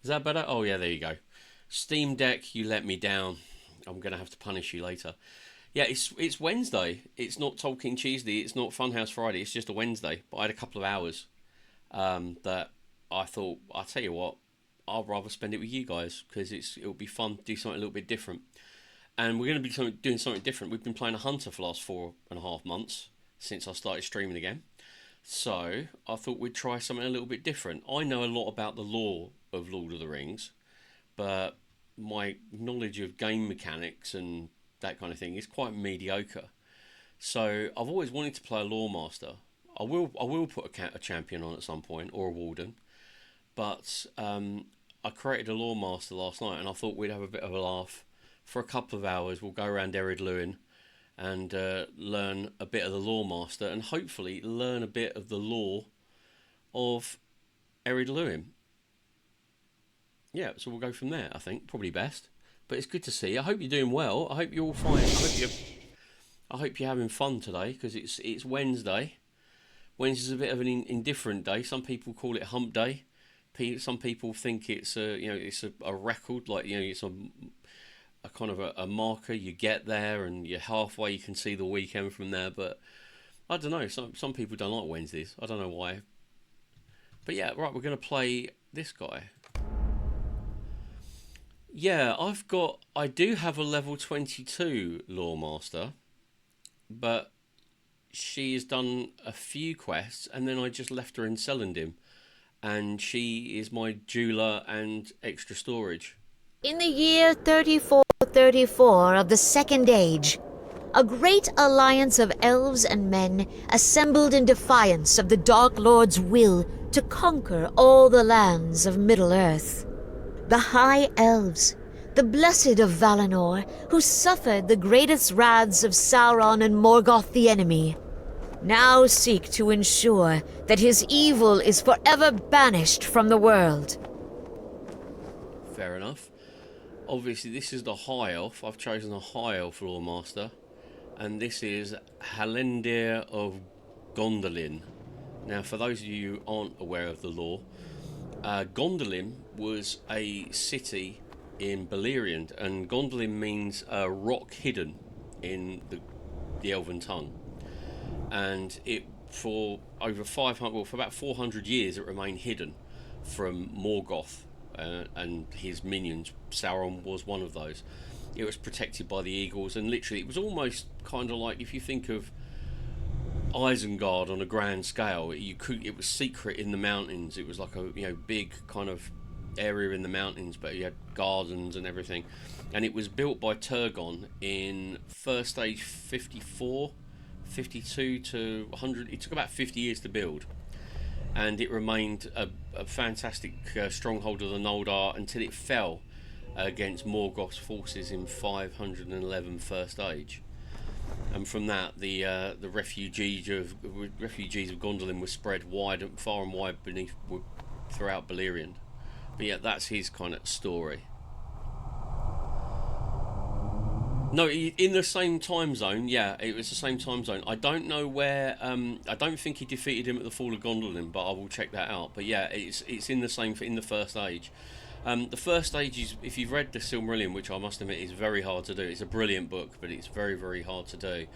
Is that better? Oh yeah, there you go. Steam Deck, you let me down. I'm gonna have to punish you later. Yeah, it's Wednesday. It's not Tolkien Tuesday. It's not Funhouse Friday. It's just a Wednesday. But I had a couple of hours that I thought, I'll tell you what, I'd rather spend it with you guys because it'll be fun to do something a little bit different. And we're going to be doing something different. We've been playing a Hunter for the last 4.5 months since I started streaming again. So I thought we'd try something a little bit different. I know a lot about the lore of Lord of the Rings, but my knowledge of game mechanics and that kind of thing is quite mediocre. So I've always wanted to play a lore master. I will put a champion on at some point, or a warden. But I created a lore master last night, and I thought we'd have a bit of a laugh for a couple of hours. We'll go around Ered Luin and learn a bit of the lore master, and hopefully learn a bit of the lore of Ered Luin. Yeah, so we'll go from there. I think probably best. But it's good to see you. I hope you're doing well. I hope you're all fine. I hope you're having fun today because it's Wednesday. Wednesday's a bit of an indifferent day. Some people call it Hump Day. Some people think it's a record, like it's a kind of a marker. You get there and you're halfway. You can see the weekend from there. But I don't know. Some people don't like Wednesdays. I don't know why. But yeah, right. We're gonna play this guy. Yeah, I do have a level 22 Lore Master, but she has done a few quests, and then I just left her in Celandim, and she is my jeweler and extra storage. In the year 3434 of the Second Age, a great alliance of elves and men assembled in defiance of the Dark Lord's will to conquer all the lands of Middle-earth. The High Elves, the Blessed of Valinor, who suffered the greatest wraths of Sauron and Morgoth the enemy, now seek to ensure that his evil is forever banished from the world. Fair enough. Obviously, this is the High Elf. I've chosen a High Elf Lore Master, and this is Halendir of Gondolin. Now, for those of you who aren't aware of the lore, Gondolin was a city in Beleriand, and Gondolin means rock hidden in the Elven tongue. And it for over 500, well, for about 400 years, it remained hidden from Morgoth and his minions. Sauron was one of those. It was protected by the eagles, and literally, it was almost kind of like if you think of Isengard on a grand scale. It was secret in the mountains. It was like a big kind of area in the mountains, but you had gardens and everything. And it was built by Turgon in First Age 54, 52 to 100. It took about 50 years to build, and it remained a fantastic stronghold of the Noldor until it fell against Morgoth's forces in 511 First Age. And from that, the refugees of Gondolin were spread far and wide throughout Beleriand. But yeah, that's his kind of story. No, in the same time zone. Yeah, it was the same time zone. I don't know where. I don't think he defeated him at the Fall of Gondolin, but I will check that out. But yeah, it's in the First Age. The First Age is, if you've read the Silmarillion, which I must admit is very hard to do. It's a brilliant book, but it's very, very hard to do.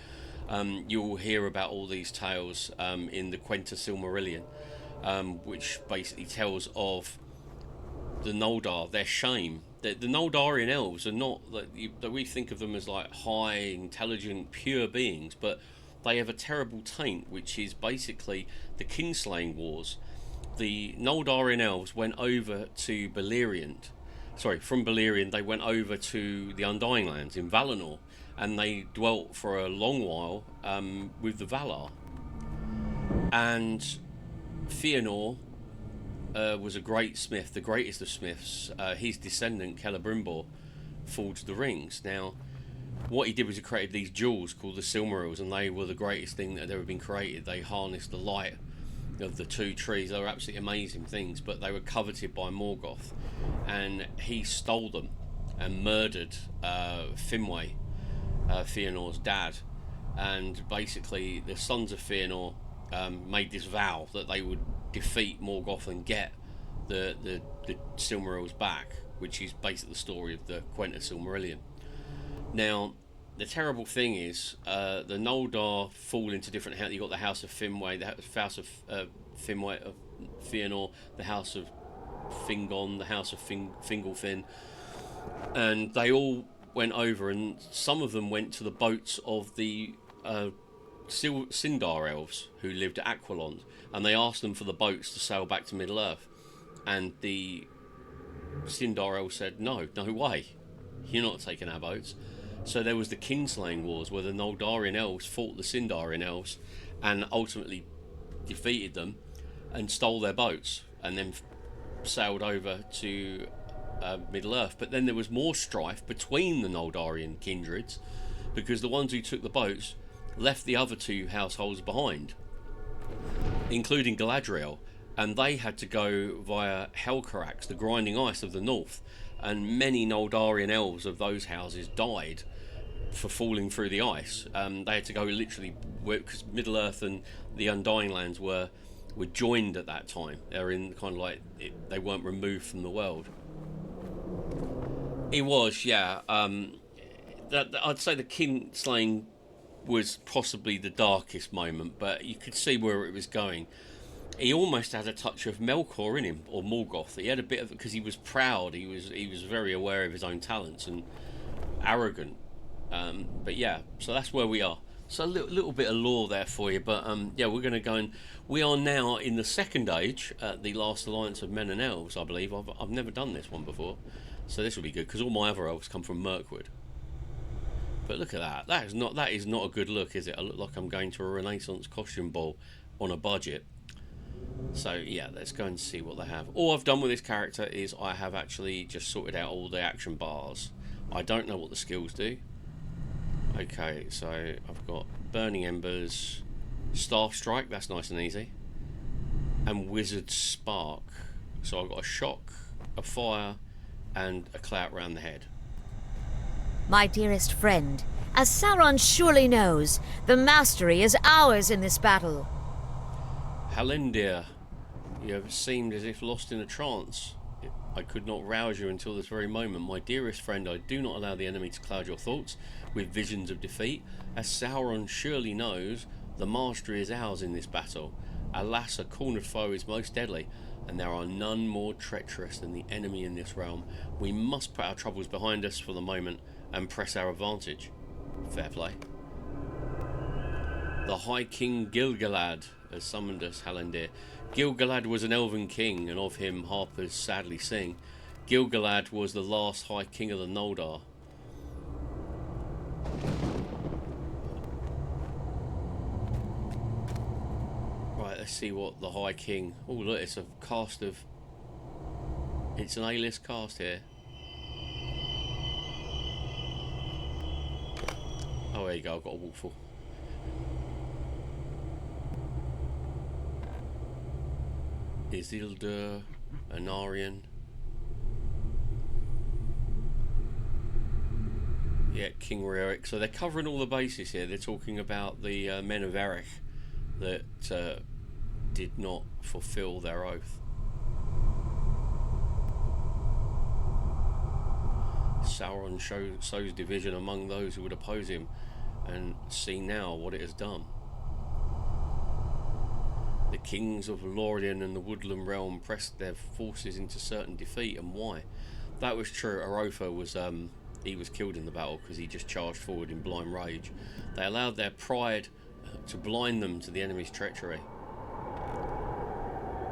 You'll hear about all these tales in the Quenta Silmarillion, which basically tells of the Noldor, their shame. The Noldarian elves are not that we think of them as like high, intelligent, pure beings, but they have a terrible taint, which is basically the kinslaying wars. The Noldarian elves went over to Beleriand. Sorry, from Beleriand they went over to the Undying Lands in Valinor, and they dwelt for a long while with the Valar. And Fëanor was a great smith, the greatest of smiths. His descendant, Celebrimbor, forged the rings. Now, what he did was he created these jewels called the Silmarils, and they were the greatest thing that had ever been created. They harnessed the light of the two trees. They were absolutely amazing things, but they were coveted by Morgoth, and he stole them and murdered Finwë, Fëanor's dad. And basically, the sons of Fëanor made this vow that they would defeat Morgoth and get the Silmarils back, which is basically the story of the Quenta Silmarillion. Now, the terrible thing is, the Noldor fall into different houses. You got the House of Finwë, the House of Finwë of Fëanor, the House of Fingon, the House of Fingolfin, and they all went over, and some of them went to the boats of the Sindar elves who lived at Aquilon, and they asked them for the boats to sail back to Middle Earth, and the Sindar elves said, no way, you're not taking our boats. So there was the Kingslaying Wars, where the Noldarian elves fought the Sindarian elves and ultimately defeated them and stole their boats, and then sailed over to Middle Earth. But then there was more strife between the Noldarian kindreds, because the ones who took the boats left the other two households behind, including Galadriel, and they had to go via Helcarax, the grinding ice of the north, and many Noldarian elves of those houses died for falling through the ice. They had to go literally, because Middle Earth and the Undying Lands were joined at that time. They're in kind of like they weren't removed from the world. It was, yeah. I'd say the Kingslaying was possibly the darkest moment, but you could see where it was going. He almost had a touch of Melkor in him, or Morgoth. He had a bit of, because he was proud. He was very aware of his own talents and arrogant. But yeah, so that's where we are. So a little bit of lore there for you. But yeah, we're going to go, and we are now in the Second Age, the last alliance of men and elves, I believe. I've never done this one before, so this will be good, because all my other elves come from Mirkwood. But look at that. That is not a good look, is it? I look like I'm going to a Renaissance costume ball on a budget. So yeah, let's go and see what they have. All I've done with this character is I have actually just sorted out all the action bars. I don't know what the skills do. Okay, so I've got Burning Embers, Staff Strike, that's nice and easy, and Wizard Spark. So I've got a shock, a fire, and a clout round the head. My dearest friend, as Sauron surely knows, the mastery is ours in this battle. Halendir, you have seemed as if lost in a trance. I could not rouse you until this very moment. My dearest friend, I do not allow the enemy to cloud your thoughts with visions of defeat. As Sauron surely knows, the mastery is ours in this battle. Alas, a cornered foe is most deadly, and there are none more treacherous than the enemy in this realm. We must put our troubles behind us for the moment and press our advantage. Fair play. The High King Gil-galad has summoned us, Halendir. Gil-galad was an elven king, and of him harpers sadly sing. Gil-galad was the last High King of the Noldor. Right, let's see what the High King... Oh look, it's a cast of... It's an A-list cast here. Oh, there you go, I've got a waterfall. Isildur, Anarion. Yeah, King Ruric. So they're covering all the bases here. They're talking about the men of Erech that did not fulfill their oath. Sauron sows division among those who would oppose him, and see now what it has done. The kings of Lorien and the Woodland Realm pressed their forces into certain defeat, and why? That was true. Arofa was he was killed in the battle because he just charged forward in blind rage. They allowed their pride to blind them to the enemy's treachery.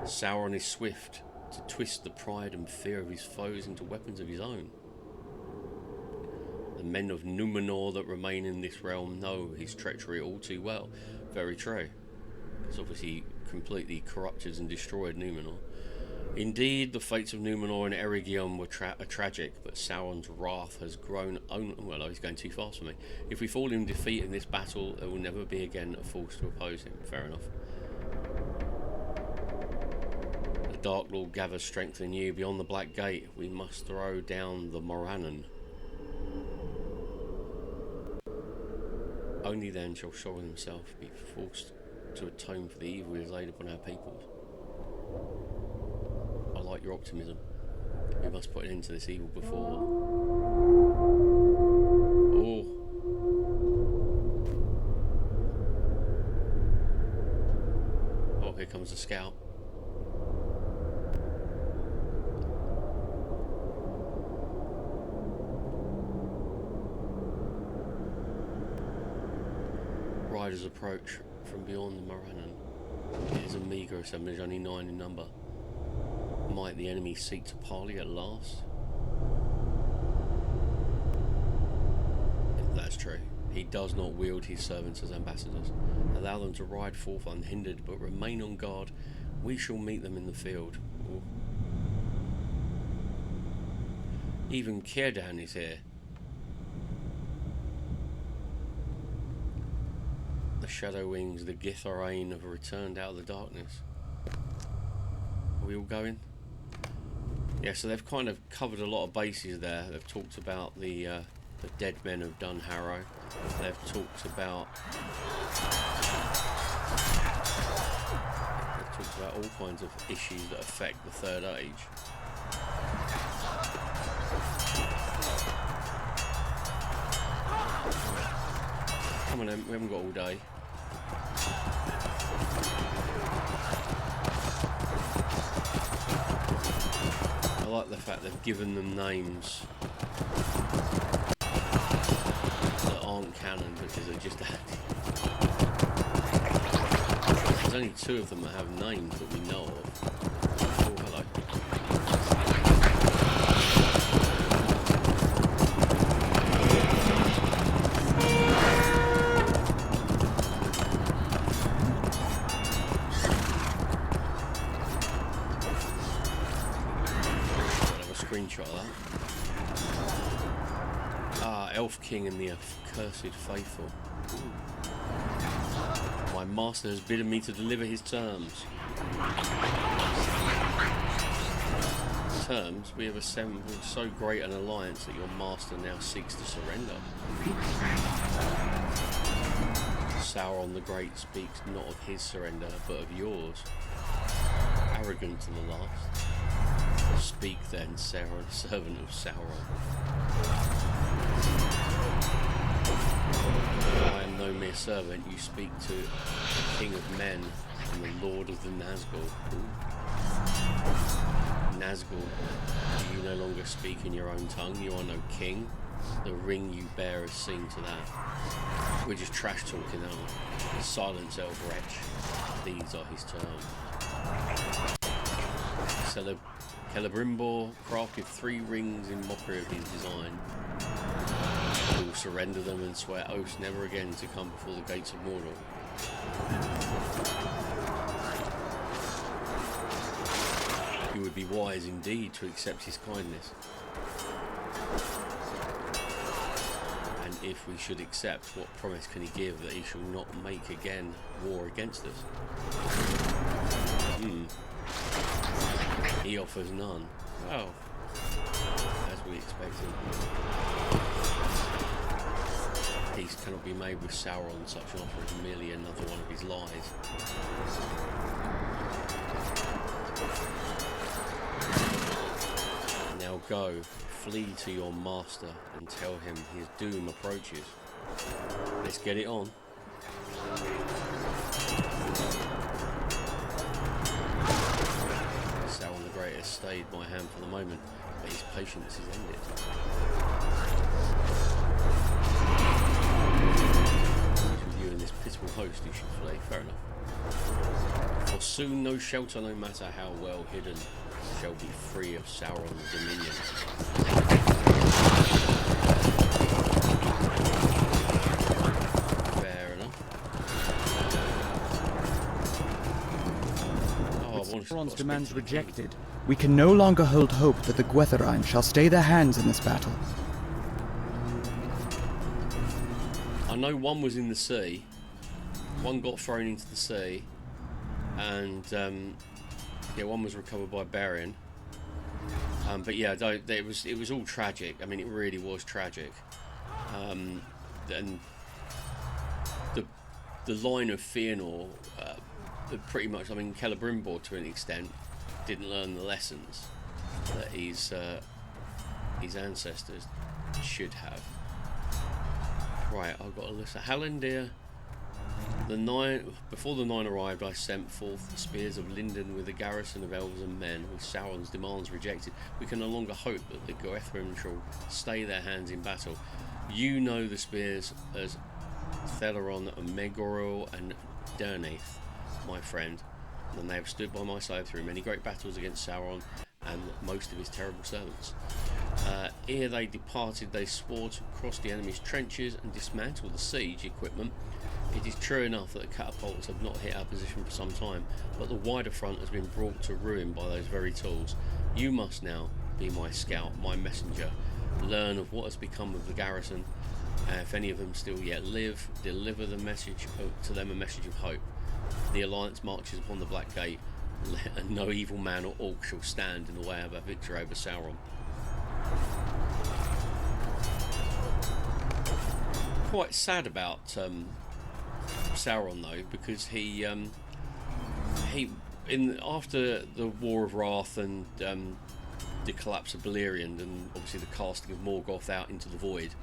Sauron is swift to twist the pride and fear of his foes into weapons of his own. The men of Numenor that remain in this realm know his treachery all too well. Very true. It's obviously completely corrupted and destroyed Numenor. Indeed, the fates of Numenor and Eregion were tragic, but Sauron's wrath has grown... well, he's going too fast for me. If we fall in defeat in this battle, there will never be again a force to oppose him. Fair enough. The Dark Lord gathers strength in you. Beyond the Black Gate, we must throw down the Morannon. Only then shall Sauron himself be forced to atone for the evil he has laid upon our peoples. I like your optimism. We must put an end to this evil before. Oh. Oh, here comes the scout. Riders approach from beyond the Morannon. It is a meagre assemblage, only 9 in number. Might the enemy seek to parley at last? That's true. He does not wield his servants as ambassadors. Allow them to ride forth unhindered, but remain on guard. We shall meet them in the field. Ooh. Even Círdan is here. The Shadow Wings, the Githarain, have returned out of the darkness. Are we all going? Yeah, so they've kind of covered a lot of bases there. They've talked about the dead men of Dunharrow. They've talked about all kinds of issues that affect the Third Age. Come on then, we haven't got all day. I like the fact they've given them names that aren't canon because they're just acting. There's only 2 of them that have names that we know of. Oh, hello. Screenshot of that. Ah, Elf King and the accursed faithful. My master has bidden me to deliver his terms. Terms? We have assembled so great an alliance that your master now seeks to surrender. Sauron the Great speaks not of his surrender, but of yours. Arrogant to the last. Speak then, Sauron, servant of Sauron. I am no mere servant. You speak to the King of Men and the Lord of the Nazgul. Nazgul, do you no longer speak in your own tongue? You are no king. The ring you bear has seen to that. We're just trash talking now. Silence, elf wretch. These are his terms. Celebrimbor crafted 3 rings in mockery of his design. He will surrender them and swear oaths never again to come before the gates of Mordor. You would be wise indeed to accept his kindness. And if we should accept, what promise can he give that he shall not make again war against us? He offers none. Well, as we expected. Peace cannot be made with Sauron. Such an offer is merely another one of his lies. Now go, flee to your master and tell him his doom approaches. Let's get it on. Sauron the Great has stayed my hand for the moment, but his patience is ended. With you and this pitiful host, you should flee. Fair enough. For soon no shelter, no matter how well hidden, shall be free of Sauron's dominion. Sauron's demands rejected, we can no longer hold hope that the Githarain shall stay their hands in this battle. I know one was in the sea, one got thrown into the sea, and yeah, one was recovered by Baldur. But yeah, it was all tragic. I mean, it really was tragic. And the line of Fëanor, pretty much, I mean, Celebrimbor to an extent didn't learn the lessons. that his ancestors should have. Right, I've got a list of Hallandir. Before the nine arrived, I sent forth the spears of Linden with a garrison of elves and men. With Sauron's demands rejected, we can no longer hope that the Goethrum shall stay their hands in battle. You know the spears as Theleron, Megoril, and Dernith, my friend, and they have stood by my side through many great battles against Sauron and most of his terrible servants. Ere they departed, they swore to cross the enemy's trenches and dismantle the siege equipment. It is true enough that the catapults have not hit our position for some time, but the wider front has been brought to ruin by those very tools. You must now be my scout, my messenger, learn of what has become of the garrison, and if any of them still yet live, deliver the message to them, a message of hope. The Alliance marches upon the Black Gate, and no evil man or orc shall stand in the way of a victory over Sauron. Quite sad about Sauron though, because he after the War of Wrath and the collapse of Beleriand and obviously the casting of Morgoth out into the void,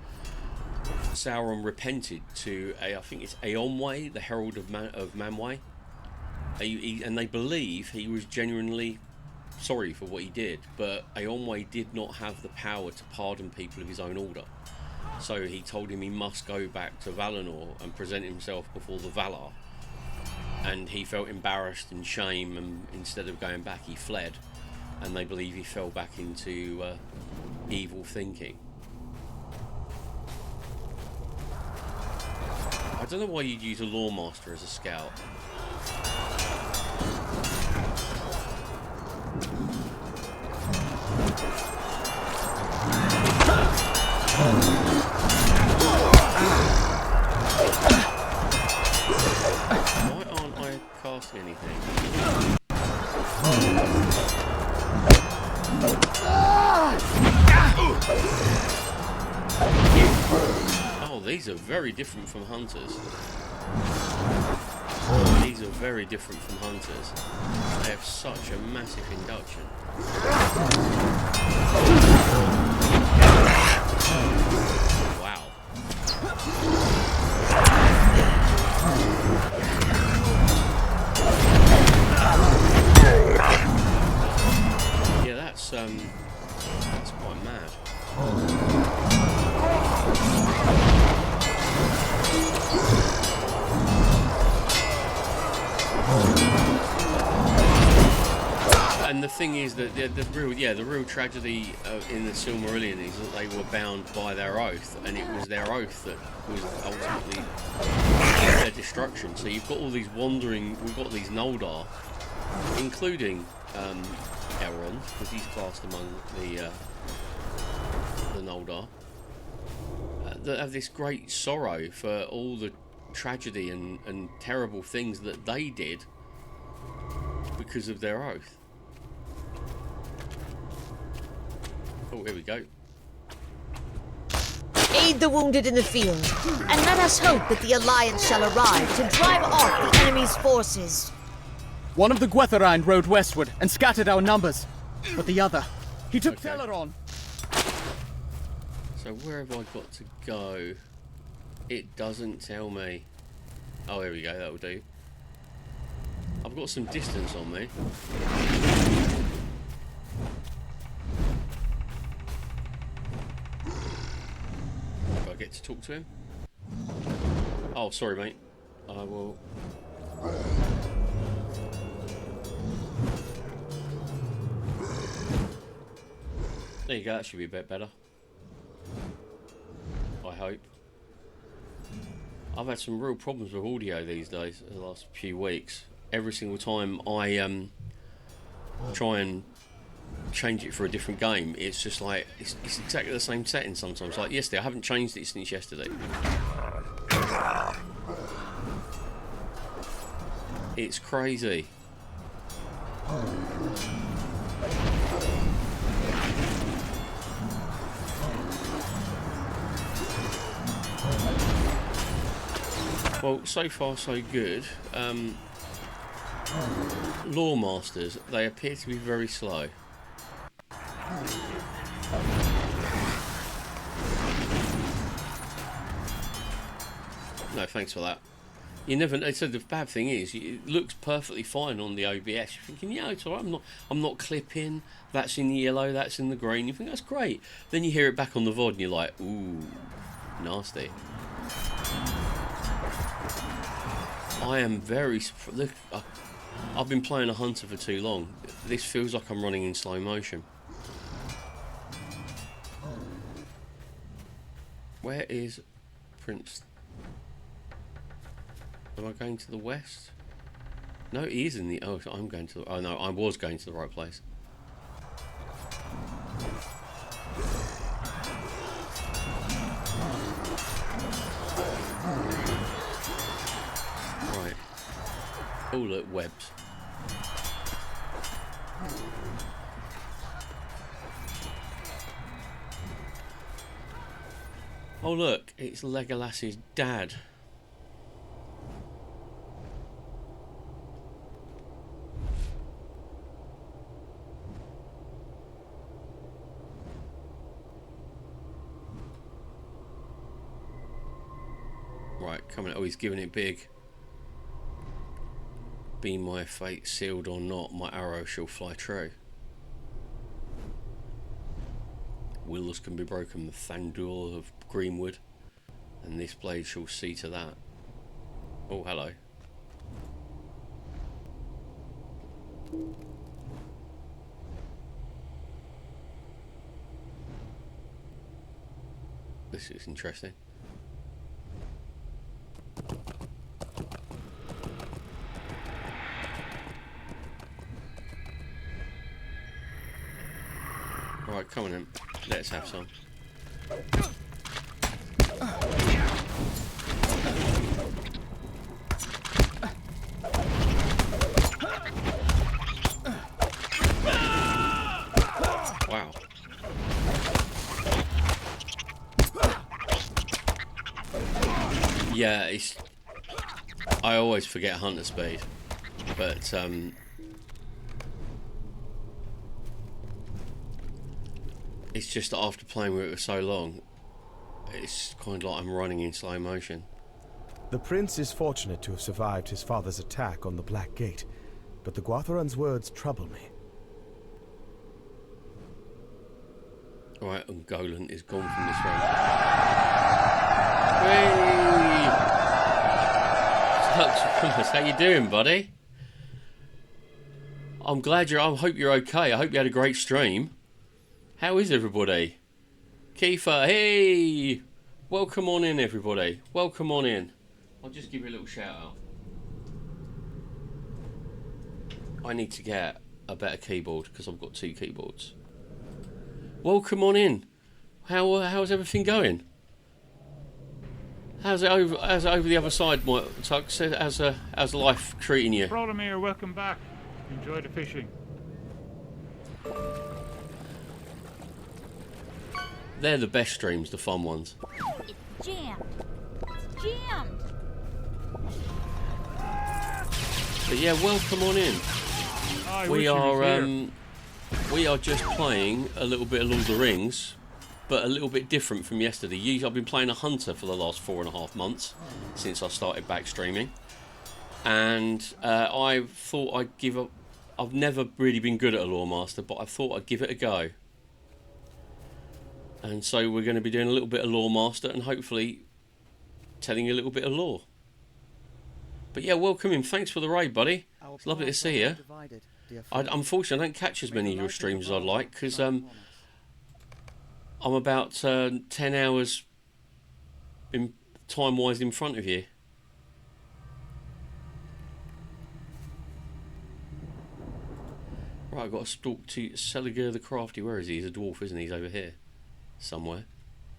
Sauron repented to I think it's Eonwë, the Herald of Manwë, and they believe he was genuinely sorry for what he did, but Eonwë did not have the power to pardon people of his own order. So he told him he must go back to Valinor and present himself before the Valar. And he felt embarrassed and shame, and instead of going back he fled. And they believe he fell back into evil thinking. I don't know why you'd use a Lawmaster as a scout. Why aren't I casting anything? Oh, these are very different from hunters. These are very different from hunters. They have such a massive induction. Wow. Yeah, that's quite mad. And the thing is that the real tragedy in the Silmarillion is that they were bound by their oath, and it was their oath that was ultimately their destruction. So you've got all these we've got these Noldor, including Elrond, because he's classed among the Noldor, that have this great sorrow for all the tragedy and terrible things that they did because of their oath. Oh, here we go. Aid the wounded in the field, and let us hope that the Alliance shall arrive to drive off the enemy's forces. One of the Gwytherine rode westward and scattered our numbers, but the other, he took Theleron. So where have I got to go? It doesn't tell me. Oh, here we go, that'll do. I've got some distance on me. Do I get to talk to him? Oh, sorry, mate. I will... There you go, that should be a bit better. I hope. I've had some real problems with audio these days, the last few weeks. Every single time I try and change it for a different game, it's just like, it's exactly the same setting sometimes. Like yesterday, I haven't changed it since yesterday. It's crazy. Well, so far so good. Lawmasters, they appear to be very slow. No, thanks for that. You never. They said the bad thing is it looks perfectly fine on the OBS. You're thinking, yeah, it's alright. I'm not clipping. That's in the yellow. That's in the green. You think that's great. Then you hear it back on the VOD, and you're like, ooh, nasty. I am very. Look, I've been playing a hunter for too long. This feels like I'm running in slow motion. Where is Prince? Am I going to the west? No, he is in the... Oh, I'm going to... Oh, no, I was going to the right place. Right. Oh, look, webs. Oh, look, it's Legolas's dad. Right, coming. Oh, he's giving it big. Be my fate sealed or not, my arrow shall fly true. Wills can be broken, the Thangdur of Greenwood, and this blade shall see to that. Oh, hello. This is interesting. Right, come on then. Let's have some. Wow. Yeah, it's... I always forget hunter speed, but it's just that after playing with it for so long, it's kind of like I'm running in slow motion. The prince is fortunate to have survived his father's attack on the Black Gate, but the Guatharan's words trouble me. Right, and Golan is gone from this room. Hey! How you doing, buddy? I'm glad you're... I hope you're okay. I hope you had a great stream. How is everybody? Kiefer, hey! Welcome on in, everybody. Welcome on in. I'll just give you a little shout out. I need to get a better keyboard because I've got 2 keyboards. Welcome on in. How's everything going? How's it over the other side, Mike Tuck? How's life treating you? Problem here, welcome back. Enjoy the fishing. They're the best streams, the fun ones. It's jammed. It's jammed. But yeah, welcome on in. We are just playing a little bit of Lord of the Rings, but a little bit different from yesterday. Usually I've been playing a hunter for the last 4.5 months since I started back streaming, and I thought I'd give up. I've never really been good at a lore master, but I thought I'd give it a go. And so we're going to be doing a little bit of lore master and hopefully telling you a little bit of lore. But yeah, welcome in. Thanks for the raid, buddy. It's lovely to see you. Unfortunately, I don't catch as many of your streams as I'd like because I'm about 10 hours in time-wise in front of you. Right, I've got to talk to Seliger the Crafty. Where is he? He's a dwarf, isn't he? He's over here somewhere.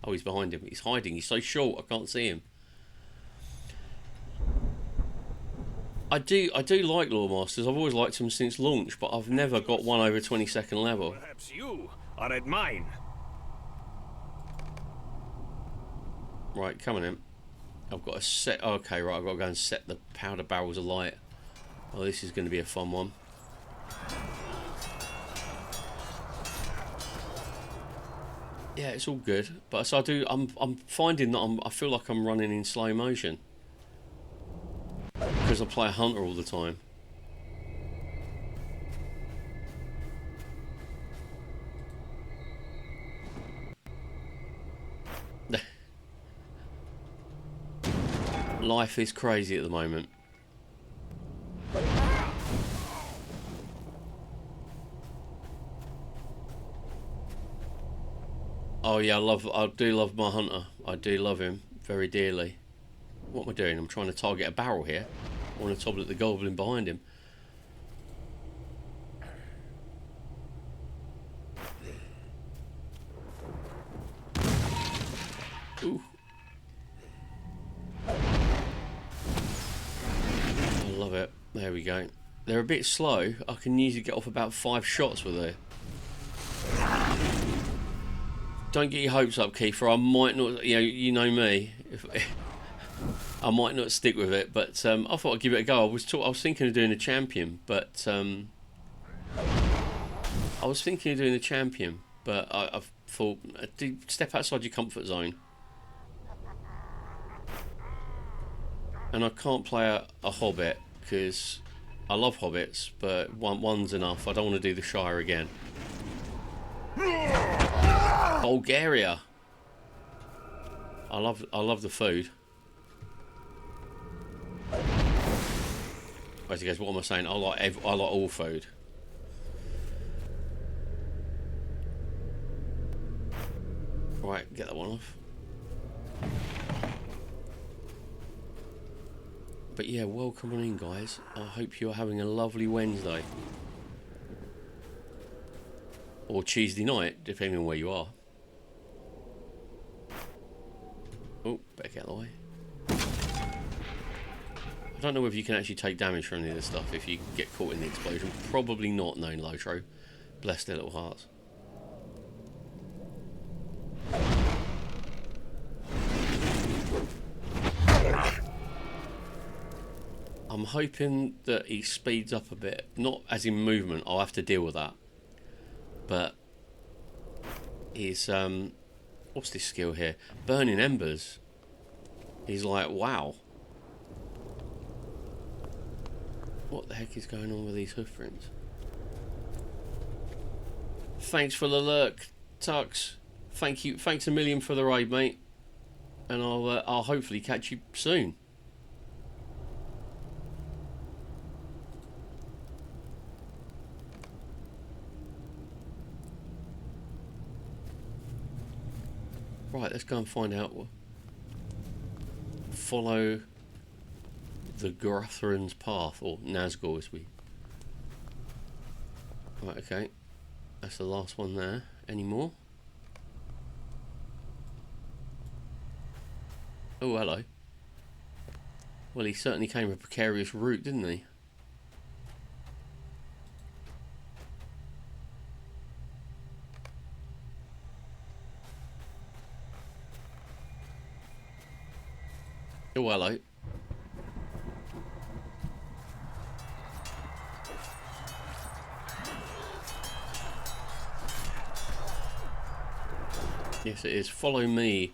Oh, he's behind him. He's hiding. He's so short, I can't see him. I do like lore masters. I've always liked them since launch, but I've never got one over 22nd level. Perhaps you are at mine. Right, come on in. I've got to set... Okay, right, I've got to go and set the powder barrels alight. Oh, this is going to be a fun one. Yeah, it's all good. But so I'm finding that I feel like I'm running in slow motion. because I play a hunter all the time. Life is crazy at the moment. Oh yeah, I do love my hunter. I do love him very dearly. What am I doing? I'm trying to target a barrel here. I want to topple the goblin behind him. Ooh. I love it. There we go. They're a bit slow. I can usually get off about 5 shots with it. Don't get your hopes up, Kiefer. I might not, you know me. I might not stick with it, but I thought I'd give it a go. I was thinking of doing a champion, but I thought, step outside your comfort zone. And I can't play a hobbit because I love hobbits, but one's enough. I don't want to do the Shire again. Bulgaria. I love the food. As he goes, what am I saying? I like all food. Right, get that one off. But yeah, welcome on in, guys. I hope you're having a lovely Wednesday. Or Tuesday night, depending on where you are. Oh, better get out of the way. I don't know whether you can actually take damage from any of this stuff if you get caught in the explosion. Probably not, knowing Lotro. Bless their little hearts. I'm hoping that he speeds up a bit. Not as in movement, I'll have to deal with that. But he's what's this skill here? Burning Embers. He's like, wow. What the heck is going on with these hoof prints? Thanks for the lurk, Tux. Thank you. Thanks a million for the raid, mate. And I'll hopefully catch you soon. Right, let's go and find out. Follow the Grutherin's path, or Nazgul as we... Right, okay. That's the last one there. Any more? Oh, hello. Well, he certainly came a precarious route, didn't he? Oh, hello. Yes, it is. Follow me.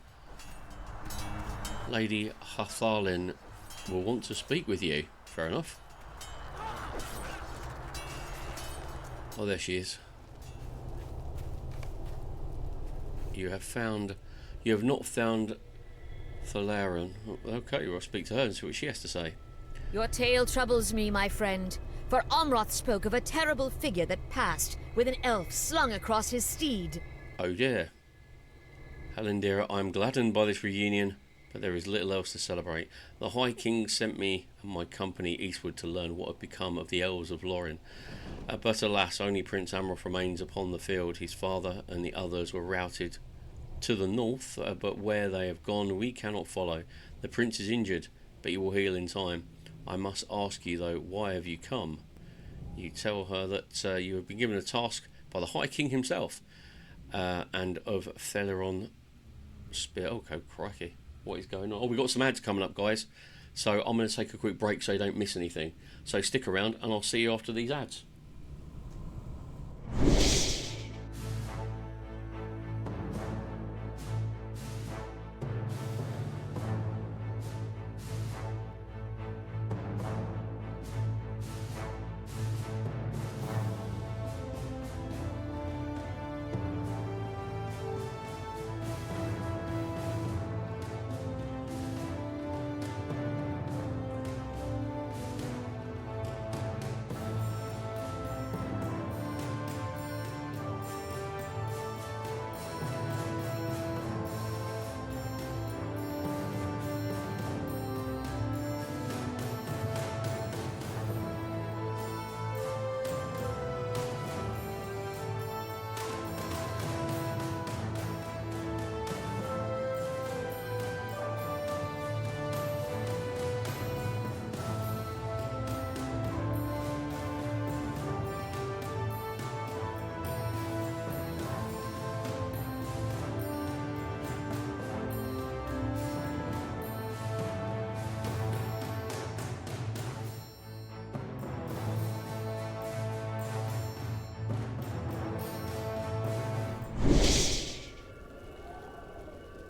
Lady Hathalin will want to speak with you. Fair enough. Oh, there she is. You have not found Faerun. Okay, well, I'll speak to her and see what she has to say. Your tale troubles me, my friend, for Omroth spoke of a terrible figure that passed with an elf slung across his steed. Oh dear. Halindira, I am gladdened by this reunion, but there is little else to celebrate. The High King sent me and my company eastward to learn what had become of the elves of Lorien. But alas, only Prince Amroth remains upon the field. His father and the others were routed to the north, but where they have gone we cannot follow. The prince is injured, but he will heal in time. I must ask you though, why have you come? You tell her that you have been given a task by the High King himself, and of Faerun Spear. Okay, crikey, what is going on? Oh, we've got some ads coming up, guys, so I'm going to take a quick break so you don't miss anything. So stick around and I'll see you after these ads.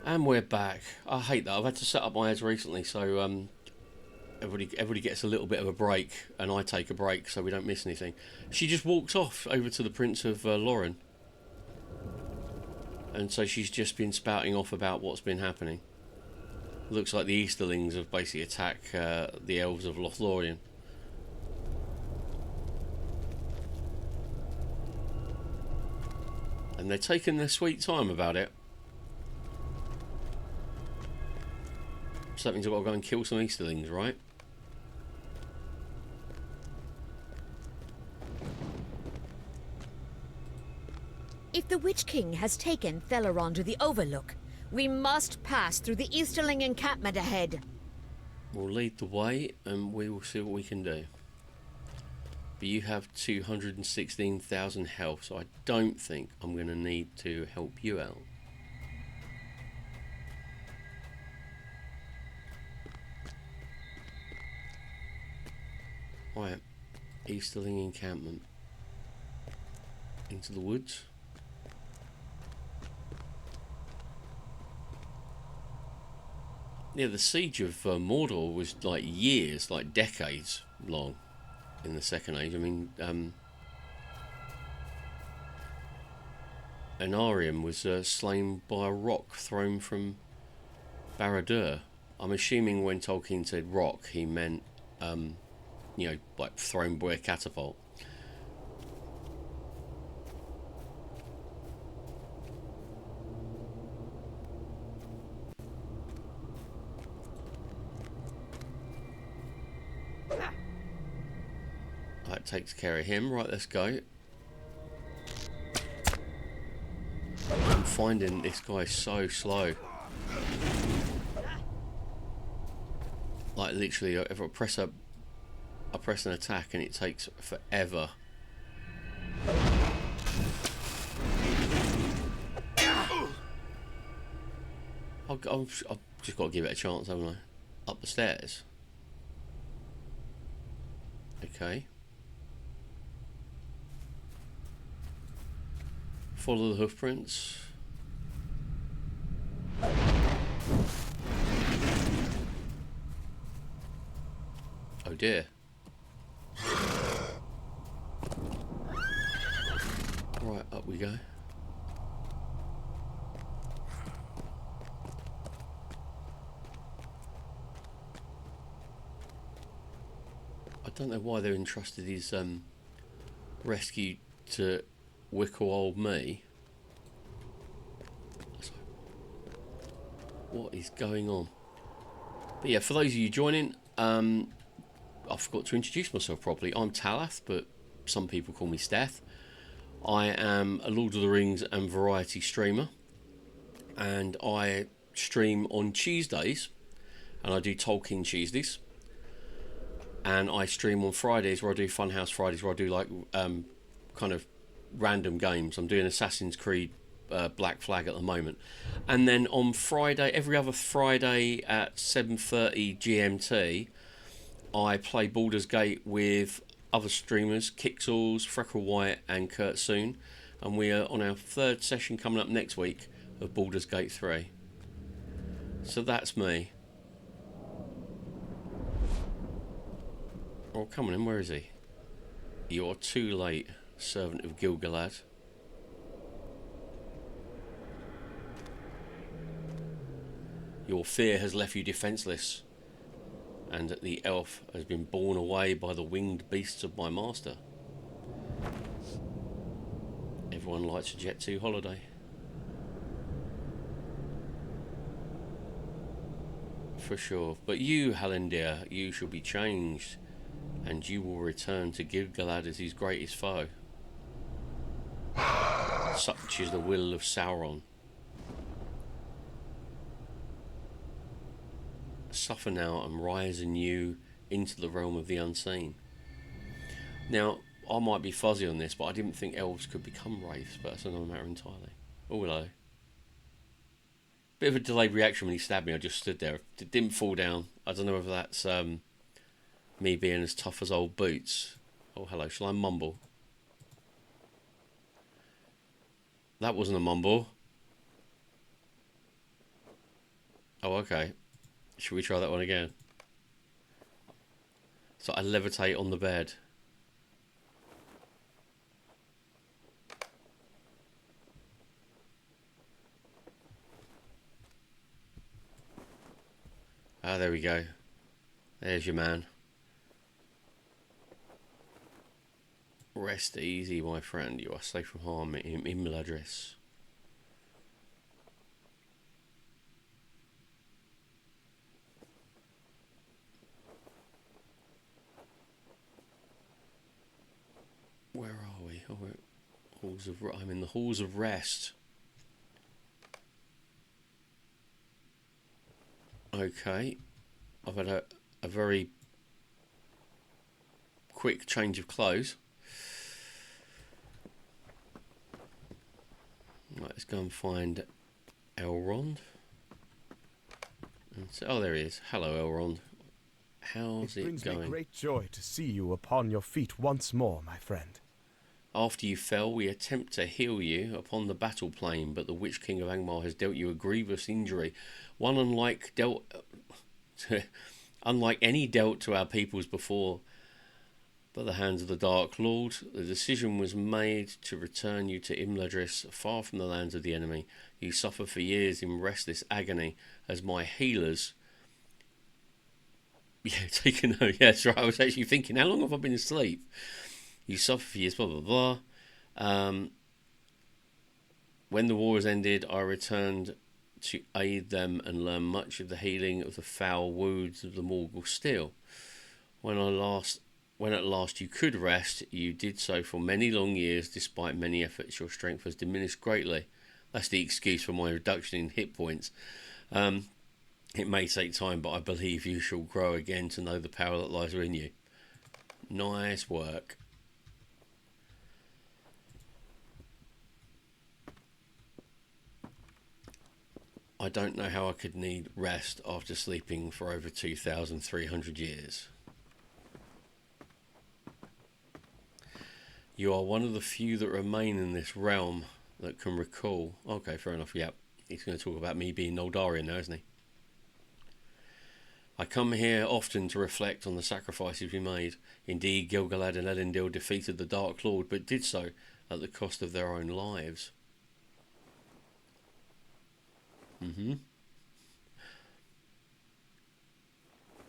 And we're back. I hate that. I've had to set up my ads recently, so everybody gets a little bit of a break, and I take a break so we don't miss anything. She just walks off over to the Prince of Lauren, and so she's just been spouting off about what's been happening. Looks like the Easterlings have basically attacked the elves of Lothlorien. And they're taking their sweet time about it. So that means I've got to go and kill some Easterlings, right? If the Witch King has taken Faerun to the Overlook, we must pass through the Easterling encampment ahead. We'll lead the way and we will see what we can do. But you have 216,000 health, so I don't think I'm going to need to help you out. Right, Easterling encampment. Into the woods. Yeah, the siege of Mordor was like years, like decades long in the Second Age. I mean, Anarium was slain by a rock thrown from Baldur. I'm assuming when Tolkien said rock, he meant, you know, like thrown by a catapult. That takes care of him. Right, let's go. I'm finding this guy so slow. Like literally, if I press an attack and it takes forever. I've just got to give it a chance, haven't I? Up the stairs. Okay. Follow the hoof prints. Oh dear. Right, up we go. I don't know why they're entrusted his rescue to Wickle old me. What is going on? But yeah, for those of you joining, I forgot to introduce myself properly. I'm Talath, but some people call me Steth. I am a Lord of the Rings and variety streamer, and I stream on Tuesdays, and I do Tolkien Tuesdays, and I stream on Fridays where I do Funhouse Fridays, where I do like kind of random games. I'm doing Assassin's Creed Black Flag at the moment, and then on Friday, every other Friday at 7:30 GMT, I play Baldur's Gate with other streamers, Kixels, Freckle White and Kurt Soon, and we are on our third session coming up next week of Baldur's Gate 3. So that's me. Oh, come on in, where is he? You're too late, servant of Gil-galad. Your fear has left you defenceless, and the elf has been borne away by the winged beasts of my master. Everyone likes a Jet 2 holiday. For sure. But you, Hallendir, you shall be changed, and you will return to Gil-galad as his greatest foe. Such is the will of Sauron. Suffer now and rise anew into the realm of the unseen. Now, I might be fuzzy on this, but I didn't think elves could become wraiths, but that's another matter entirely. Oh, hello. Bit of a delayed reaction when he stabbed me. I just stood there. It didn't fall down. I don't know whether that's me being as tough as old boots. Oh, hello. Shall I mumble? That wasn't a mumble. Oh, okay. Should we try that one again? So I levitate on the bed. Ah, there we go. There's your man. Rest easy, my friend. You are safe from harm. Email address. Where are we? Oh, I'm in the halls of rest. Okay. I've had a very quick change of clothes. Right, let's go and find Elrond. Oh, there he is. Hello, Elrond. How's it brings going? me great joy to see you upon your feet once more, my friend. After you fell, we attempt to heal you upon the battle plain, but the Witch King of Angmar has dealt you a grievous injury, one unlike any dealt to our peoples before. By the hands of the Dark Lord, the decision was made to return you to Imladris, far from the lands of the enemy. You suffer for years in restless agony as my healers. Yeah, take a note. Yeah, that's right. I was actually thinking, how long have I been asleep? You suffer for years, blah, blah, blah. When the war has ended, I returned to aid them and learn much of the healing of the foul wounds of the Morgul steel. When at last you could rest, you did so for many long years. Despite many efforts, your strength has diminished greatly. That's the excuse for my reduction in hit points. It may take time, but I believe you shall grow again to know the power that lies within you. Nice work. I don't know how I could need rest after sleeping for over 2,300 years. You are one of the few that remain in this realm that can recall. Okay, fair enough. Yeah, he's going to talk about me being Noldarian now, isn't he? I come here often to reflect on the sacrifices we made. Indeed, Gil-galad and Elendil defeated the Dark Lord, but did so at the cost of their own lives.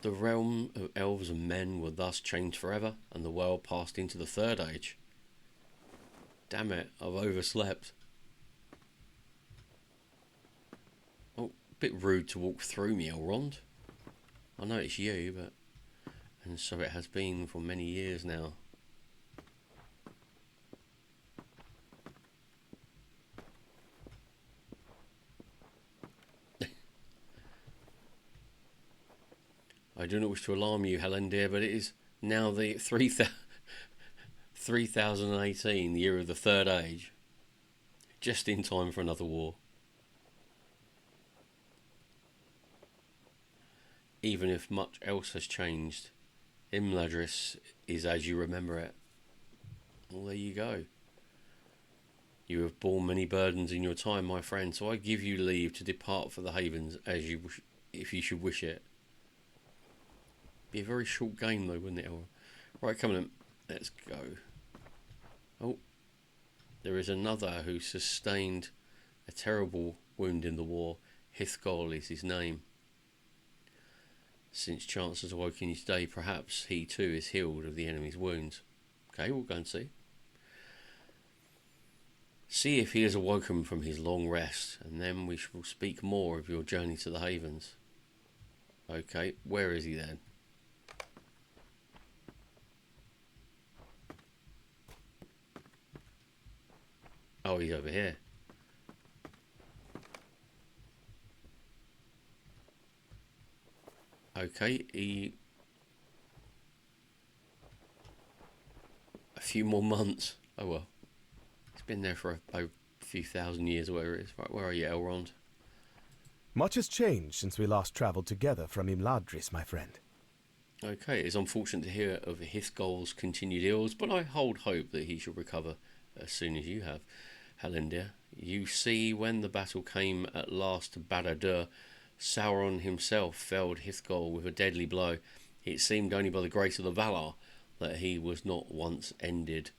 The realm of elves and men were thus changed forever, and the world passed into the Third Age. Damn it, I've overslept. Oh, bit rude to walk through me, Elrond. I know it's you, but... And so it has been for many years now. I do not wish to alarm you, Helen dear, but it is now the 3018, the year of the Third Age. Just in time for another war. Even if much else has changed, Imladris is as you remember it. Well, there you go. You have borne many burdens in your time, my friend, so I give you leave to depart for the Havens as you wish, if you should wish it. Be a very short game though, wouldn't it? Right, come on, let's go. Oh, there is another who sustained a terrible wound in the war. Hithgol is his name. Since chance has awoken you today, perhaps he too is healed of the enemy's wounds. Okay, we'll go and see. See if he has awoken from his long rest, and then we shall speak more of your journey to the Havens. Okay, where is he then? Oh, he's over here. Okay, a few more months. Oh well. He's been there for a few thousand years or whatever it is. Right, where are you, Elrond? Much has changed since we last travelled together from Imladris, my friend. Okay, it is unfortunate to hear of Hithgol's continued ills, but I hold hope that he shall recover as soon as you have. Helen dear, you see, when the battle came at last to Barad-dûr, Sauron himself felled Hithgol with a deadly blow. It seemed only by the grace of the Valar that he was not once ended.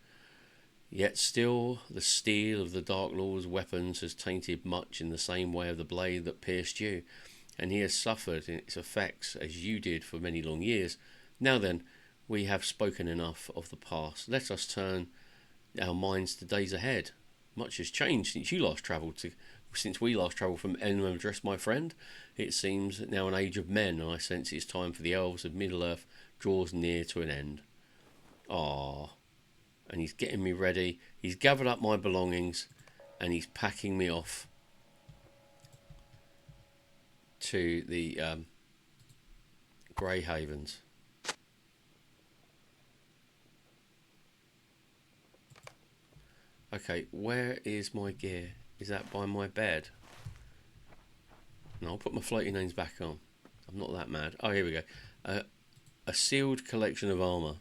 Yet still the steel of the Dark Lord's weapons has tainted much in the same way of the blade that pierced you, and he has suffered in its effects as you did for many long years. Now then, we have spoken enough of the past. Let us turn our minds to days ahead. Much has changed since we last travelled from Elmendress, my friend. It seems now an age of men, and I sense it's time for the elves of Middle-earth draws near to an end. Ah, and he's getting me ready. He's gathered up my belongings, and he's packing me off to the Grey Havens. Okay, where is my gear? Is that by my bed? No, I'll put my floating names back on. I'm not that mad. Oh, here we go. A sealed collection of armour.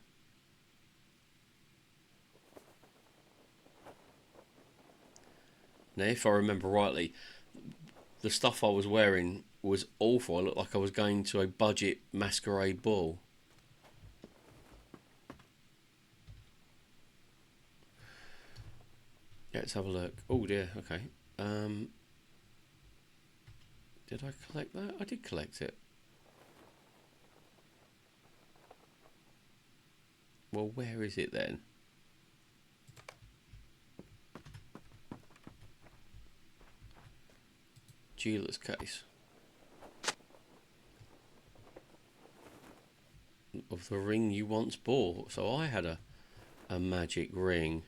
Now, if I remember rightly, the stuff I was wearing was awful. I looked like I was going to a budget masquerade ball. Let's have a look. Oh dear, okay. Did I collect that? I did collect it. Well, where is it then? Jeweler's case. Of the ring you once bought. So I had a magic ring.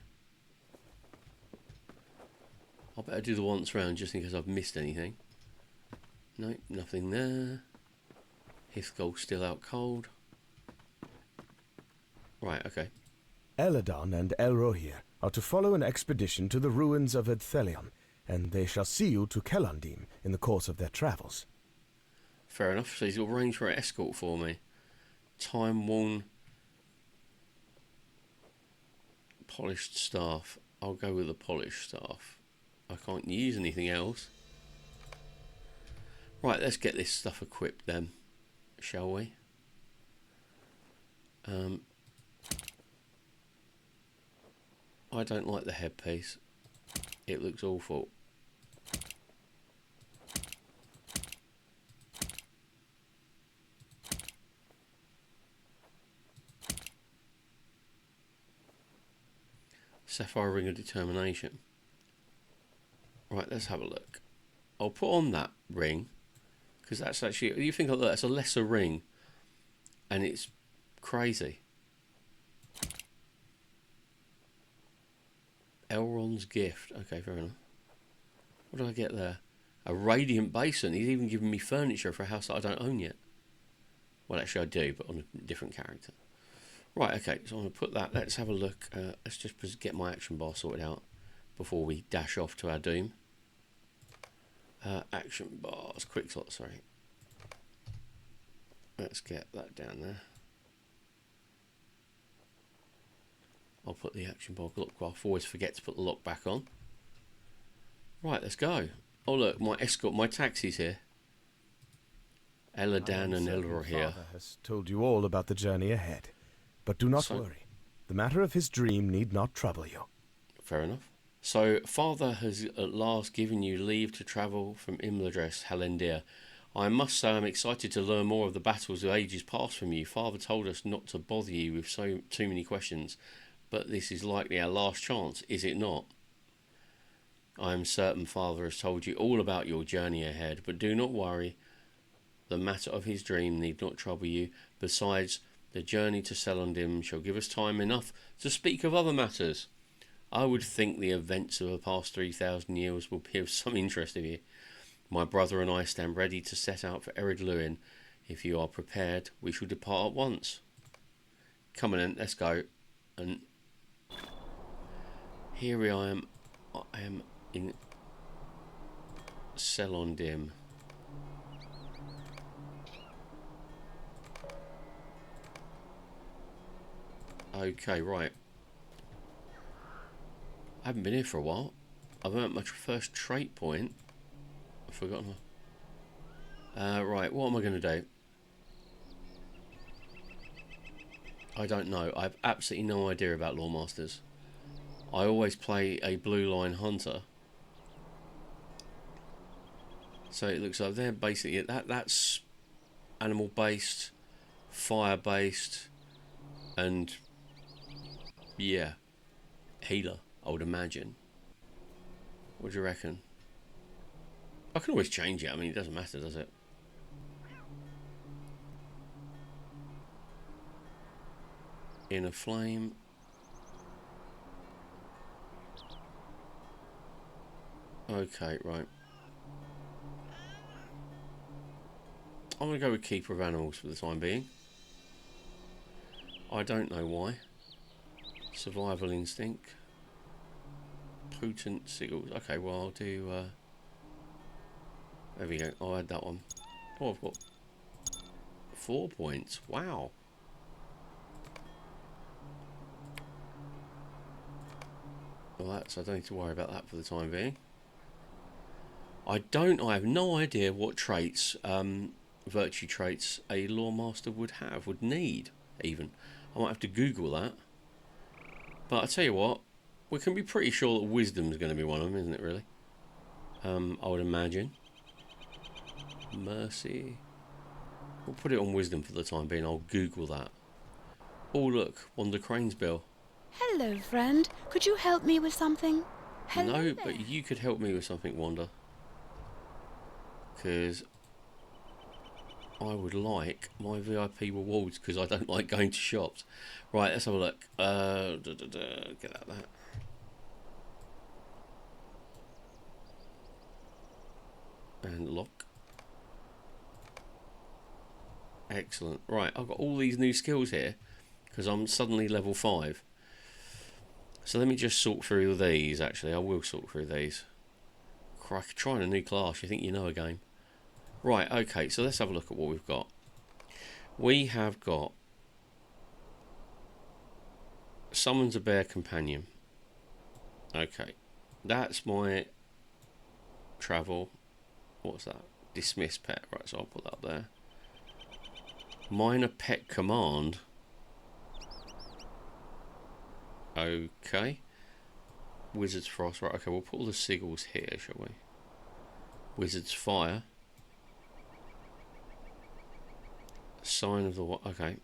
I better do the once round just in case I've missed anything. No, nothing there. Hithgol's still out cold. Right, okay. Eladon and Elrohir are to follow an expedition to the ruins of Edthelion, and they shall see you to Kellandim in the course of their travels. Fair enough. So he's arranged for an escort for me. Time-worn polished staff. I'll go with the polished staff. I can't use anything else. Right, let's get this stuff equipped then, shall we? I don't like the headpiece. It looks awful. Sapphire Ring of Determination. Right, let's have a look. I'll put on that ring, because that's actually, you think of that, that's a lesser ring, and it's crazy. Elrond's gift. Okay, fair enough. What did I get there? A radiant basin. He's even given me furniture for a house that I don't own yet. Well, actually I do, but on a different character. Right, okay, so I'm going to put that. Let's have a look. Let's just get my action bar sorted out before we dash off to our doom. Action bars, quick slot, sorry. Let's get that down there. I'll put the action bar lock. I always forget to put the lock back on. Right, let's go. Oh look, my escort, my taxi's here. Elladan and Elrohir here. Father has told you all about the journey ahead, but do not worry. The matter of his dream need not trouble you. Fair enough. So, Father has at last given you leave to travel from Imladress, Halendir. I must say I'm excited to learn more of the battles of ages past from you. Father told us not to bother you with too many questions, but this is likely our last chance, is it not? I am certain Father has told you all about your journey ahead, but do not worry. The matter of his dream need not trouble you. Besides, the journey to Selondim shall give us time enough to speak of other matters. I would think the events of the past 3,000 years will be of some interest to you. My brother and I stand ready to set out for Ered Luin. If you are prepared, we shall depart at once. Come on then, let's go. And here I am in Selondim. Okay, right. I haven't been here for a while. I've earned my first trait point. I've forgotten. Right, what am I going to do? I don't know. I have absolutely no idea about Lawmasters. I always play a blue line hunter. So it looks like they're basically that's animal based, fire based, and yeah, healer, I would imagine. What do you reckon? I can always change it. I mean, it doesn't matter, does it? In a flame. Okay, right. I'm going to go with Keeper of Animals for the time being. I don't know why. Survival Instinct. Potent Sigils. Okay, well, I'll do... there we go. I'll add that one. Oh, I've got 4 points. Wow. Well, I don't need to worry about that for the time being. I have no idea what traits, virtue traits, a Lawmaster would need, even. I might have to Google that. But I tell you what, we can be pretty sure that wisdom's going to be one of them, isn't it, really? I would imagine. Mercy. We'll put it on wisdom for the time being. I'll Google that. Oh, look, Wanda Crane's bill. Hello, friend. Could you help me with something? Hello No, there. but you could help me with something, Wanda. Because I would like my VIP rewards, because I don't like going to shops. Right, let's have a look. Get out of that. And lock. Excellent. Right, I've got all these new skills here, because I'm suddenly level 5. So let me just sort through these, actually. I will sort through these. Crack, trying a new class, you think you know a game. Right, okay, so let's have a look at what we've got. We have got Summons a Bear Companion. Okay, that's my travel. What's that? Dismiss Pet. Right, so I'll put that up there. Minor Pet Command. Okay. Wizard's Frost. Right, okay, we'll put all the sigils here, shall we? Wizard's Fire. Sign of the... Okay.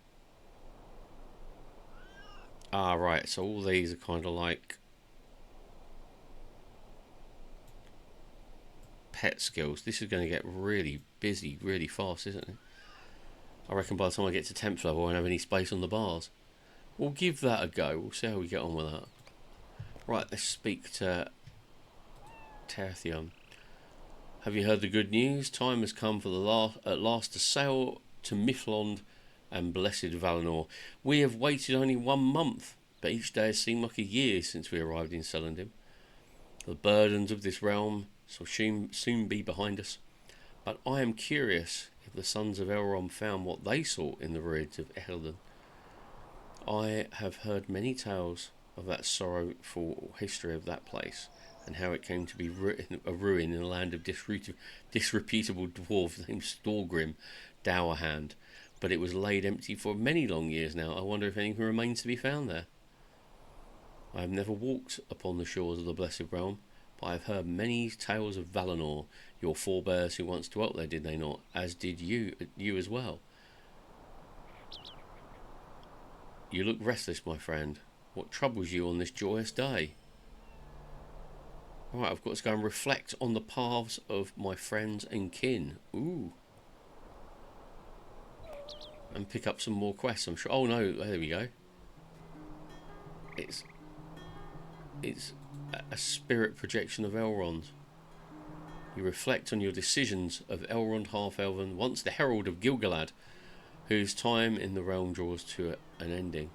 Ah, right, so all these are kind of like pet skills. This is going to get really busy really fast, isn't it? I reckon by the time I get to 10th level I won't have any space on the bars. We'll give that a go. We'll see how we get on with that. Right, let's speak to Terthium. Have you heard the good news? Time has come for at last to sail to Mithlond and blessed Valinor. We have waited only 1 month, but each day has seemed like a year since we arrived in Celandrim. The burdens of this realm shall soon be behind us, but I am curious if the sons of Elrond found what they sought in the ruins of Ehelden. I have heard many tales of that sorrowful history of that place, and how it came to be a ruin in a land of disreputable dwarves named Storgrim Dowerhand, but it was laid empty for many long years now. I wonder if anything remains to be found there. I have never walked upon the shores of the Blessed Realm, but I have heard many tales of Valinor, your forebears who once dwelt there, did they not? As did you as well. You look restless, my friend. What troubles you on this joyous day? Right, I've got to go and reflect on the paths of my friends and kin. Ooh. And pick up some more quests, I'm sure. Oh no, there we go. It's a spirit projection of Elrond. You reflect on your decisions of Elrond Half-Elven, once the herald of Gil-galad, whose time in the realm draws to an ending.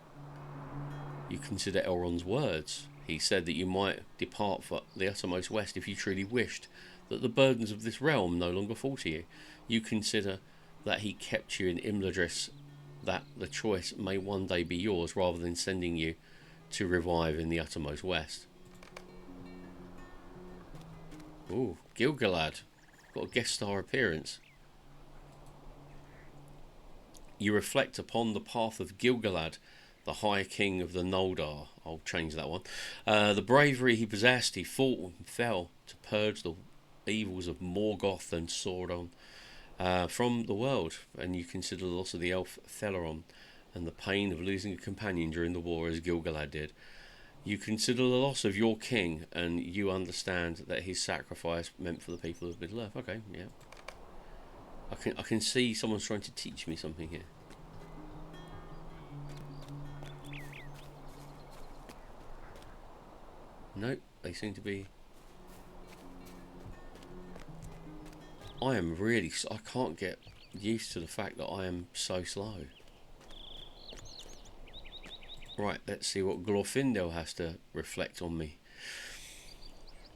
You consider Elrond's words. He said that you might depart for the uttermost west if you truly wished, that the burdens of this realm no longer fall to you. You consider that he kept you in Imladris, that the choice may one day be yours, rather than sending you to revive in the uttermost west. Ooh, Gil-galad. Got a guest star appearance. You reflect upon the path of Gilgalad, the High King of the Noldor. I'll change that one. The bravery he possessed, he fought and fell to purge the evils of Morgoth and Sauron from the world, and you consider the loss of the elf Theleron and the pain of losing a companion during the war as Gilgalad did. You consider the loss of your king, and you understand that his sacrifice meant for the people of Middle-earth. Okay, yeah. I can see someone's trying to teach me something here. Nope, they seem to be... I can't get used to the fact that I am so slow. Right, let's see what Glorfindel has to reflect on me.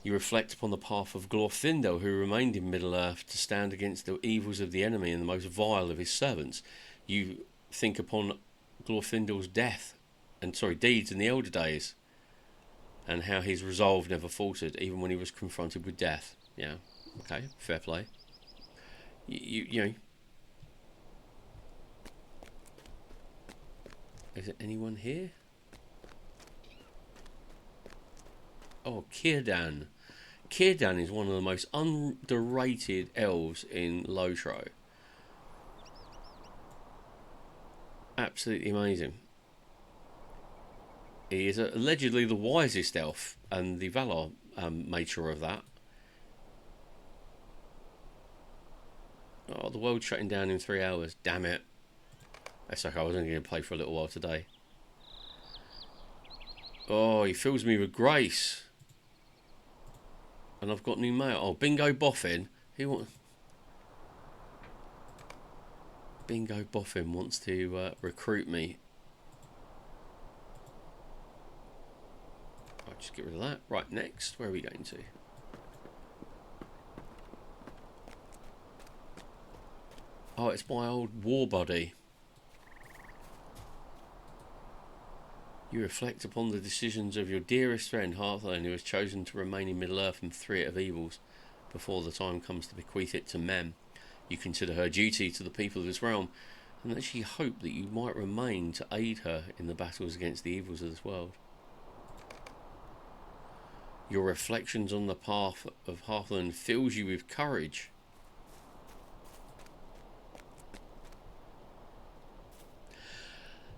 You reflect upon the path of Glorfindel, who remained in Middle-earth to stand against the evils of the enemy and the most vile of his servants. You think upon Glorfindel's deeds in the elder days, and how his resolve never faltered, even when he was confronted with death. Yeah, okay, fair play. You know... Is there anyone here? Oh, Círdan. Círdan is one of the most underrated elves in Lotro. Absolutely amazing. He is allegedly the wisest elf, and the Valar made sure of that. Oh, the world's shutting down in 3 hours. Damn it. That's okay, I was only going to play for a little while today. Oh, he fills me with grace. And I've got new mail. Oh, Bingo Boffin. Bingo Boffin wants to recruit me. I'll just get rid of that. Right, next. Where are we going to? Oh, it's my old war buddy. You reflect upon the decisions of your dearest friend Hearthstone, who has chosen to remain in Middle-earth and free it of evils before the time comes to bequeath it to men. You consider her duty to the people of this realm, and that she hoped that you might remain to aid her in the battles against the evils of this world. Your reflections on the path of Hearthstone fills you with courage.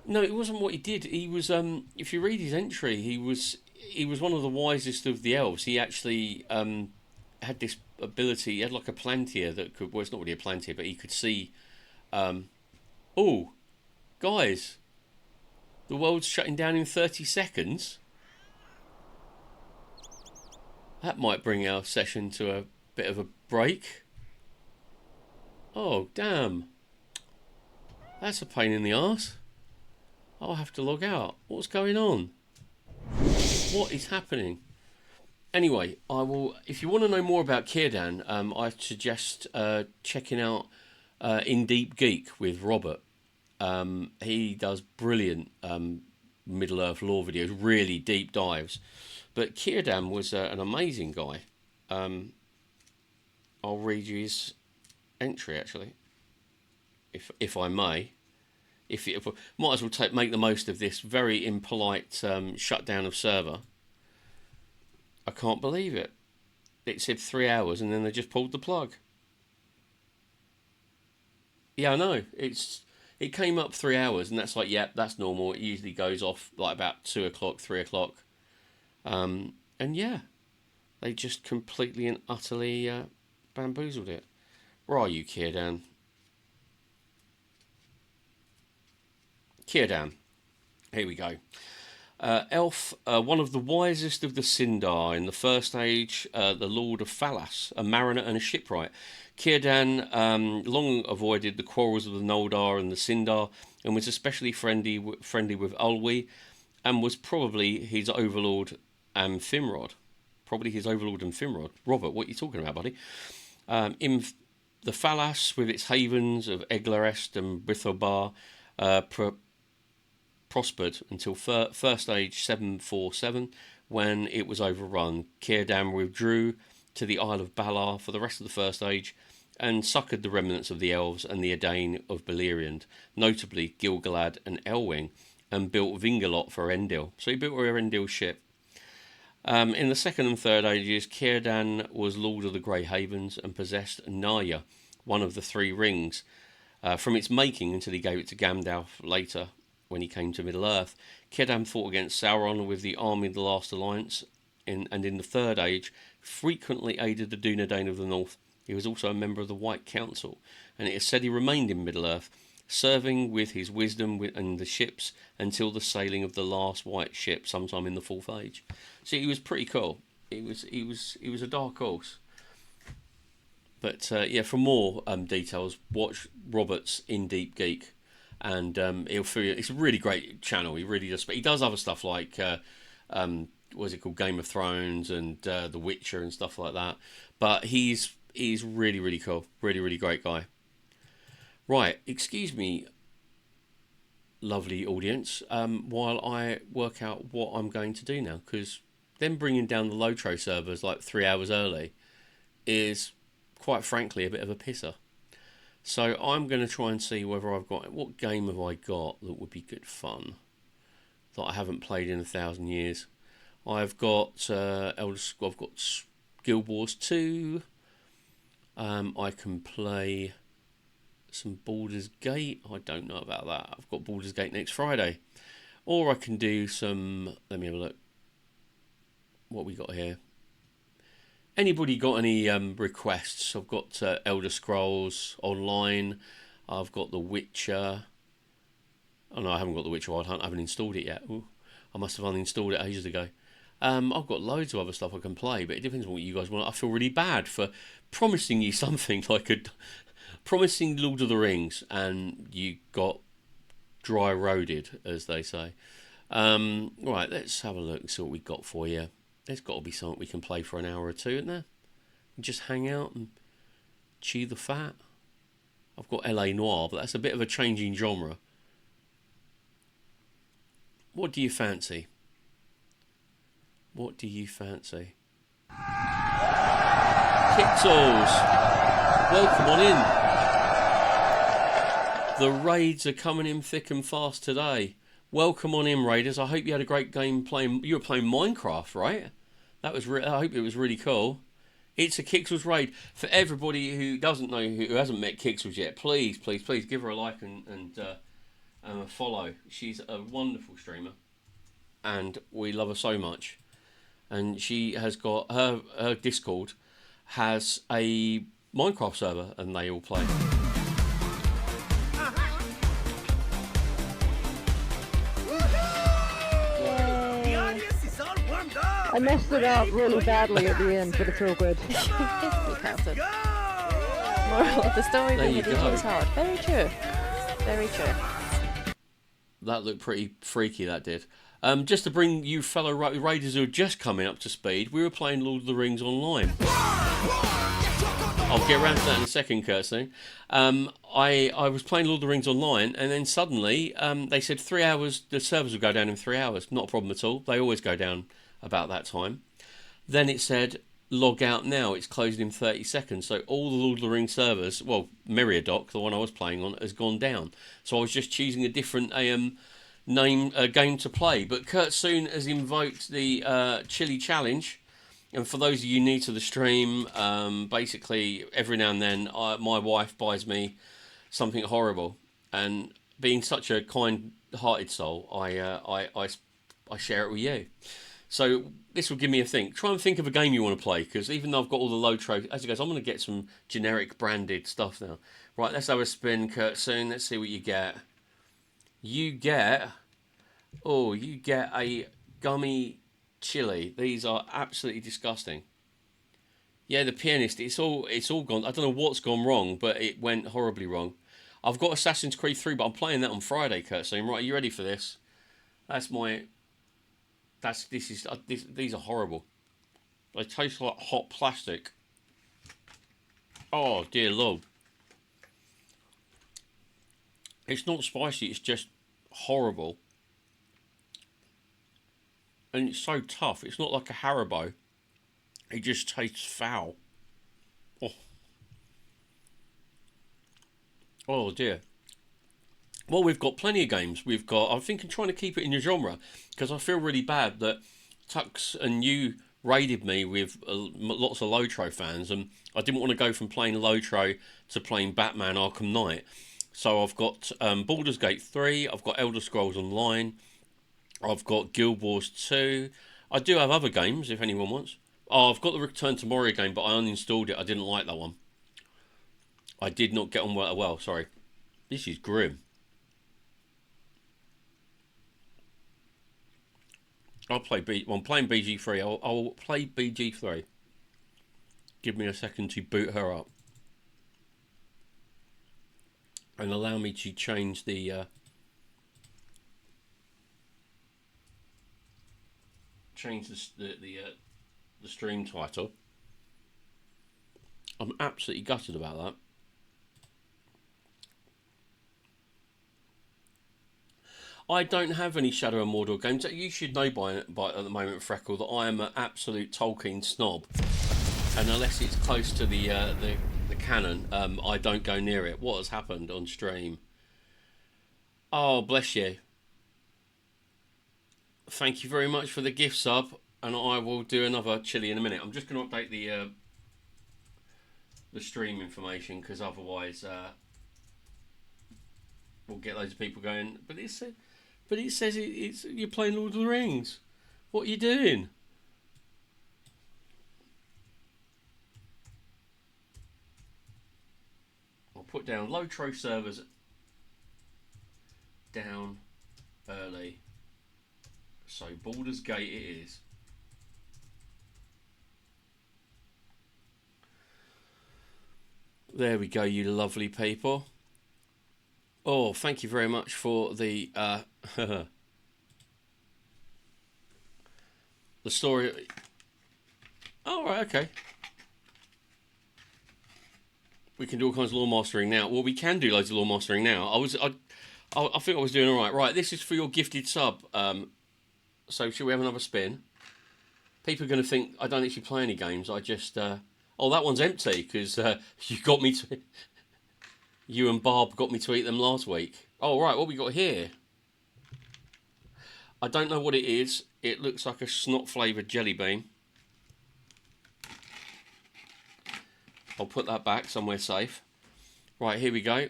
No, it wasn't what he did. He was, if you read his entry, he was one of the wisest of the elves. He actually had this ability. He had like a plantier that could. Well, it's not really a plantier, but he could see. Oh, guys, the world's shutting down in 30 seconds. That might bring our session to a bit of a break. Oh, damn. That's a pain in the arse. I'll have to log out. What's going on? What is happening? Anyway, I will. If you want to know more about Círdan, I suggest checking out In Deep Geek with Robert. He does brilliant Middle-earth lore videos, really deep dives. But Círdan was an amazing guy. I'll read you his entry, actually, if I may. Might as well make the most of this very impolite shutdown of server. I can't believe it. It said 3 hours and then they just pulled the plug. Yeah, I know. It came up 3 hours and that's like, yeah, that's normal. It usually goes off like about 2 o'clock, 3 o'clock. And yeah, they just completely and utterly bamboozled it. Where are you, Círdan? Círdan. Here we go. Elf, one of the wisest of the Sindar in the First Age, the Lord of Falas, a mariner and a shipwright. Círdan long avoided the quarrels of the Noldar and the Sindar, and was especially friendly with Ulwi, and was probably his overlord and Finrod. Robert, what are you talking about, buddy? In the Falas, with its havens of Eglarest and Brithobar, prospered until First Age 747, when it was overrun. Círdan withdrew to the Isle of Balar for the rest of the First Age, and succoured the remnants of the elves and the Edain of Beleriand, notably Gil-galad and Elwing, and built Vingalot for Endil. So he built a Endil ship. In the Second and Third Ages, Círdan was Lord of the Grey Havens and possessed Narya, one of the three rings, from its making until he gave it to Gandalf later when he came to Middle-earth. Círdan fought against Sauron with the army of the Last Alliance, and in the Third Age frequently aided the Dunedain of the North. He was also a member of the White Council, and it is said he remained in Middle-earth, serving with his wisdom and the ships until the sailing of the last white ship sometime in the Fourth Age. So he was pretty cool. He was a dark horse. But yeah, for more details, watch Robert's In Deep Geek, and he'll feel it's a really great channel. He really does. But he does other stuff like what's it called, Game of Thrones and The Witcher and stuff like that. But he's really cool, really great guy. Right, excuse me, lovely audience, while I work out what I'm going to do now, because them bringing down the Lotro servers like 3 hours early is, quite frankly, a bit of a pisser. So I'm going to try and see whether I've got, what game have I got that would be good fun that I haven't played in 1,000 years. I've got I've got Guild Wars 2. I can play some Baldur's Gate. I don't know about that. I've got Baldur's Gate next Friday. Or I can do some, let me have a look. What we got here? Anybody got any requests? I've got Elder Scrolls Online. I've got The Witcher. Oh no, I haven't got The Witcher Wild Hunt. I haven't installed it yet. Ooh, I must have uninstalled it ages ago. I've got loads of other stuff I can play, but it depends on what you guys want. I feel really bad for promising you something like promising Lord of the Rings, and you got dry roaded, as they say. Right, let's have a look and see what we got for you. There's got to be something we can play for an hour or two, isn't there? Just hang out and chew the fat. I've got LA Noir, but that's a bit of a changing genre. What do you fancy? What do you fancy? Pixels! Welcome on in. The raids are coming in thick and fast today. Welcome on in, Raiders. I hope you had a great game playing. You were playing Minecraft, right? That was. I hope it was really cool. It's a Kixels raid for everybody who doesn't know, who hasn't met Kixels yet. Please give her a like and a follow. She's a wonderful streamer, and we love her so much. And she has got her Discord has a Minecraft server, and they all play. I messed it up really badly at the end, but it's all good. Moral of the story, being addicted is hard. Very true. Very true. That looked pretty freaky, that did. Just to bring you fellow raiders who are just coming up to speed, we were playing Lord of the Rings Online. I'll get around to that in a second, Kirsty. I was playing Lord of the Rings Online, and then suddenly they said 3 hours, the servers would go down in 3 hours. Not a problem at all. They always go down about that time. Then it said, log out now. It's closed in 30 seconds. So all the Lord of the Rings servers, well, Meriadoc, the one I was playing on, has gone down. So I was just choosing a different game to play. But Kurt Soon has invoked the Chili Challenge. And for those of you new to the stream, basically every now and then my wife buys me something horrible. And being such a kind-hearted soul, I share it with you. So this will give me a think. Try and think of a game you want to play, because even though I've got all the low trophies, as it goes, I'm going to get some generic branded stuff now. Right, let's have a spin, Kurt Soon. Let's see what you get. You get a gummy chili. These are absolutely disgusting. Yeah, the pianist, it's all gone. I don't know what's gone wrong, but it went horribly wrong. I've got Assassin's Creed 3, but I'm playing that on Friday, Kurt Soon. Right, are you ready for this? These are horrible. They taste like hot plastic. Oh dear Lord. It's not spicy, it's just horrible. And it's so tough. It's not like a Haribo. It just tastes foul. Oh. Oh dear. Well, we've got plenty of games. We've got. I'm thinking trying to keep it in your genre because I feel really bad that Tux and you raided me with lots of Lotro fans, and I didn't want to go from playing Lotro to playing Batman Arkham Knight. So I've got Baldur's Gate 3. I've got Elder Scrolls Online. I've got Guild Wars 2. I do have other games if anyone wants. Oh, I've got the Return to Moria game, but I uninstalled it. I didn't like that one. I did not get on well. Sorry. This is grim. I'm playing BG3. I'll play BG3. Give me a second to boot her up. And allow me to change the stream title. I'm absolutely gutted about that. I don't have any Shadow and Mordor games. You should know by at the moment, Freckle, that I am an absolute Tolkien snob, and unless it's close to the canon, I don't go near it. What has happened on stream? Oh, bless you. Thank you very much for the gift sub, and I will do another chili in a minute. I'm just going to update the stream information because otherwise we'll get loads of people going. But it says it's you're playing Lord of the Rings. What are you doing? I'll put down Lotro servers down early. So Baldur's Gate it is. There we go, you lovely people. Oh, thank you very much for the the story. Oh, right, okay. We can do all kinds of law mastering now. Well, we can do loads of law mastering now. I think I was doing all right. Right, this is for your gifted sub. So should we have another spin? People are going to think I don't actually play any games. I just oh, that one's empty because you got me to. You and Barb got me to eat them last week. Oh, right, what we got here? I don't know what it is. It looks like a snot-flavoured jelly bean. I'll put that back somewhere safe. Right, here we go.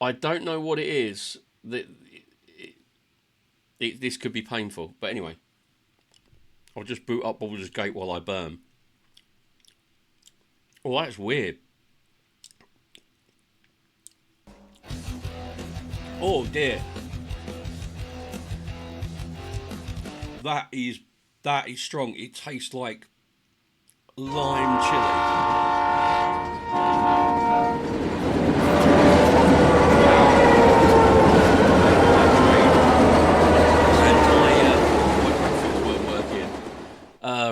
I don't know what it is. This could be painful. But anyway. I'll just boot up Baldur's Gate while I burn. Oh, that's weird. Oh dear. That is strong. It tastes like lime chili.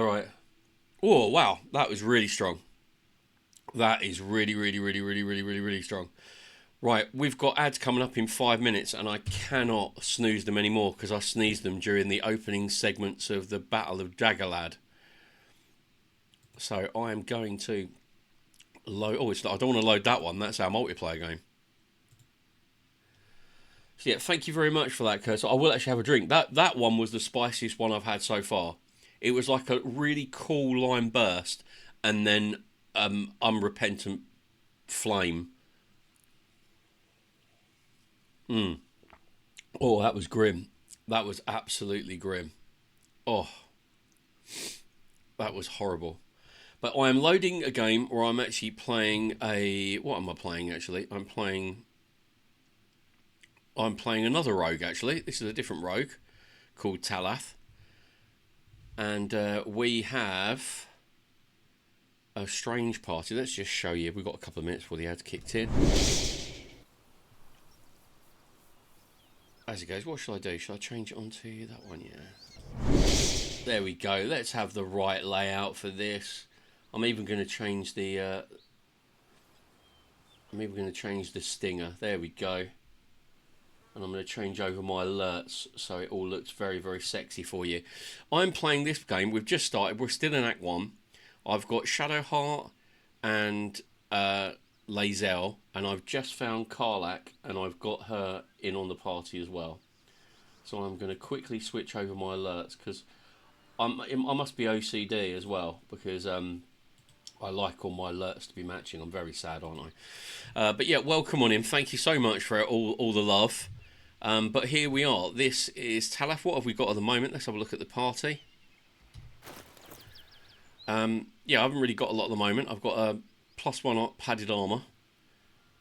Right. Oh wow, that was really strong. That is really strong. Right, we've got ads coming up in 5 minutes, and I cannot snooze them anymore because I sneezed them during the opening segments of the Battle of Daggerlad. So I am going to load. Oh, I don't want to load that one. That's our multiplayer game. So yeah, thank you very much for that, Kurt. So I will actually have a drink. That one was the spiciest one I've had so far. It was like a really cool lime burst, and then unrepentant flame. Oh, that was grim. That was absolutely grim. Oh, that was horrible. But I am loading a game where I'm actually playing a... What am I playing, actually? I'm playing another rogue, actually. This is a different rogue called Talath. And we have a strange party. Let's just show you. We've got a couple of minutes before the ads kicked in. As it goes, what shall I do? Shall I change it onto that one? Yeah. There we go. Let's have the right layout for this. I'm even going to change the... stinger. There we go. And I'm going to change over my alerts so it all looks very, very sexy for you. I'm playing this game. We've just started. We're still in Act 1. I've got Shadowheart and Lae'zel, and I've just found Karlak, and I've got her in on the party as well. So I'm going to quickly switch over my alerts, because I must be OCD as well, because I like all my alerts to be matching. I'm very sad, aren't I? But yeah, welcome on in. Thank you so much for all the love. But here we are. This is Talaf. What have we got at the moment? Let's have a look at the party. Yeah, I haven't really got a lot at the moment. I've got a +1 padded armour.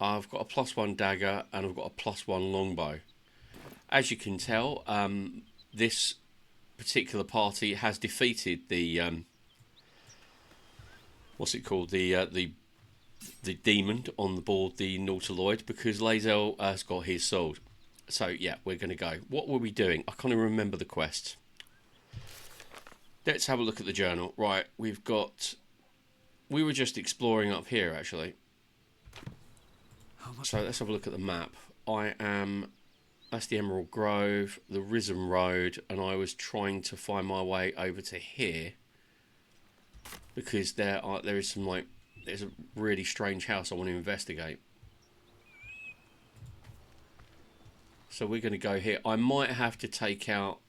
I've got a +1 dagger, and I've got a +1 longbow. As you can tell, this particular party has defeated the what's it called, the demon on the board, the Nautiloid, because Lae'zel has got his sword. So yeah, we're going to go. What were we doing? I can't even remember the quest. Let's have a look at the journal. Right, we were just exploring up here, actually. So let's have a look at the map. That's the Emerald Grove, the Risen Road, and I was trying to find my way over to here, because there's a really strange house I want to investigate. So we're going to go here. I might have to take out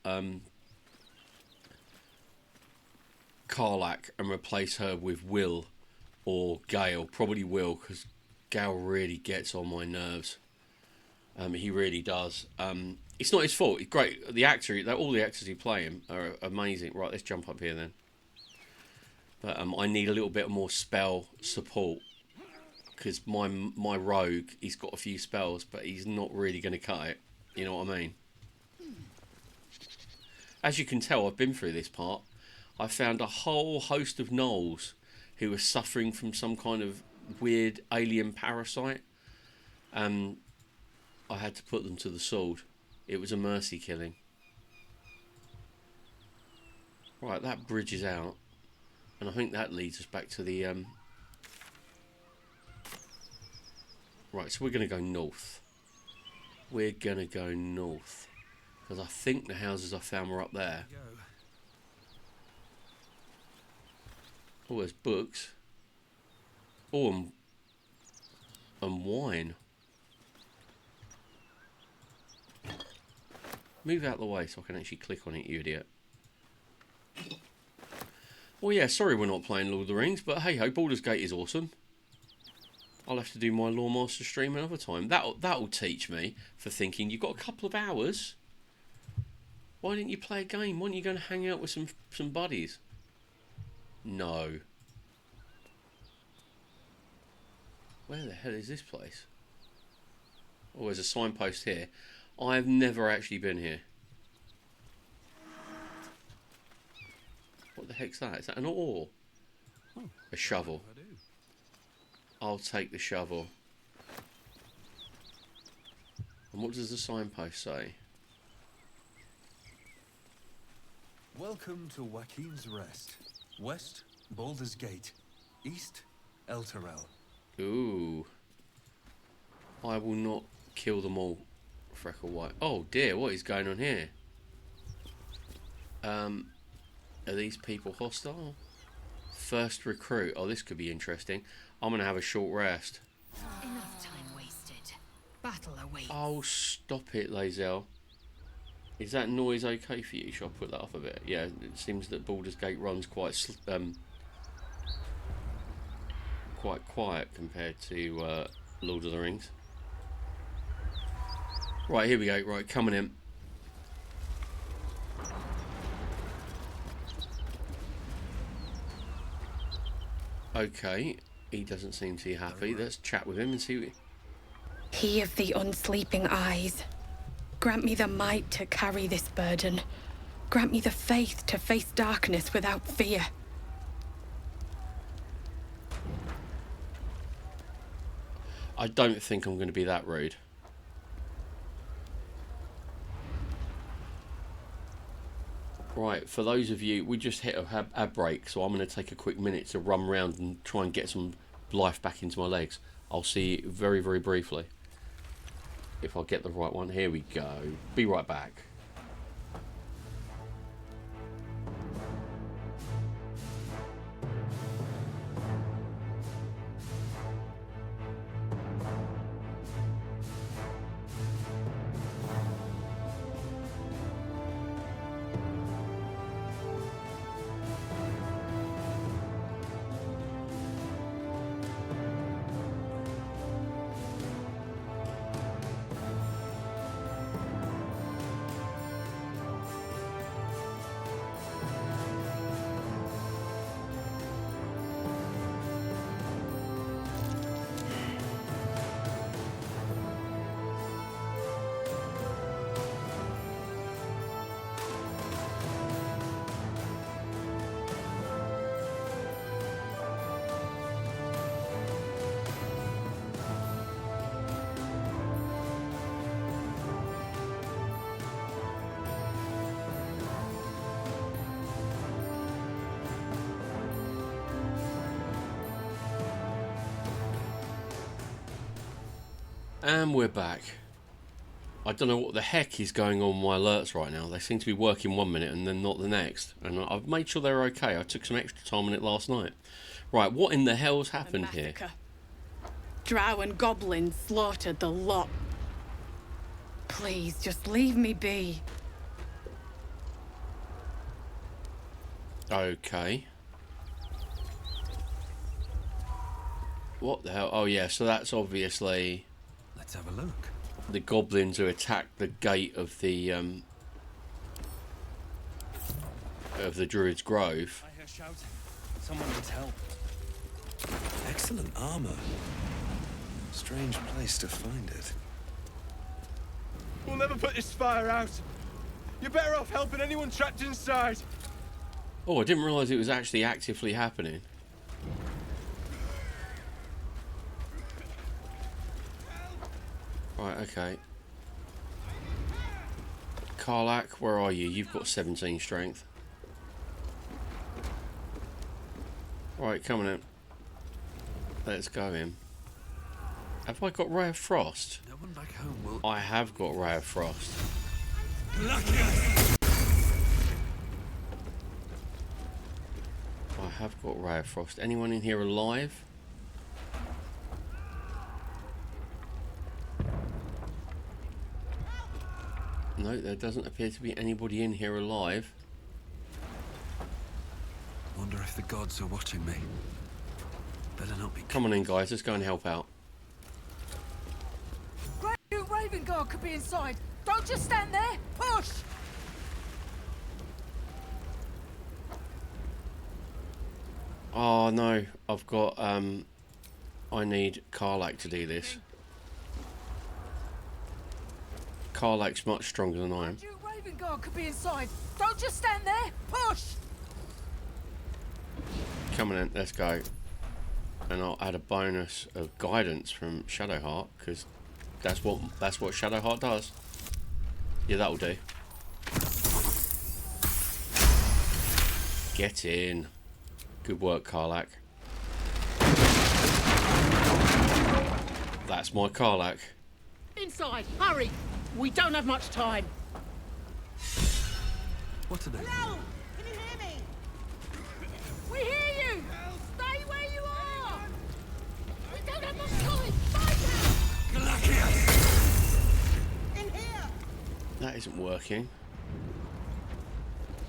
Karlak and replace her with Will or Gale. Probably Will, because Gale really gets on my nerves. He really does. It's not his fault. He's great. All the actors who play him are amazing. Right, let's jump up here then. But I need a little bit more spell support, because my rogue, he's got a few spells, but he's not really going to cut it. You know what I mean? As you can tell, I've been through this part. I found a whole host of gnolls who were suffering from some kind of weird alien parasite. I had to put them to the sword. It was a mercy killing. Right, that bridges out. And I think that leads us back to the... Right, so we're going to go north. We're going to go north. Because I think the houses I found were up there. Oh, there's books. Oh, and wine. Move out of the way so I can actually click on it, you idiot. Well, yeah, sorry we're not playing Lord of the Rings, but hey ho, Baldur's Gate is awesome. I'll have to do my Lore Master stream another time. That'll teach me for thinking you've got a couple of hours. Why didn't you play a game? Why aren't you going to hang out with some buddies? No. Where the hell is this place? Oh, there's a signpost here. I've never actually been here. What the heck's that? Is that an oar? A shovel. I'll take the shovel. And what does the signpost say? Welcome to Joaquin's Rest. West, Baldur's Gate. East, Elturel. Ooh. I will not kill them all, Freckle White. Oh dear, what is going on here? Are these people hostile? First recruit. Oh, this could be interesting. I'm going to have a short rest. Enough time wasted. Battle awaits. Oh, stop it, Lae'zel. Is that noise okay for you? Should I put that off a bit? Yeah, it seems that Baldur's Gate runs quite quiet compared to Lord of the Rings. Right, here we go. Right, coming in. Okay, he doesn't seem too happy. Let's chat with him and see what... He of the unsleeping eyes. Grant me the might to carry this burden. Grant me the faith to face darkness without fear. I don't think I'm going to be that rude. Right, for those of you, we just hit a ad break, so I'm going to take a quick minute to run around and try and get some life back into my legs. I'll see you very, very briefly. If I get the right one. Here we go. Be right back. And we're back. I don't know what the heck is going on with my alerts right now. They seem to be working 1 minute and then not the next. And I've made sure they're okay. I took some extra time on it last night. Right, what in the hell's happened here? Drow and goblins slaughtered the lot. Please, just leave me be. Okay. What the hell? Oh yeah, so that's obviously... Let's have a look. The goblins who attacked the gate of the Druid's Grove. I hear shouting. Someone needs help. Excellent armor. Strange place to find it. We'll never put this fire out. You're better off helping anyone trapped inside. Oh, I didn't realise it was actually actively happening. Right, okay. Karlak, where are you? You've got 17 strength. Right, coming in. Let's go in. Have I got Ray of Frost? No one back home will... I have got Ray of Frost. I have got Ray of Frost. Anyone in here alive? No, there doesn't appear to be anybody in here alive. Wonder if the gods are watching me. Better not be... Come on in, guys. Let's go and help out. Great Raven Guard could be inside. Don't just stand there. Push! Oh no, I've got I need Karlak to do this. Karlak's much stronger than I am. Raven Guard could be inside. Don't just stand there. Push! Come on in, let's go. And I'll add a bonus of guidance from Shadowheart, because that's what Shadowheart does. Yeah, that'll do. Get in. Good work, Karlak. That's my Karlak. Inside, hurry! We don't have much time. What are they? Hello! Can you hear me? We hear you! Stay where you are! We don't have much time! Fight out! In here! That isn't working.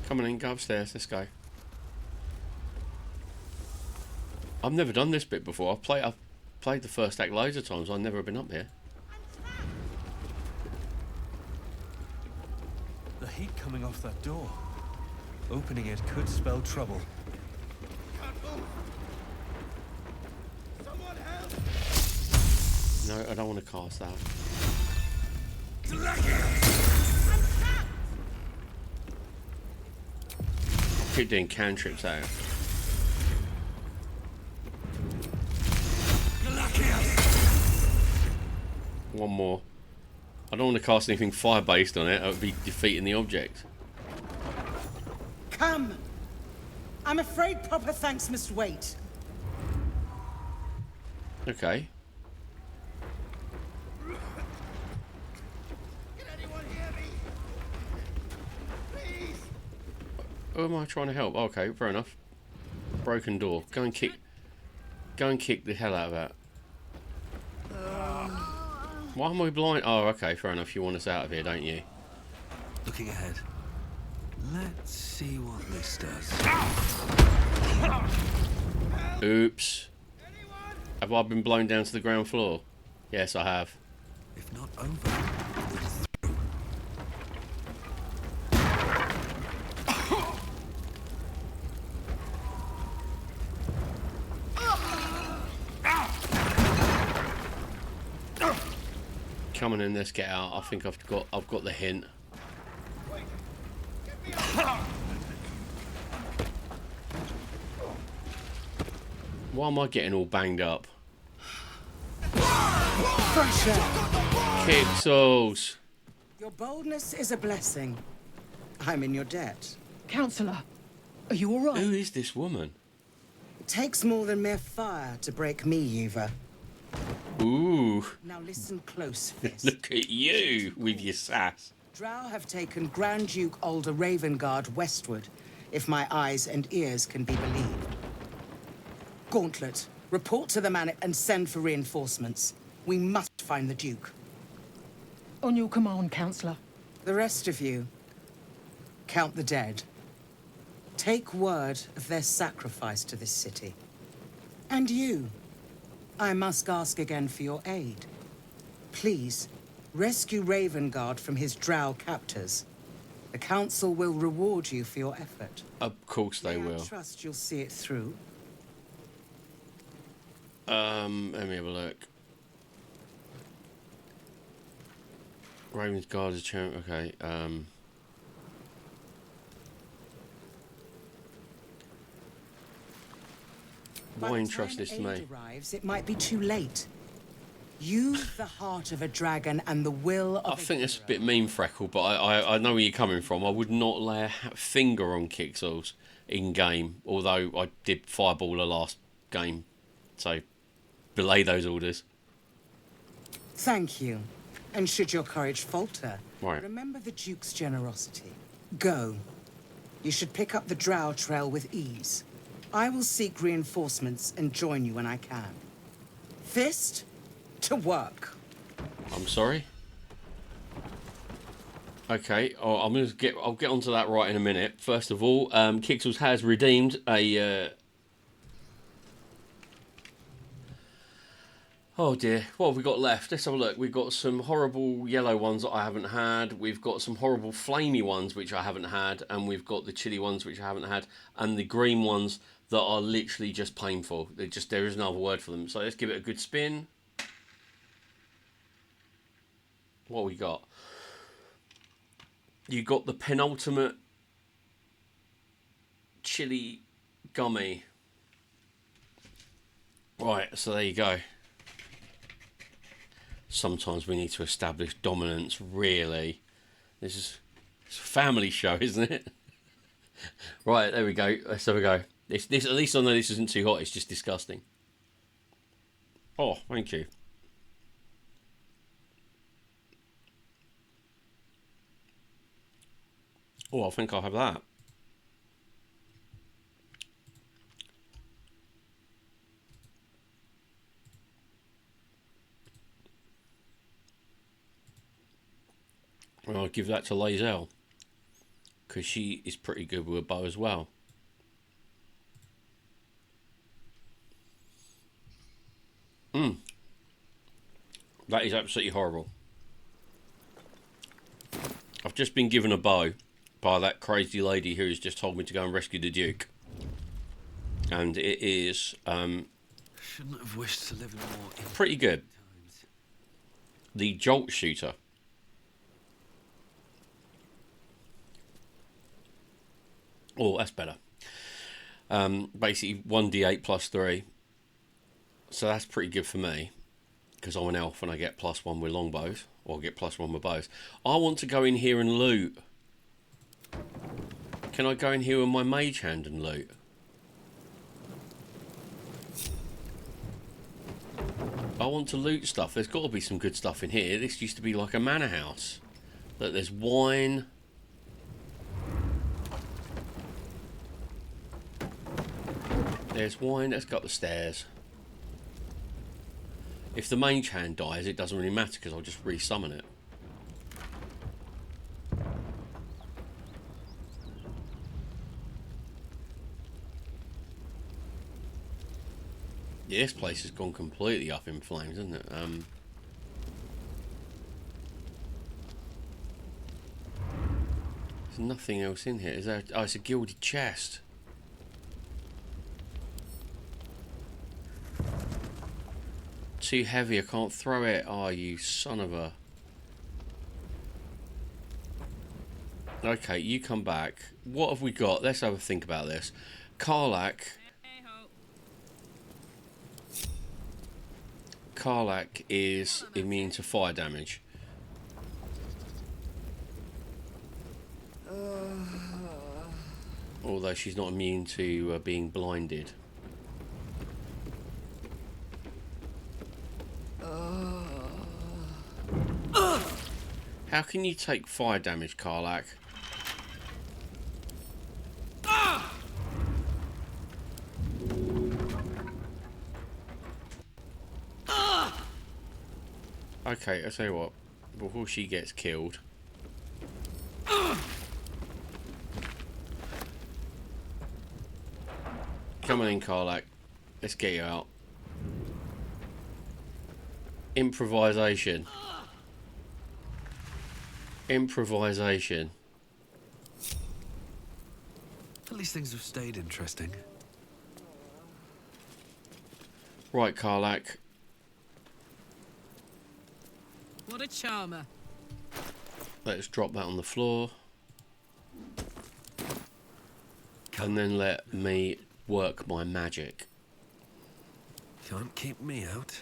Come on in, go upstairs, let's go. I've never done this bit before. I've played the first act loads of times. I've never been up here. The heat coming off that door. Opening it could spell trouble. No, I don't want to cast that. Keep doing cantrips out. One more. I don't want to cast anything fire-based on it. That would be defeating the object. Come. I'm afraid proper thanks must wait. Okay. Can anyone hear me? Please! Who am I trying to help? Okay, fair enough. Broken door. Go and kick the hell out of that. Why am I blind? Oh, okay, fair enough. You want us out of here, don't you? Looking ahead. Let's see what this does. Oops. Have I been blown down to the ground floor? Yes, I have. If not over, Coming in, let's get out. I think I've got the hint. Why am I getting all banged up? Fresh air. Kixels. Your boldness is a blessing. I'm in your debt. Counselor, are you all right? Who is this woman? It takes more than mere fire to break me, Eva. Ooh. Now listen close, Fist. Look at you with your sass. Drow have taken Grand Duke Alder Ravengard westward, if my eyes and ears can be believed. Gauntlet, report to the man and send for reinforcements. We must find the Duke. On your command, Councillor. The rest of you, count the dead. Take word of their sacrifice to this city. And you, I must ask again for your aid. Please, rescue Ravengard from his drow captors. The council will reward you for your effort. Of course they will. I trust you'll see it through. Let me have a look. Ravensguard is champ. Okay. Why entrust this to me? Arrives, it might be too late. Use the heart of a dragon and the will of I think that's a bit mean, Freckle, but I know where you're coming from. I would not lay a finger on Kixels in game, although I did fireball the last game, so belay those orders. Thank you. And should your courage falter, right, remember the Duke's generosity. Go. You should pick up the Drow trail with ease. I will seek reinforcements and join you when I can. Fist, to work. I'm sorry. Okay, I'll get onto that right in a minute. First of all, Kixels has redeemed a. Oh dear, what have we got left? Let's have a look. We've got some horrible yellow ones that I haven't had. We've got some horrible flamey ones which I haven't had, and we've got the chili ones which I haven't had, and the green ones that are literally just painful. There is no other word for them. So let's give it a good spin. What we got? You got the penultimate chili gummy. Right, so there you go. Sometimes we need to establish dominance, really. It's a family show, isn't it? Right, there we go. Let's have a go. This at least I know this isn't too hot, it's just disgusting. Oh, thank you. Oh, I think I'll have that. And I'll give that to Lae'zel, because she is pretty good with a bow as well. That is absolutely horrible. I've just been given a bow by that crazy lady who's just told me to go and rescue the Duke. And it is shouldn't have wished to live in more pretty good. The Jolt Shooter. Oh, that's better. Basically 1d8 plus 3. So that's pretty good for me, because I'm an elf and I get +1 with longbows, or get +1 with bows. I want to go in here and loot. Can I go in here with my mage hand and loot? I want to loot stuff. There's got to be some good stuff in here. This used to be like a manor house. Look, there's wine. There's wine. Let's go up the stairs. If the mage hand dies, it doesn't really matter because I'll just re-summon it. Yeah, this place has gone completely up in flames, hasn't it? There's nothing else in here. Is there? Oh, it's a gilded chest. Too heavy, I can't throw it. Oh, you son of a... Okay, you come back. What have we got? Let's have a think about this. Karlach is immune to fire damage. Although she's not immune to being blinded. How can you take fire damage, Karlak? Okay, I'll tell you what. Before she gets killed. Come on in, Karlak. Let's get you out. Improvisation. Improvisation. At least things have stayed interesting. Right, Karlak. What a charmer. Let's drop that on the floor. And then let me work my magic. Can't keep me out.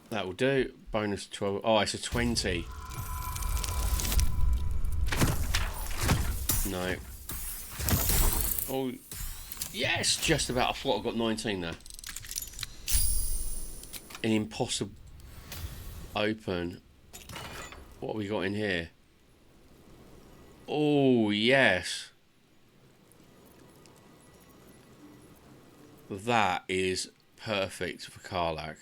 That will do. Bonus 12. Oh, it's a 20. No. Oh, yes! Just about. I thought I got 19 there. An impossible. Open. What have we got in here? Oh, yes. That is perfect for Karlak.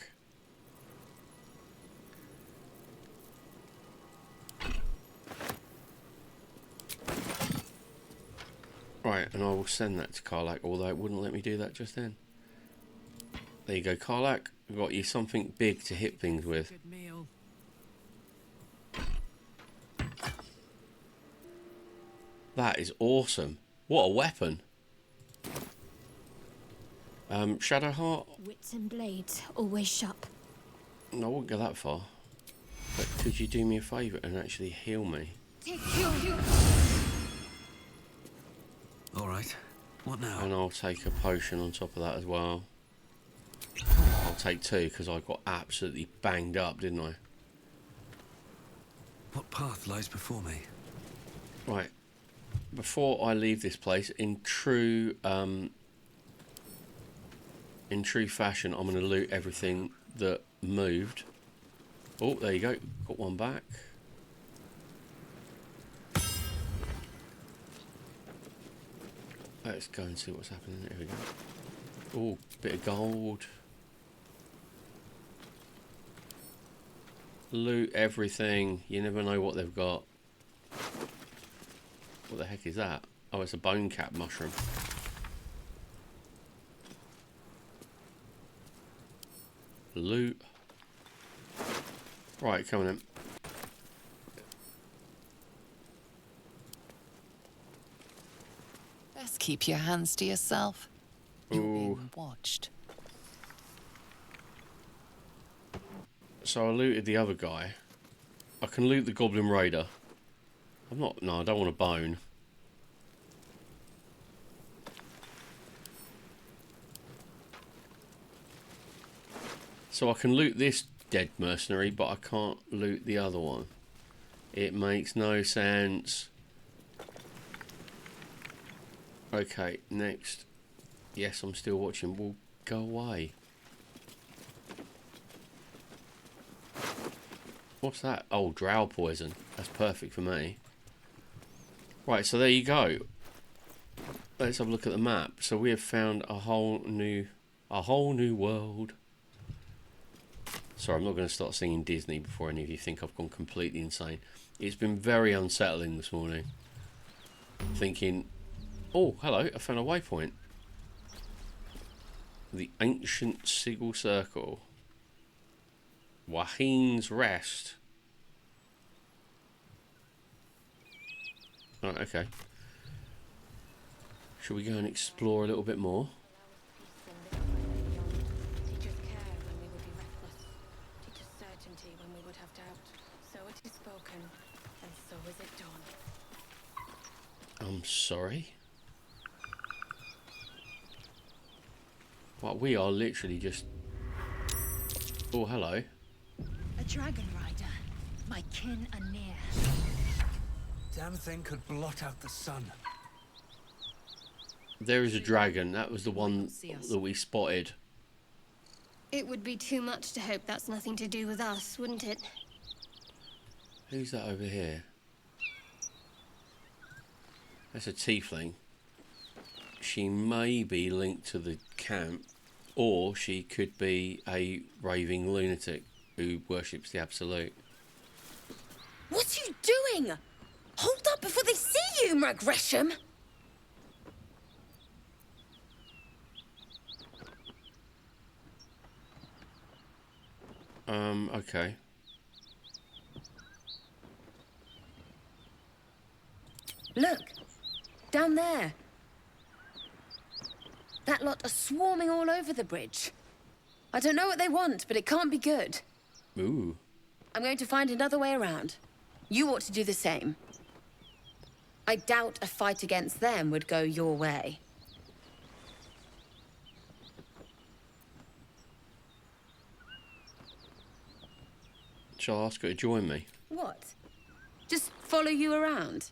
Right, and I will send that to Karlak, although it wouldn't let me do that just then. There you go, Karlak. We've got you something big to hit things with. Good meal. That is awesome. What a weapon. Shadowheart? Wits and blades, always sharp. No, I wouldn't go that far. But could you do me a favour and actually heal me? Alright. What now? And I'll take a potion on top of that as well. I'll take 2 because I got absolutely banged up, didn't I? What path lies before me? Right. Before I leave this place, in true fashion, I'm going to loot everything that moved. Oh, there you go. Got one back. Let's go and see what's happening. There we go. Oh, bit of gold. Loot everything. You never know what they've got. What the heck is that? Oh, it's a bone cap mushroom. Loot. Right, coming in. Best keep your hands to yourself. You're being watched. So I looted the other guy. I can loot the Goblin Raider. No, I don't want a bone. So I can loot this dead mercenary, but I can't loot the other one. It makes no sense. Okay, next. Yes, I'm still watching. Well, go away. What's that? Oh, drow poison. That's perfect for me. Right, so there you go. Let's have a look at the map. So we have found a whole new world. Sorry, I'm not going to start singing Disney before any of you think I've gone completely insane. It's been very unsettling this morning. Thinking, oh, hello, I found a waypoint. The ancient Sigil Circle. Waheen's Rest. Right, okay. Shall we go and explore a little bit more? Teach us care when we would be reckless. Teach us certainty when we would have doubt. So it is spoken, and so is it done. I'm sorry? Well, we are literally just... Oh, hello. A dragon rider. My kin are near. Damn thing could blot out the sun. There is a dragon. That was the one that we spotted It would be too much to hope that's nothing to do with us, wouldn't it? Who's that over here? That's a tiefling. She may be linked to the camp, or she could be a raving lunatic who worships the Absolute. What are you doing? Hold up before they see you, Mr. Gresham! Okay. Look, down there. That lot are swarming all over the bridge. I don't know what they want, but it can't be good. Ooh. I'm going to find another way around. You ought to do the same. I doubt a fight against them would go your way. Shall I ask her to join me? What? Just follow you around?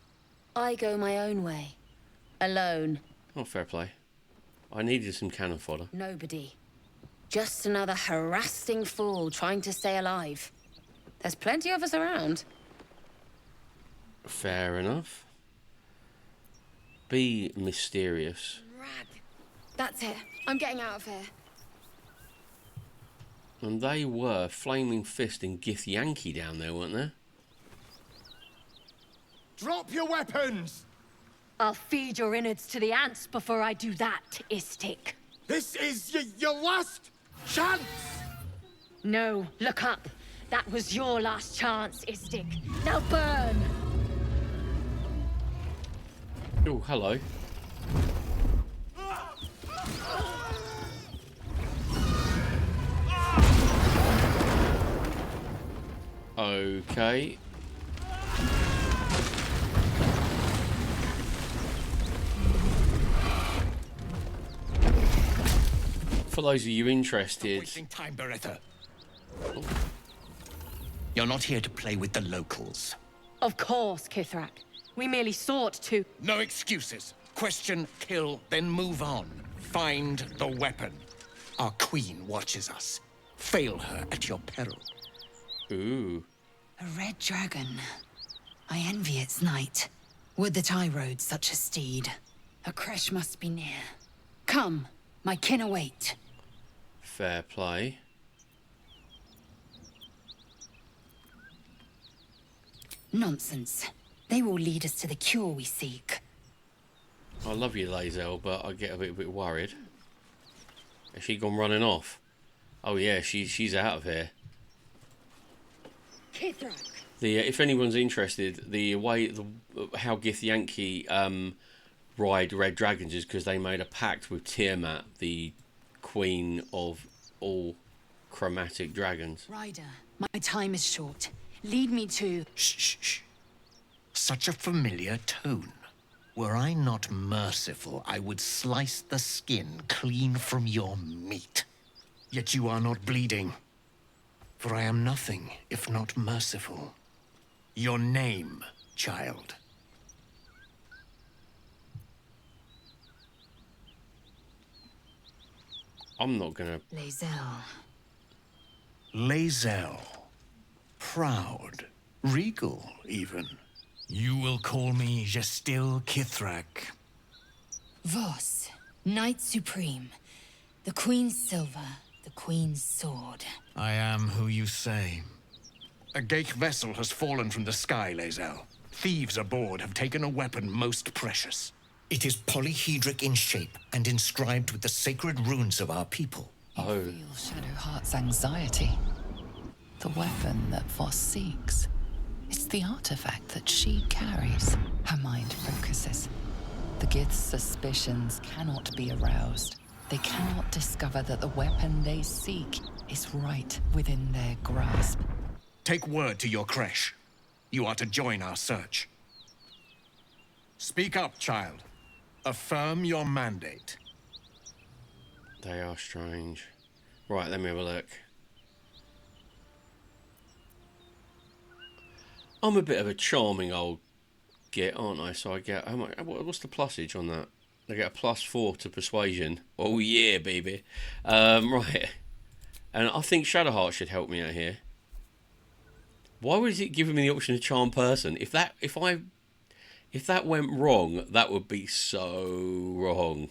I go my own way. Alone. Oh, fair play. I needed some cannon fodder. Nobody. Just another harassing fool trying to stay alive. There's plenty of us around. Fair enough. Be mysterious. Rag. That's it. I'm getting out of here. And they were Flaming Fist and Githyanki down there, weren't there? Drop your weapons! I'll feed your innards to the ants before I do that, Istik. This is your last chance! No, look up. That was your last chance, Istik. Now burn! Oh, hello. Okay. For those of you interested... Wasting time, Beretta. You're not here to play with the locals. Of course, Kithrak. We merely sought to... No excuses. Question, kill, then move on. Find the weapon. Our queen watches us. Fail her at your peril. Ooh. A red dragon. I envy its knight. Would that I rode such a steed. A creche must be near. Come, my kin await. Fair play. Nonsense. They will lead us to the cure we seek. I love you, Lae'zel, but I get a bit worried. Has she gone running off? Oh yeah, she's out of here. If anyone's interested, how Githyanki ride red dragons is because they made a pact with Tiamat, the queen of all chromatic dragons. Ryder, my time is short. Lead me to... Shh. Such a familiar tone. Were I not merciful, I would slice the skin clean from your meat. Yet you are not bleeding. For I am nothing if not merciful. Your name, child. I'm not gonna... Lae'zel. Lae'zel. Proud. Regal, even. You will call me Gestil Kithrak. Voss, Knight Supreme. The Queen's silver, the Queen's sword. I am who you say. A Geich vessel has fallen from the sky, Lae'zel. Thieves aboard have taken a weapon most precious. It is polyhedric in shape and inscribed with the sacred runes of our people. You feel Shadowheart's anxiety. The weapon that Voss seeks. It's the artifact that she carries. Her mind focuses. The Gith's suspicions cannot be aroused. They cannot discover that the weapon they seek is right within their grasp. Take word to your creche. You are to join our search. Speak up, child. Affirm your mandate. They are strange. Right, let me have a look. I'm a bit of a charming old git, aren't I? So I get... How much, what's the plusage on that? I get a +4 to persuasion. Oh yeah, baby. Right. And I think Shadowheart should help me out here. Why was it giving me the option to charm person? If that went wrong, that would be so wrong.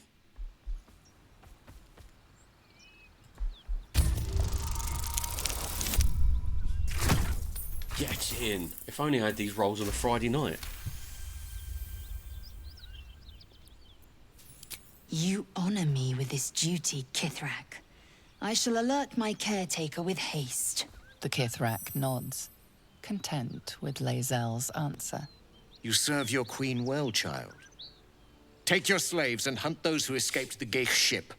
Get in. If only I had these rolls on a Friday night. You honor me with this duty, Kithrak. I shall alert my caretaker with haste. The Kithrak nods, content with Lae'zel's answer. You serve your queen well, child. Take your slaves and hunt those who escaped the Geich ship.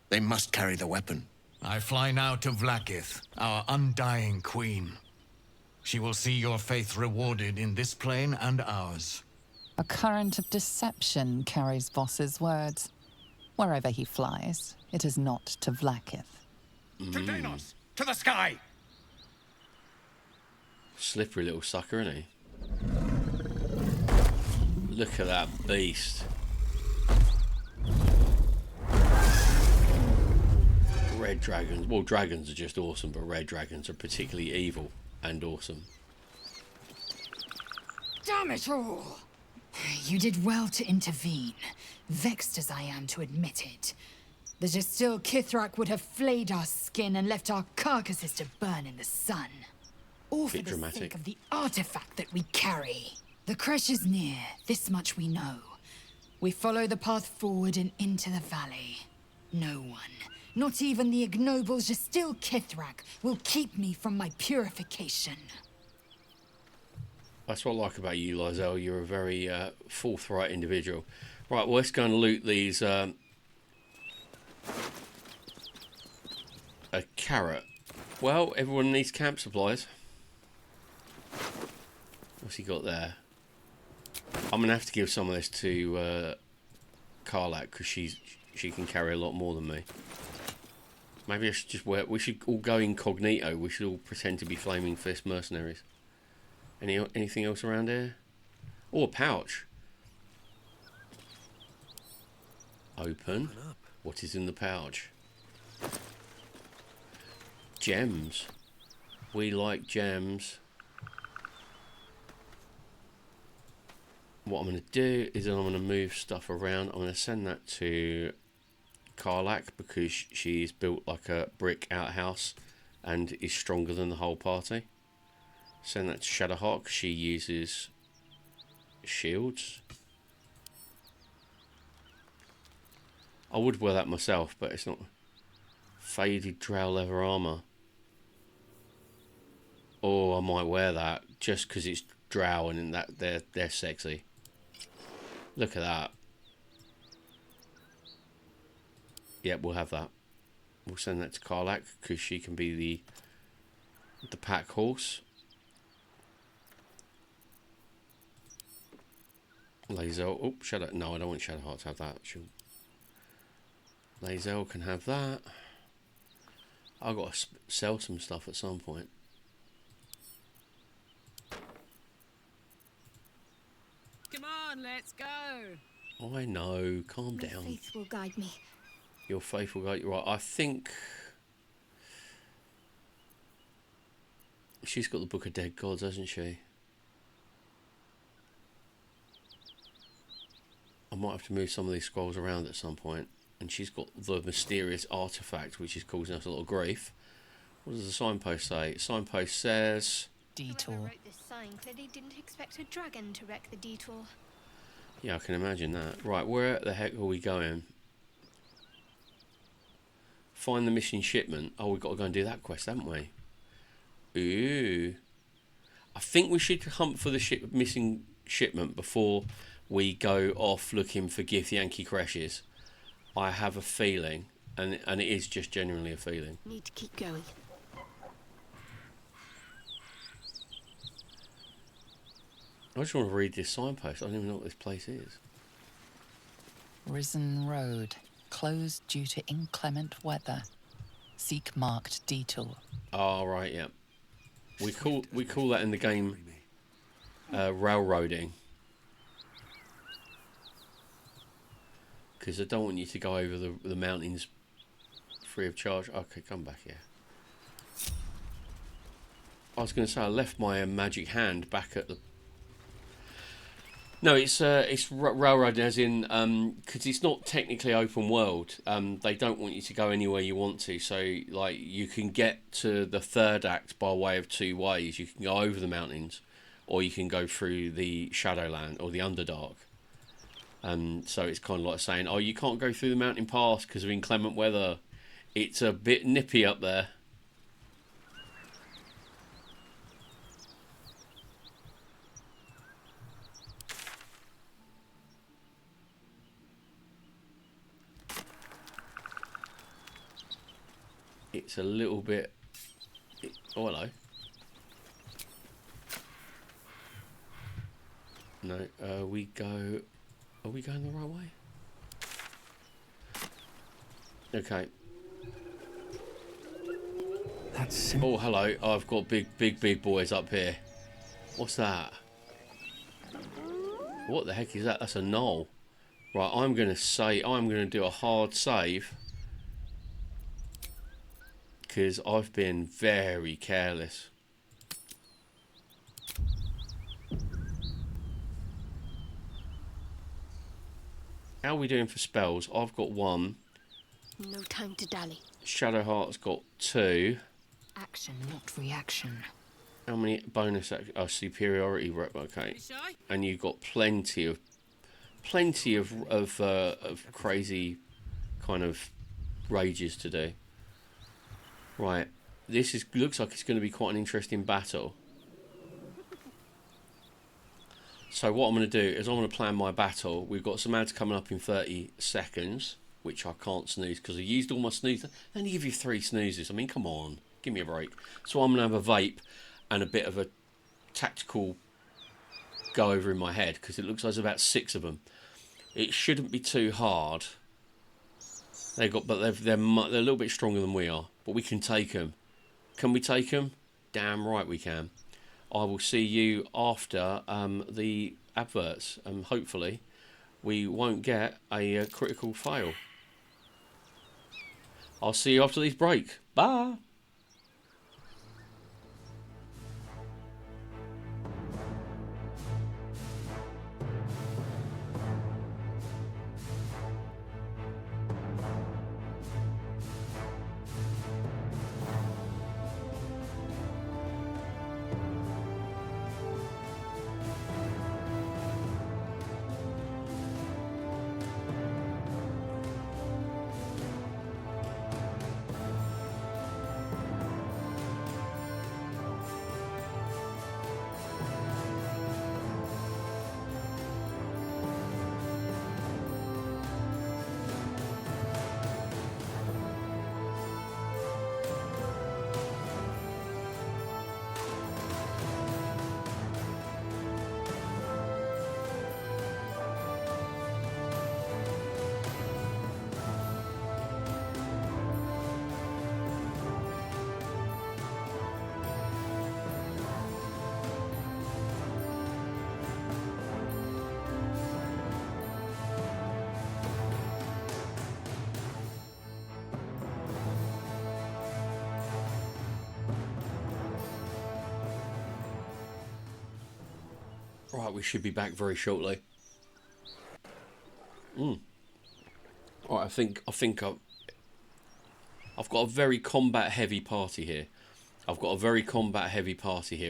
They must carry the weapon. I fly now to Vlaakith, our undying queen. She will see your faith rewarded in this plane and ours. A current of deception carries Voss's words. Wherever he flies, it is not to Vlaakith. To Danos! To the sky! Slippery little sucker, isn't he? Look at that beast. Red dragons. Well, dragons are just awesome, but red dragons are particularly evil and awesome. Damn it all! You did well to intervene, vexed as I am to admit it. The Jastil Kithrak would have flayed our skin and left our carcasses to burn in the sun. All for the sake of the artifact that we carry. The crash is near, this much we know. We follow the path forward and into the valley. No one, not even the ignoble Jastil Kithrak, will keep me from my purification. That's what I like about you, Lae'zel. You're a very forthright individual. Right, well, let's go and loot these. A carrot. Well, everyone needs camp supplies. What's he got there? I'm gonna have to give some of this to Karlak because she can carry a lot more than me. Maybe I should just wear. We should all go incognito. We should all pretend to be Flaming Fist mercenaries. Anything else around here? Oh, a pouch. Open. What is in the pouch? Gems. We like gems. What I'm going to do is I'm going to move stuff around. I'm going to send that to Karlak because she's built like a brick outhouse and is stronger than the whole party. Send that to Shadowheart. She uses shields. I would wear that myself, but it's not. Faded drow leather armor. Oh, I might wear that just because it's drow and that they're sexy. Look at that. Yep, we'll have that. We'll send that to Karlak because she can be the pack horse. Lae'zel. Oh, Shadow. No, I don't want Shadowheart to have that. Lae'zel can have that. I've got to sell some stuff at some point. Come on, let's go. I know. Calm My down. faith will guide me. Your faith will guide you. Right. I think she's got the Book of Dead Gods, hasn't she? I might have to move some of these scrolls around at some point. And she's got the mysterious artifact, which is causing us a lot of grief. What does the signpost say? Signpost says... Detour. Whoever wrote this sign clearly didn't expect a dragon to wreck the detour. Yeah, I can imagine that. Right, where the heck are we going? Find the missing shipment. Oh, we've got to go and do that quest, haven't we? Ooh. I think we should hunt for the missing shipment before we go off looking for Gith Yankee crashes. I have a feeling, and it is just genuinely a feeling. Need to keep going. I just want to read this signpost. I don't even know what this place is. Risen Road, closed due to inclement weather. Seek marked detour. Oh, right, yeah. We call that in the game railroading. Because I don't want you to go over the mountains free of charge. Okay, come back here. I was going to say I left my magic hand back at the. No, it's railroad as in because it's not technically open world. They don't want you to go anywhere you want to. So like you can get to the third act by way of two ways. You can go over the mountains, or you can go through the Shadowland or the Underdark. So it's kind of like saying, oh, you can't go through the mountain pass because of inclement weather. It's a bit nippy up there. It's a little bit... Oh, hello. No, we go... Are we going the right way? Okay. That's... Oh, hello. I've got big boys up here. What's that? What the heck is that? That's a knoll. Right, I'm going to do a hard save. Because I've been very careless. How are we doing for spells? I've got 1. No time to dally. Shadowheart's got 2. Action, not reaction. How many bonus? Oh, superiority. Okay. And you've got plenty of crazy kind of rages to do. Right, looks like it's going to be quite an interesting battle. So what I'm going to do is I'm going to plan my battle. We've got some ads coming up in 30 seconds, which I can't snooze because I used all my snooze. They only give you 3 snoozes. I mean, come on, give me a break. So I'm going to have a vape and a bit of a tactical go over in my head because it looks like there's about 6 of them. It shouldn't be too hard. They're a little bit stronger than we are, but we can take them. Can we take them? Damn right we can. I will see you after the adverts, and hopefully we won't get a critical fail. I'll see you after this break. Bye. Right, we should be back very shortly. Right, I think I've got a very combat-heavy party here.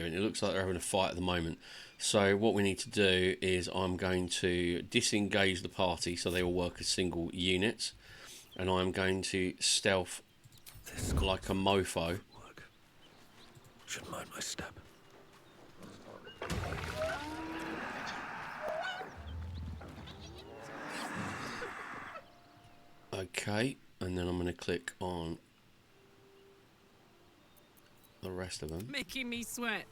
And it looks like they're having a fight at the moment. So what we need to do is I'm going to disengage the party so they all work as single units, and I'm going to stealth like a mofo. Should mind my step. Okay, and then I'm going to click on the rest of them. Making me sweat.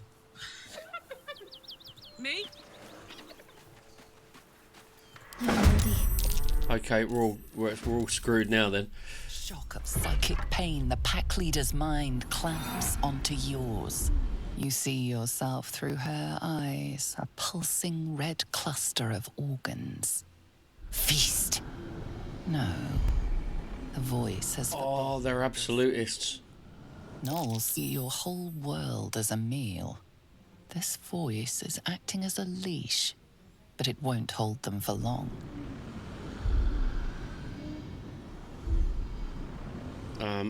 Me? Okay, we're all screwed now then. Shock of psychic pain, the pack leader's mind clamps onto yours. You see yourself through her eyes, a pulsing red cluster of organs. Feast. No. The voice has... Oh, they're absolutists. Gnolls see your whole world as a meal. This voice is acting as a leash, but it won't hold them for long.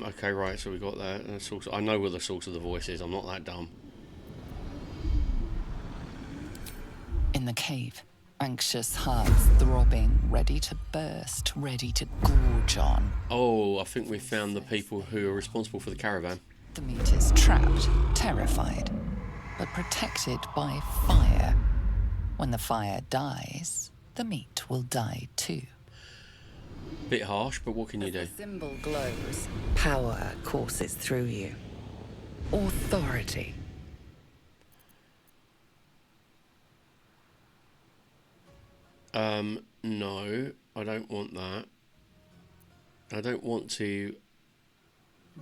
Okay, right, so we got that. I know where the source of the voice is. I'm not that dumb. In the cave, anxious hearts throbbing, ready to burst, ready to gorge on. Oh, I think we found the people who are responsible for the caravan. The meat is trapped, terrified, but protected by fire. When the fire dies, the meat will die too. Bit harsh, but what can you do? The symbol glows. Power courses through you. Authority. No, I don't want that. I don't want to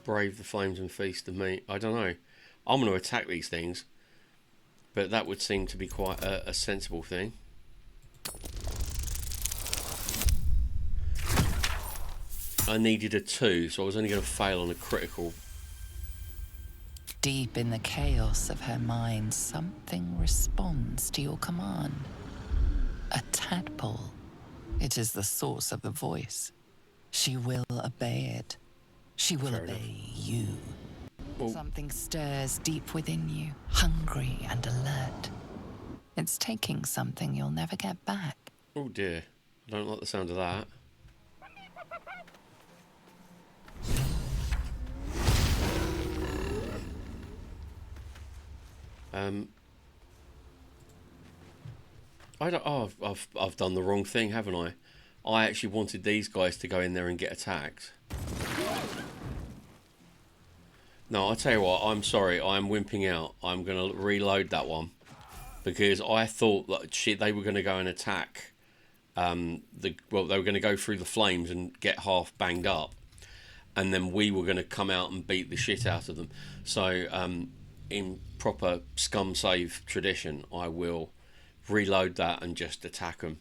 brave the flames and feast the meat. I don't know. I'm going to attack these things, but that would seem to be quite a sensible thing. I needed a 2, so I was only going to fail on a critical. Deep in the chaos of her mind, something responds to your command. A tadpole. It is the source of the voice. She will obey it. She will obey you. Oh. Something stirs deep within you, hungry and alert. It's taking something you'll never get back. Oh dear. I don't like the sound of that. I don't. Oh, I've done the wrong thing, haven't I? I actually wanted these guys to go in there and get attacked. No, I tell you what. I'm sorry. I'm wimping out. I'm gonna reload that one because I thought that they were gonna go and attack. They were going to go through the flames and get half banged up, and then we were going to come out and beat the shit out of them. So, in proper scum save tradition, I will reload that and just attack them.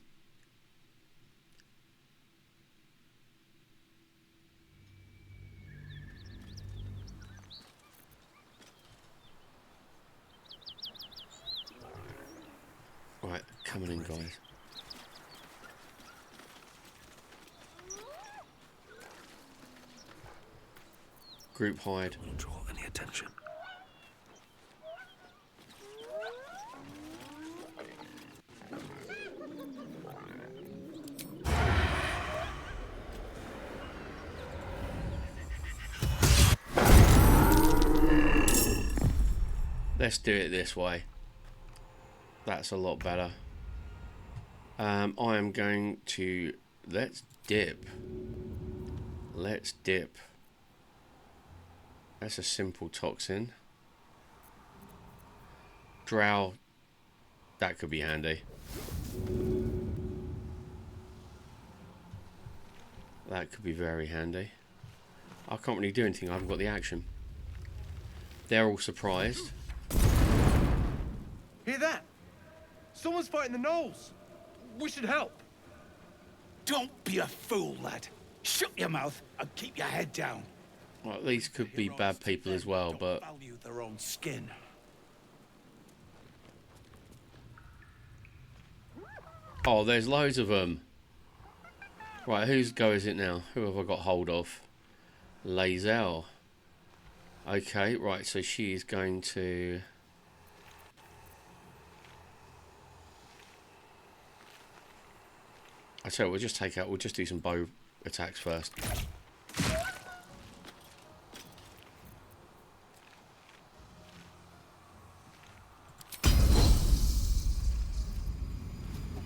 Right, coming in, guys. Group hide. Don't draw any attention. Let's do it this way. That's a lot better. I am going to... Let's dip. Let's dip. That's a simple toxin. Drow. That could be handy. That could be very handy. I can't really do anything. I haven't got the action. They're all surprised. Hear that? Someone's fighting the gnolls. We should help. Don't be a fool, lad. Shut your mouth and keep your head down. Well, these could be bad people as well, but... Value their own skin. Oh, there's loads of them. Right, whose go is it now? Who have I got hold of? Lae'zel. Okay, right, so she is going to... I tell you, we'll just do some bow attacks first.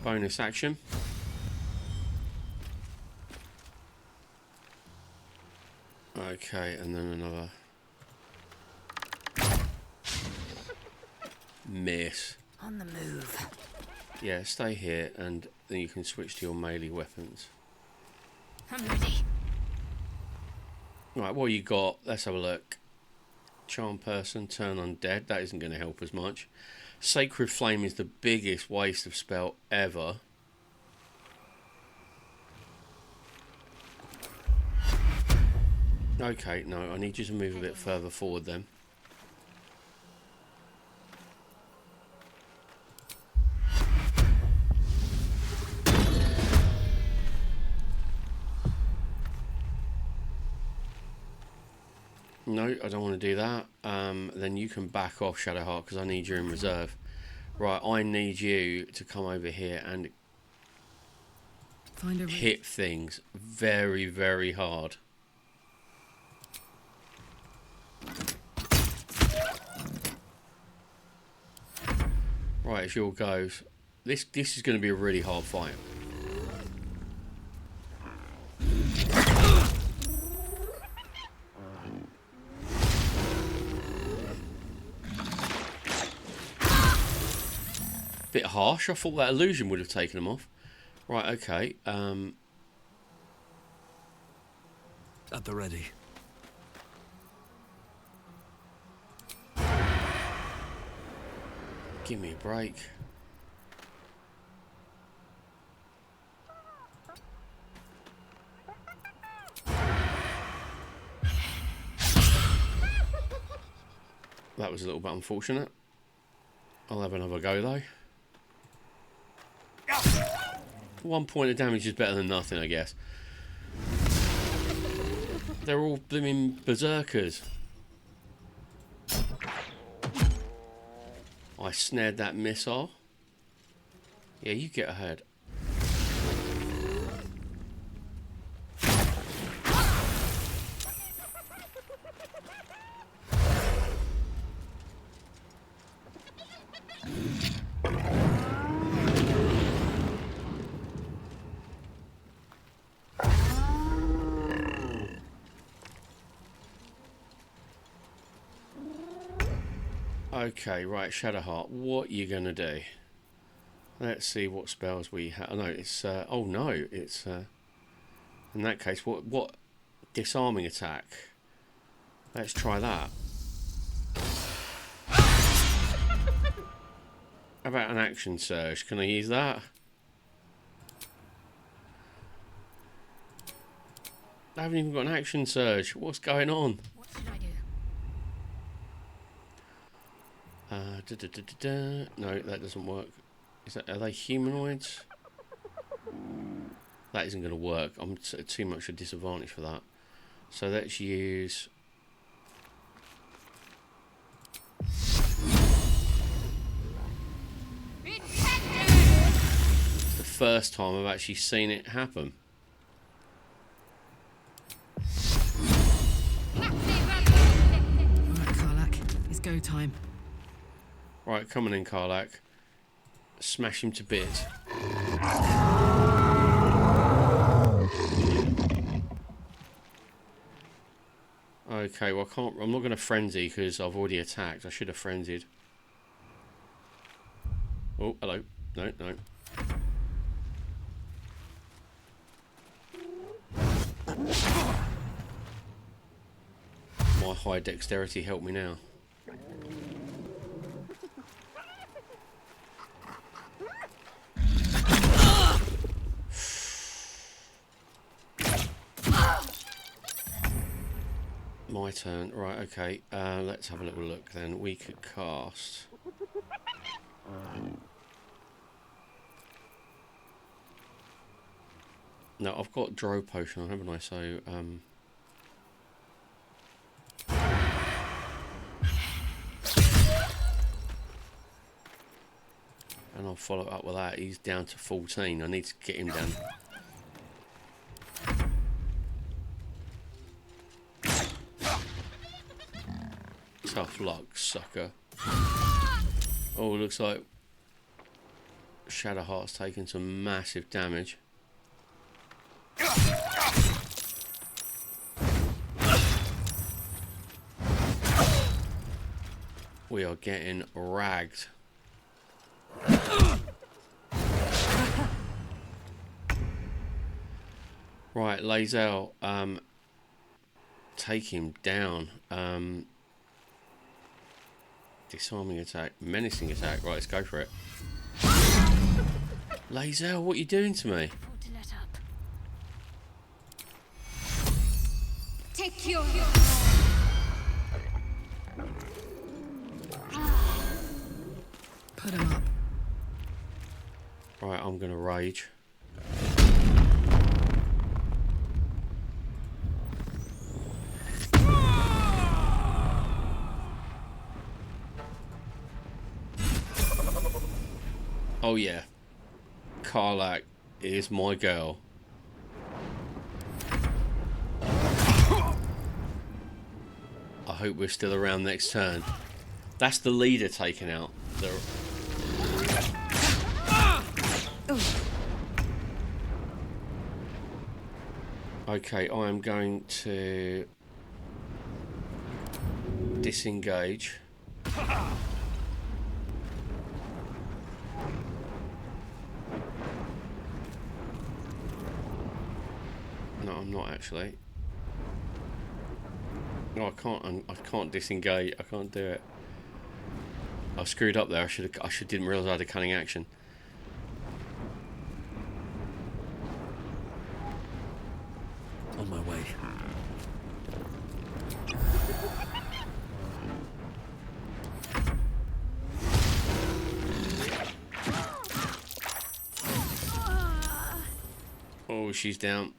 Bonus action. Okay, and then another. Miss. On the move. Yeah, stay here and then you can switch to your melee weapons. I'm ready. Right, what you got? Let's have a look. Charm person, turn undead. That isn't going to help as much. Sacred Flame is the biggest waste of spell ever. Okay, no, I need you to move a bit further forward then. No, I don't want to do that. Then you can back off, Shadowheart, because I need you in reserve. Right, I need you to come over here and hit things very, very hard. Right, it's your goes. This is going to be a really hard fight. Bit harsh. I thought that illusion would have taken them off. Right, okay. At the ready. Give me a break. That was a little bit unfortunate. I'll have another go though. 1 point of damage is better than nothing, I guess. They're all blooming berserkers. I snared that missile. Yeah, you get ahead. Okay, right, Shadowheart, what you gonna do? Let's see what spells we have. No, it's oh no, it's in that case, what disarming attack? Let's try that. How about an action surge? Can I use that? I haven't even got an action surge. What's going on? What should I do? No, that doesn't work. Are they humanoids? That isn't going to work. I'm too much a disadvantage for that. So let's use... It's the first time I've actually seen it happen. Alright, Karlak, it's go time. Right, coming in, Karlak. Smash him to bits. Okay, well I'm not going to frenzy because I've already attacked. I should have frenzied. Oh, hello. No, no. My high dexterity helped me now. My turn. Right, okay. Let's have a little look then. We could cast... No, I've got Drow Potion, haven't I? So, and I'll follow up with that. He's down to 14. I need to get him down. Tough luck, sucker. Oh, looks like Shadowheart's taken some massive damage. We are getting ragged. Right, Lae'zel, take him down. Disarming attack, menacing attack. Right, let's go for it. Lae'zel, what are you doing to me? To let up. Take Take your... Put him up. Right, I'm gonna rage. Oh yeah, Karlak is my girl. I hope we're still around next turn. That's the leader taken out. Okay, I am going to disengage. No, I'm not actually. No, I can't disengage. I can't do it. I screwed up there. I didn't realise I had a cunning action. On my way. Oh, she's down.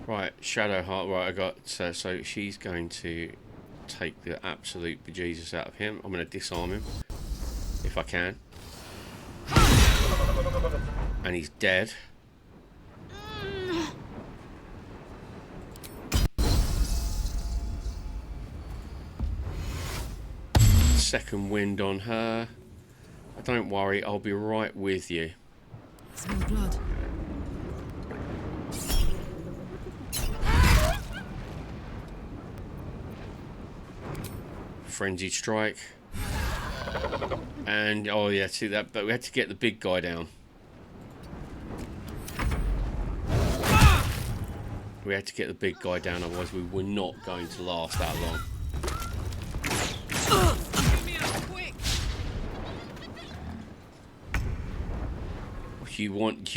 Right, Shadowheart. Right, I got so she's going to take the absolute bejesus out of him. I'm going to disarm him if I can, and he's dead. Second wind on her. Don't worry, I'll be right with you. Smell blood. Frenzied strike. And oh yeah, see that, but we had to get the big guy down. We had to get the big guy down, otherwise we were not going to last that long. Do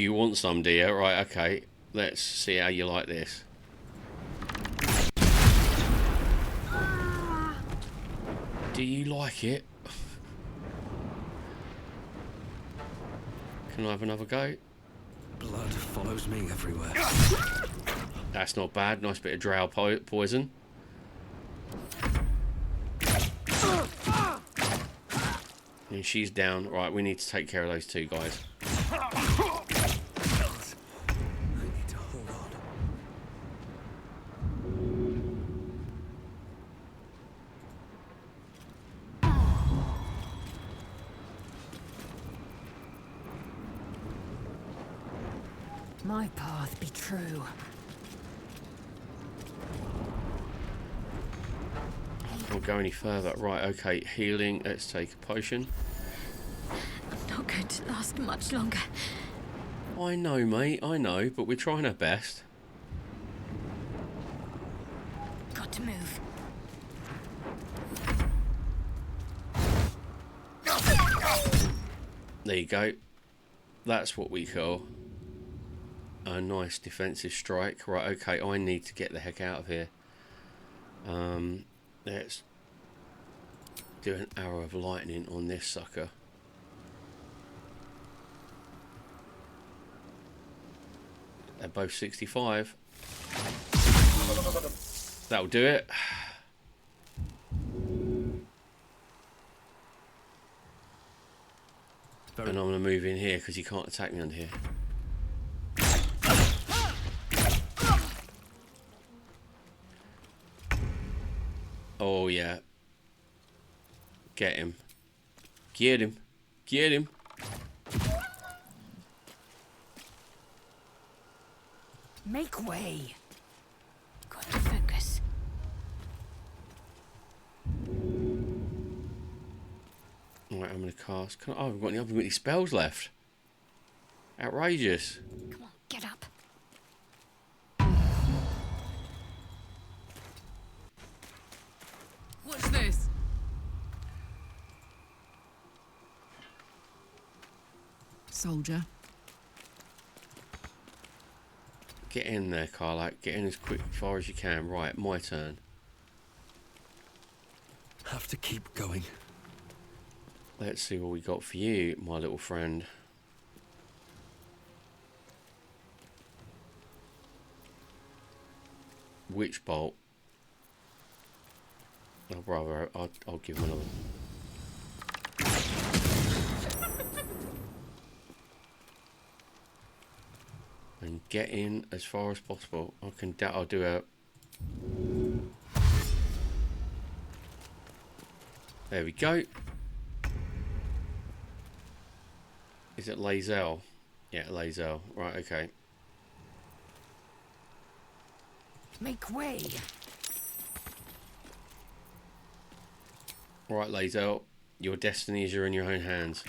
you want some, dear? Right, okay. Let's see how you like this. Do you like it? Can I have another go? Blood follows me everywhere. That's not bad. Nice bit of drow poison. And she's down. Right, we need to take care of those two guys. My path be true. Can't go any further. Right, okay. Healing. Let's take a potion. I'm not going to last much longer. I know, mate. I know, but we're trying our best. Got to move. There you go. That's what we call a nice defensive strike. Right, okay. I need to get the heck out of here. Let's do an arrow of lightning on this sucker. They're both 65. That'll do it. And I'm going to move in here because he can't attack me on here. Oh yeah. Get him. Get him. Get him. Make way. Got to focus. Alright, I'm going to cast. Oh, I haven't got any spells left. Outrageous. Come on, get up. soldier. Get in there, Karlak. Get in as far as you can. Right, my turn. Have to keep going. Let's see what we got for you, my little friend. Witch bolt. Oh, brother, I'll give him another. And get in as far as possible. I'll do a. There we go. Is it Lae'zel? Yeah, Lae'zel. Right, okay. Make way. Right, Lae'zel. Your destiny is in your own hands.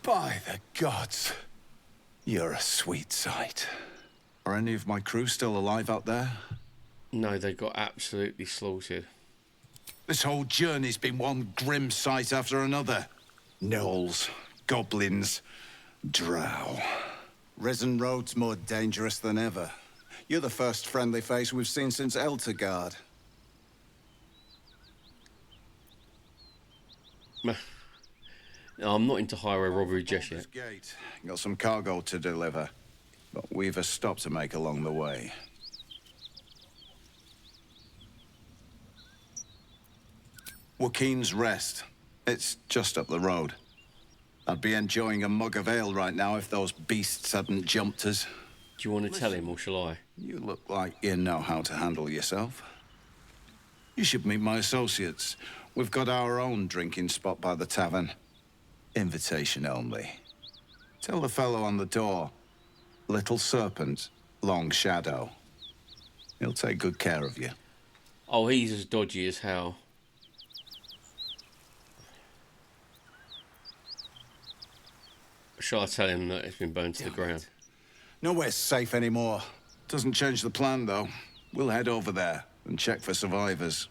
By the gods, you're a sweet sight. Are any of my crew still alive out there? No, they got absolutely slaughtered. This whole journey's been one grim sight after another. Gnolls, goblins, drow. Risen Road's more dangerous than ever. You're the first friendly face we've seen since Eltergard. No, I'm not into highway robbery just yet. Gate. Got some cargo to deliver, but we've a stop to make along the way. Wakeen's Rest. It's just up the road. I'd be enjoying a mug of ale right now if those beasts hadn't jumped us. Do you want to tell him, or shall I? You look like you know how to handle yourself. You should meet my associates. We've got our own drinking spot by the tavern. Invitation only. Tell the fellow on the door. Little Serpent, Long Shadow. He'll take good care of you. Oh, he's as dodgy as hell. Shall I tell him that it's been burned to the ground? Nowhere's safe anymore. Doesn't change the plan, though. We'll head over there and check for survivors.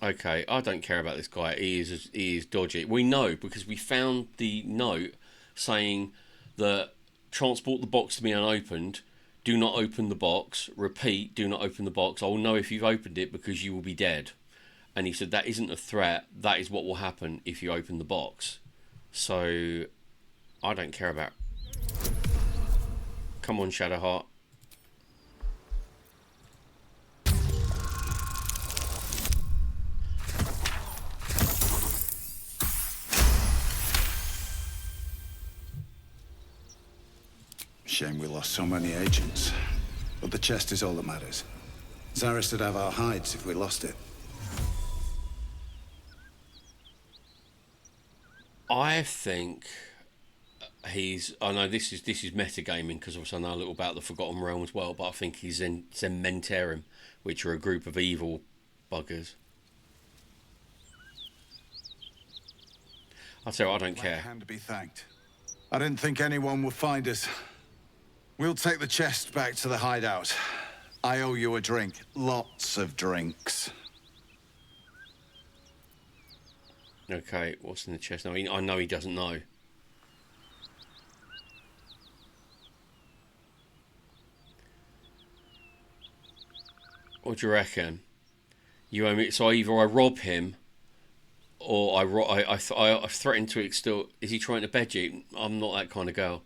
Okay, I don't care about this guy. He is dodgy. We know because we found the note saying that transport the box to be unopened. Do not open the box. Repeat, do not open the box. I will know if you've opened it because you will be dead. And he said that isn't a threat. That is what will happen if you open the box. So I don't care about. Come on, Shadowheart. Shame we lost so many agents. But the chest is all that matters. Zaris would have our hides if we lost it. I think he's. I know this is metagaming because obviously I know a little about the Forgotten Realm as well. But I think he's in Zementarim, which are a group of evil buggers. I tell you, I don't care. Hand to be thanked. I didn't think anyone would find us. We'll take the chest back to the hideout. I owe you a drink. Lots of drinks. Okay, what's in the chest? I know he doesn't know. What do you reckon? You owe me. So either I rob him, or I threaten to extort. Is he trying to bed you? I'm not that kind of girl.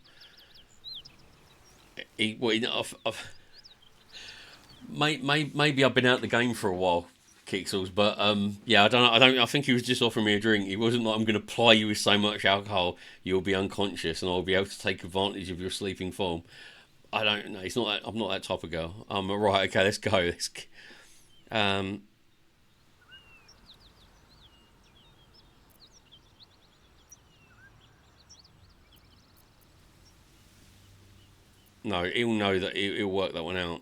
Maybe I've been out of the game for a while, Kixels, but yeah, I don't know. I think he was just offering me a drink. He wasn't like, I'm going to ply you with so much alcohol you'll be unconscious and I'll be able to take advantage of your sleeping form. I don't know. I'm not that type of girl. Right. Okay, let's go. No, he'll know that he'll work that one out.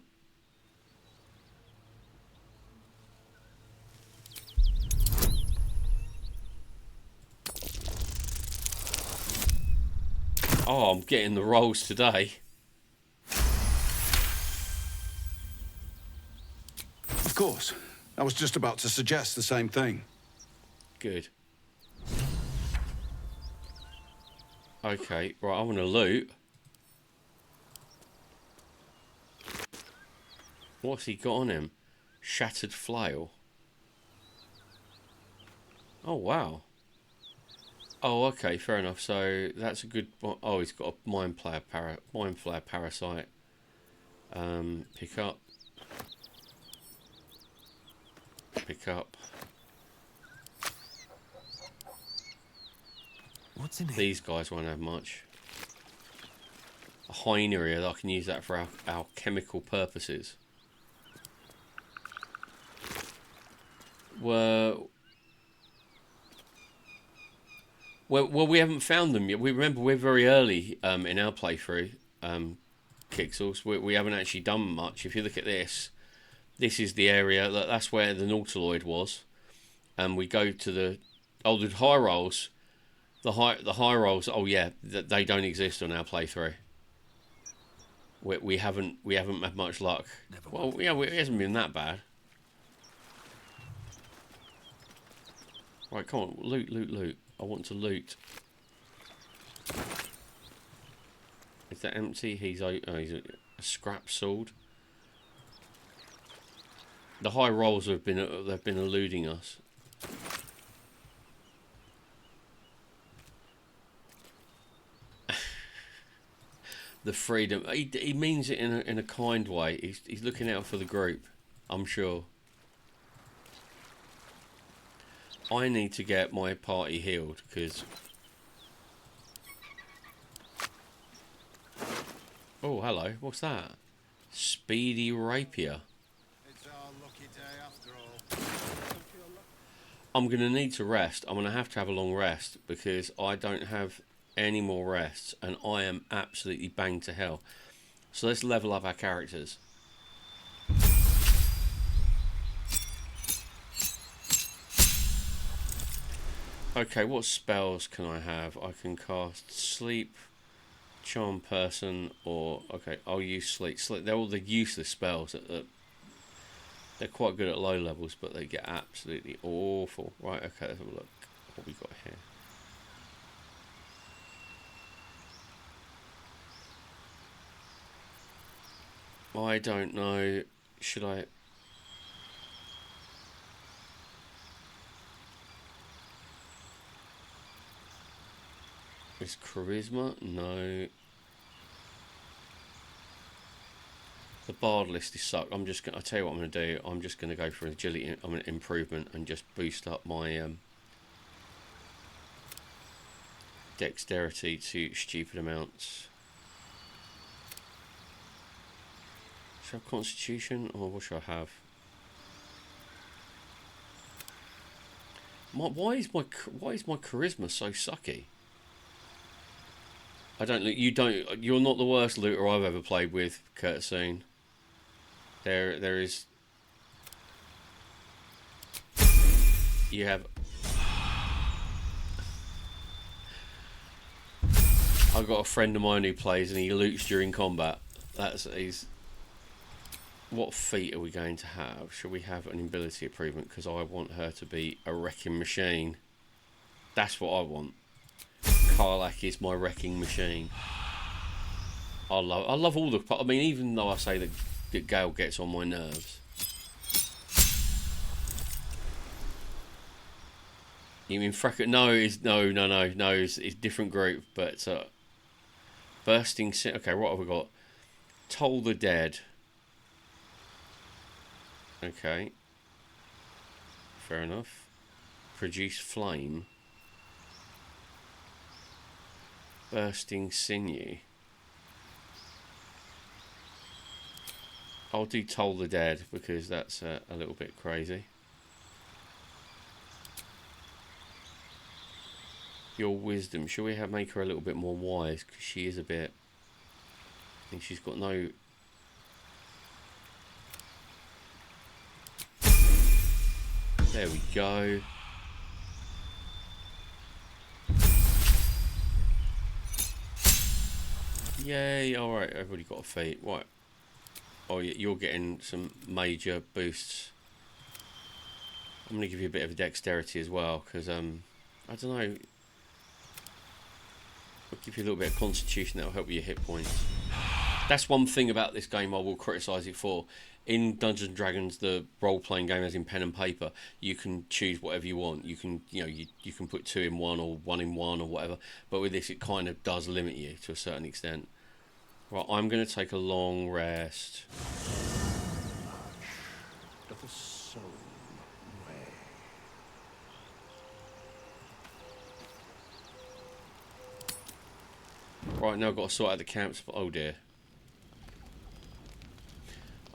Oh, I'm getting the rolls today. course. I was just about to suggest the same thing. Good. Okay, right, I want to loot. What's he got on him? Shattered flail. Oh, wow. Oh, okay, fair enough. So that's a good... Oh, he's got a mind flayer parasite. Pick up. Pick up. What's in here? These guys won't have much. A Hyneria, I can use that for our chemical purposes. Well, we haven't found them yet. We remember we're very early in our playthrough, Kixels. We haven't actually done much. If you look at this, this is the area that's where the Nautiloid was, and we go to the high rolls. The high rolls. Oh yeah, they don't exist on our playthrough. We haven't had much luck. Well, yeah, it hasn't been that bad. Right, come on, loot. I want to loot. Is that empty? He's a scrap sword. The high rolls they've been eluding us. The freedom. He means it in a kind way. He's looking out for the group, I'm sure. I need to get my party healed because... Oh, hello. What's that? Speedy rapier. It's our lucky day after all. I'm going to need to rest. I'm going to have a long rest because I don't have any more rests and I am absolutely banged to hell. So let's level up our characters. Okay, what spells can I have? I can cast sleep, charm person, or... Okay, I'll use sleep. They're all the useless spells. They're quite good at low levels, but they get absolutely awful. Right, okay, let's have a look what we got here. I don't know. Should I... Is charisma? No. The bard list is sucked. I'll tell you what I'm gonna do. I'm just gonna go for agility. I'm an improvement and just boost up my dexterity to stupid amounts. Should I have constitution or what should I have? Why is my charisma so sucky? You're not the worst looter I've ever played with, Kurtzine. There is... You have... I've got a friend of mine who plays and he loots during combat. What feat are we going to have? Should we have an ability improvement? Because I want her to be a wrecking machine. That's what I want. Karlach is my wrecking machine. I love all the... I mean, even though I say that Gale gets on my nerves. You mean Freckle? No, it's a different group. But bursting... Okay, what have we got? Toll the Dead. Okay. Fair enough. Produce flame. Bursting sinew. I'll do Toll the Dead because that's a little bit crazy. Your wisdom. Should we make her a little bit more wise? Because she is a bit... I think she's got no... There we go. Yay, alright, everybody got a feat. Right. Oh, yeah, you're getting some major boosts. I'm going to give you a bit of dexterity as well, because, I don't know, I'll give you a little bit of constitution that'll help with your hit points. That's one thing about this game I will criticise it for. In Dungeons and Dragons, the role-playing game, as in pen and paper, you can choose whatever you want. You can, you can put 2 in 1 or 1 in 1 or whatever. But with this, it kind of does limit you to a certain extent. Right, I'm going to take a long rest. Right, now I've got to sort out the camps. Oh dear.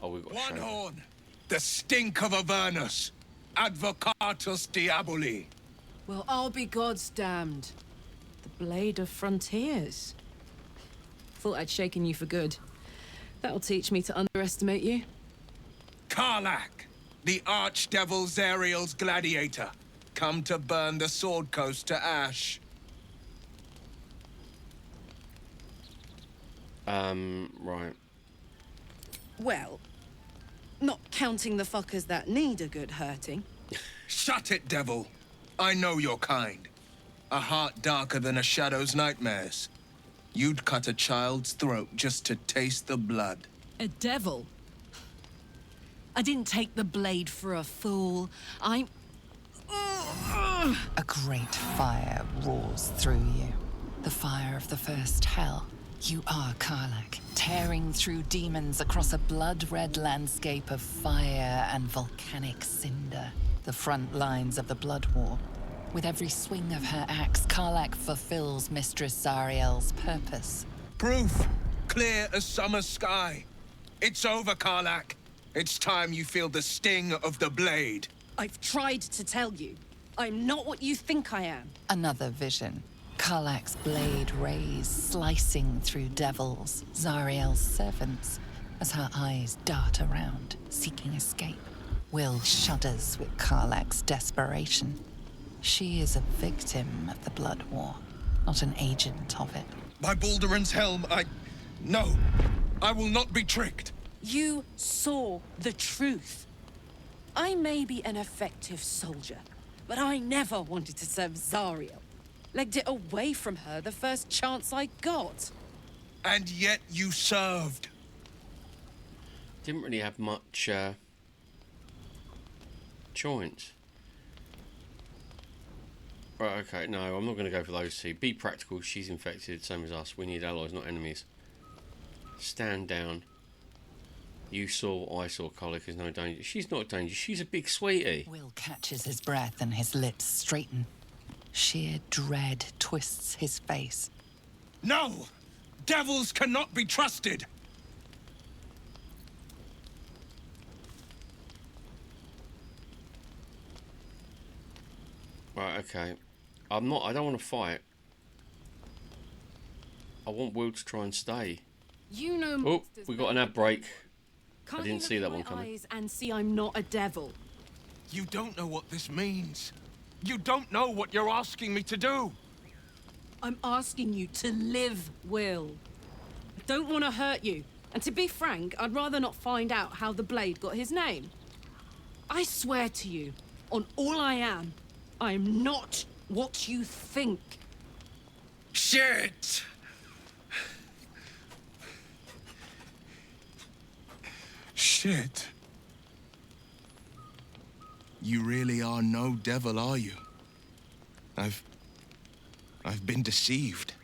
Oh, we've got One horn! The stink of Avernus! Advocatus Diaboli! Well, I'll be God's damned. The Blade of Frontiers. Thought I'd shaken you for good. That'll teach me to underestimate you. Karlach, the Archdevil Zariel's gladiator, come to burn the Sword Coast to ash. Right. Well, not counting the fuckers that need a good hurting. Shut it, devil! I know your kind. A heart darker than a shadow's nightmares. You'd cut a child's throat just to taste the blood. A devil? I didn't take the blade for a fool. I'm... A great fire roars through you. The fire of the first hell. You are Karlach, tearing through demons across a blood-red landscape of fire and volcanic cinder. The front lines of the Blood War. With every swing of her axe, Karlach fulfills Mistress Zariel's purpose. Proof! Clear as summer sky. It's over, Karlach. It's time you feel the sting of the blade. I've tried to tell you. I'm not what you think I am. Another vision. Karlach's blade rays slicing through devils, Zariel's servants, as her eyes dart around, seeking escape. Will shudders with Karlach's desperation. She is a victim of the Blood War, not an agent of it. By Balduran's helm, No! I will not be tricked! You saw the truth. I may be an effective soldier, but I never wanted to serve Zariel. Legged it away from her the first chance I got. And yet you served. Didn't really have much choice. Right, okay, no, I'm not going to go for those two. Be practical, she's infected, same as us. We need allies, not enemies. Stand down. You saw, I saw, Karlach is no danger. She's not a danger, she's a big sweetie. Will catches his breath and his lips straighten. Sheer dread twists his face. No! Devils cannot be trusted! Right, okay. I don't want to fight. I want Will to try and stay. You know. Oh, we got an ad break. Can't I didn't see that one coming. Eyes and see I'm not a devil. You don't know what this means. You don't know what you're asking me to do. I'm asking you to live, Will. I don't want to hurt you. And to be frank, I'd rather not find out how the blade got his name. I swear to you, on all I am, I'm not what you think. Shit! Shit. You really are no devil, are you? I've been deceived.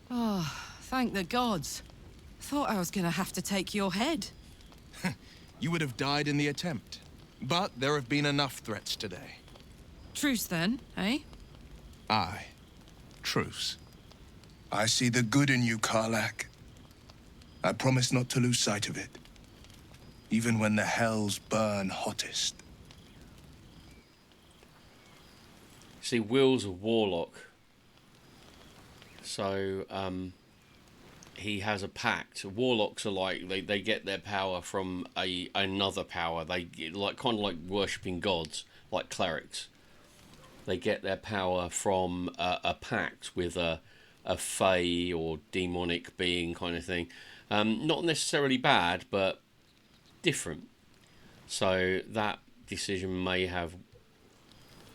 Oh, thank the gods. Thought I was gonna have to take your head. You would have died in the attempt. But there have been enough threats today. Truce then, eh? Aye. Truce. I see the good in you, Karlach. I promise not to lose sight of it. Even when the hells burn hottest. See, Will's a warlock. So, he has a pact. Warlocks are like, they get their power from another power. They get kind of like worshipping gods, like clerics. They get their power from a pact with a fae or demonic being kind of thing. Not necessarily bad, but different. So that decision may have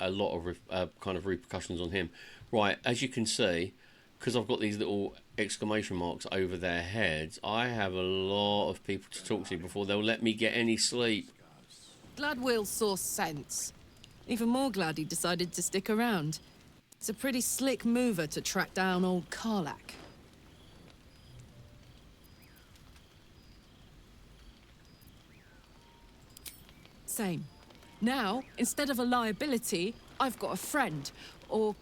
a lot of kind of repercussions on him. Right, as you can see, because I've got these little exclamation marks over their heads, I have a lot of people to talk to before they'll let me get any sleep. Glad Will saw sense. Even more glad he decided to stick around. It's a pretty slick mover to track down old Karlak. Same. Now, instead of a liability, I've got a friend. Or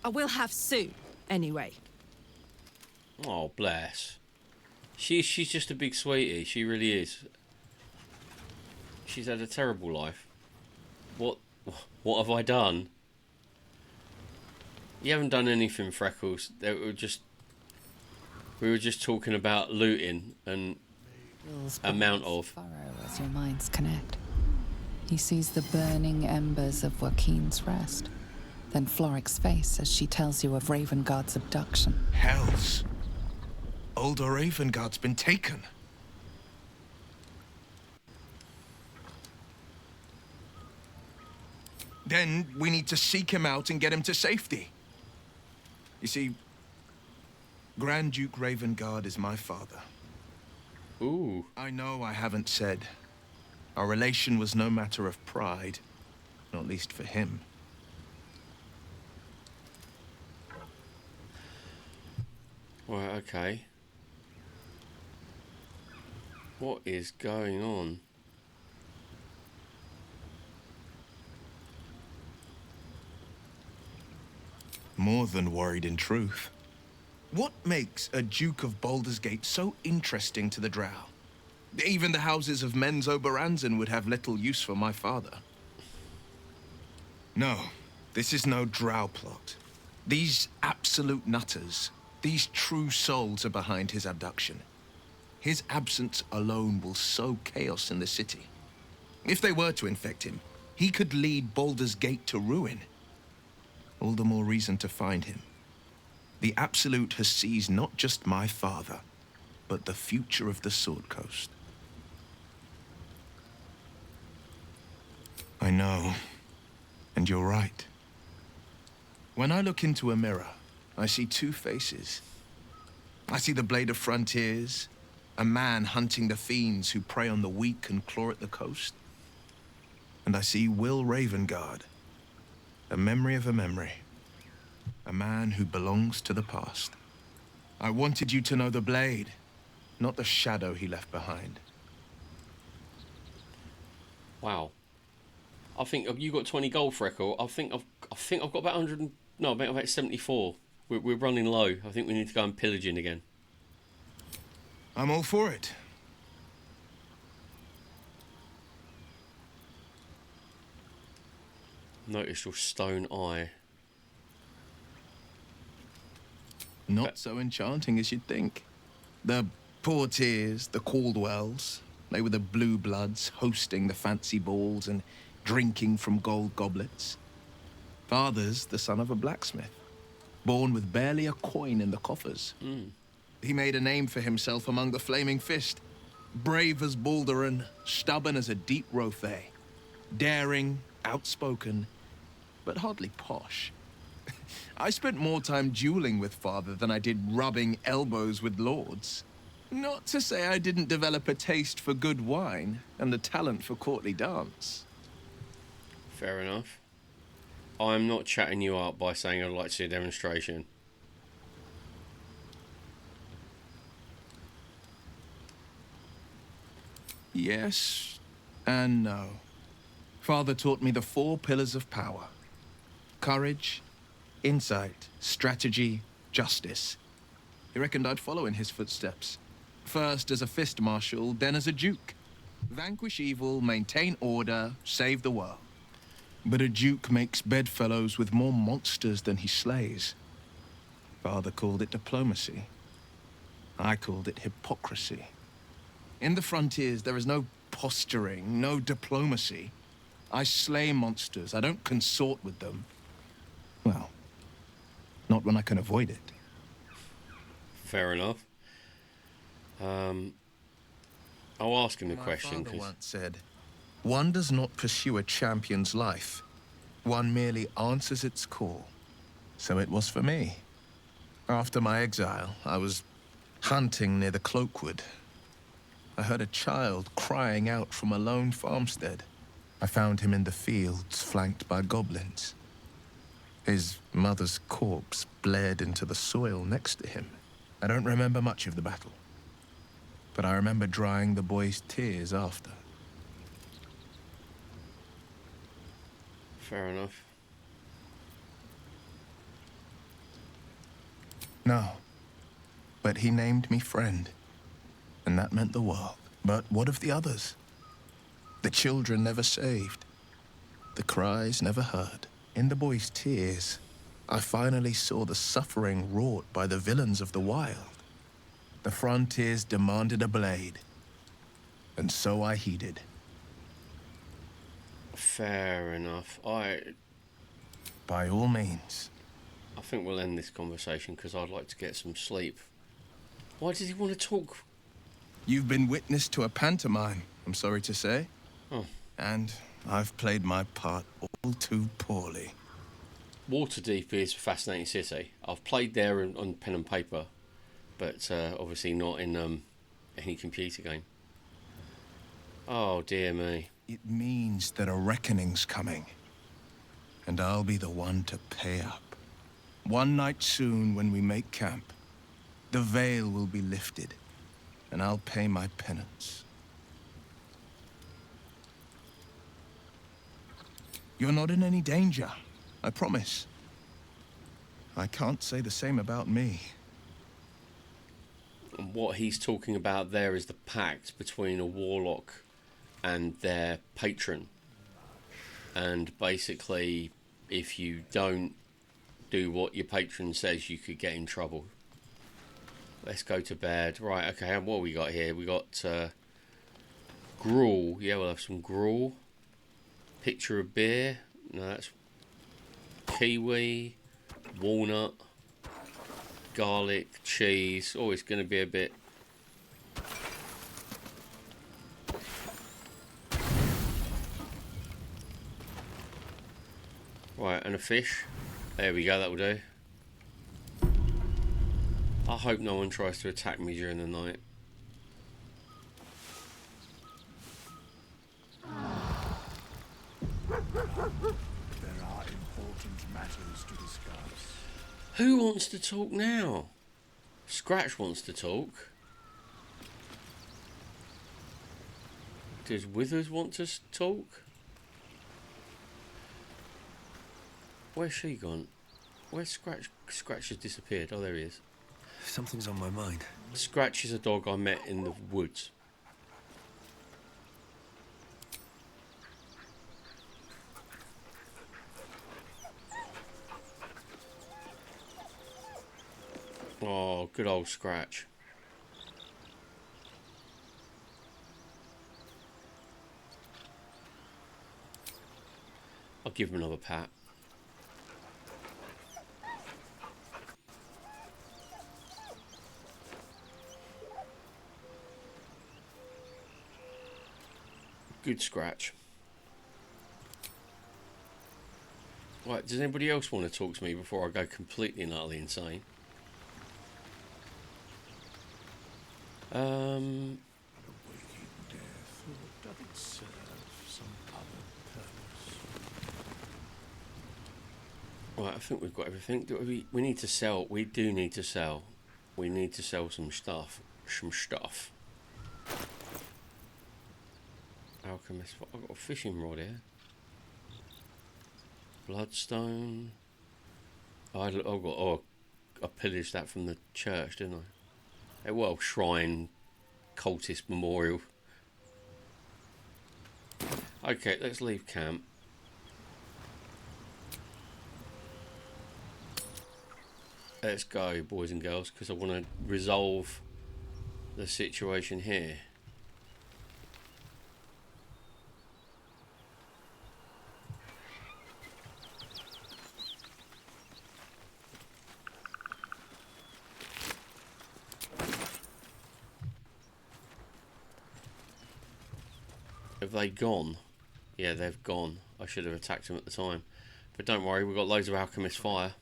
I will have soon, anyway. Oh, bless. She's just a big sweetie. She really is. She's had a terrible life. What have I done? You haven't done anything, Freckles. We were just talking about looting and amount of. Furrow as your minds connect. He sees the burning embers of Joaquin's rest, then Floric's face as she tells you of Ravengard's abduction. Hells! Older Ravengard's been taken. Then we need to seek him out and get him to safety. You see, Grand Duke Ravengard is my father. Ooh. I know I haven't said. Our relation was no matter of pride, not least for him. Right, okay. What is going on? More than worried, in truth. What makes a Duke of Baldur's Gate so interesting to the Drow? Even the houses of Men's Oberanzen would have little use for my father. No, this is no Drow plot. These absolute nutters, these true souls are behind his abduction. His absence alone will sow chaos in the city. If they were to infect him, he could lead Baldur's Gate to ruin. All the more reason to find him. The Absolute has seized not just my father, but the future of the Sword Coast. I know, and you're right. When I look into a mirror, I see two faces. I see the Blade of Frontiers, a man hunting the fiends who prey on the weak and claw at the coast. And I see Will Ravengard, a memory of a memory. A man who belongs to the past. I wanted you to know the Blade, not the shadow he left behind. Wow. I think you got 20 gold, Freckle. I think I've got about 100. No, about 74. We're running low. I think we need to go and pillaging again. I'm all for it. Notice your stone eye. Not so enchanting as you'd think. The Portiers, the Caldwells, they were the blue bloods hosting the fancy balls and drinking from gold goblets. Father's the son of a blacksmith, born with barely a coin in the coffers. He made a name for himself among the Flaming Fist. Brave as Baldur, stubborn as a deep Rothe. Daring, outspoken, but hardly posh. I spent more time dueling with father than I did rubbing elbows with lords. Not to say I didn't develop a taste for good wine and the talent for courtly dance. Fair enough. I'm not chatting you up by saying I'd like to see a demonstration. Yes and no. Father taught me the 4 pillars of power. Courage, insight, strategy, justice. He reckoned I'd follow in his footsteps. First as a fist marshal, then as a duke. Vanquish evil, maintain order, save the world. But a duke makes bedfellows with more monsters than he slays. Father called it diplomacy. I called it hypocrisy. In the frontiers, there is no posturing, no diplomacy. I slay monsters. I don't consort with them. Well, not when I can avoid it. Fair enough. I'll ask him the question. My father once said, one does not pursue a champion's life. One merely answers its call. So it was for me. After my exile, I was hunting near the Cloakwood. I heard a child crying out from a lone farmstead. I found him in the fields, flanked by goblins. His mother's corpse bled into the soil next to him. I don't remember much of the battle, but I remember drying the boy's tears after. Fair enough. No, but he named me friend, and that meant the world. But what of the others? The children never saved, the cries never heard. In the boy's tears, I finally saw the suffering wrought by the villains of the wild. The frontiers demanded a blade, and so I heeded. Fair enough. By all means. I think we'll end this conversation because I'd like to get some sleep. Why does he want to talk? You've been witness to a pantomime, I'm sorry to say. Oh. And I've played my part all too poorly. Waterdeep is a fascinating city. I've played there on pen and paper, but obviously not in any computer game. Oh dear me. It means that a reckoning's coming, and I'll be the one to pay up. One night soon, when we make camp, the veil will be lifted, and I'll pay my penance. You're not in any danger, I promise. I can't say the same about me. And what he's talking about there is the pact between a warlock and their patron. And basically, if you don't do what your patron says, you could get in trouble. Let's go to bed. Right, okay, what we got here? We got gruel. Yeah, we'll have some gruel. Picture of beer. No, that's kiwi, walnut, garlic, cheese. Oh, it's going to be a bit... Right, and a fish. There we go, that will do. I hope no one tries to attack me during the night. There are important matters to discuss. Who wants to talk now? Scratch wants to talk. Does Withers want to talk? Where's she gone? Where's Scratch? Scratch has disappeared. Oh, there he is. Something's on my mind. Scratch is a dog I met in the woods. Oh, good old Scratch. I'll give him another pat. Good Scratch. Right, does anybody else want to talk to me before I go completely and utterly insane? Right, I think we've got everything. We need to sell. We do need to sell. We need to sell some stuff. Alchemist. I've got a fishing rod here. Bloodstone. I pillaged that from the church, didn't I? Well, shrine, cultist memorial. Okay, let's leave camp. Let's go, boys and girls, because I want to resolve the situation here. Have they gone? Yeah, they've gone. I should have attacked them at the time. But don't worry, we've got loads of alchemist fire.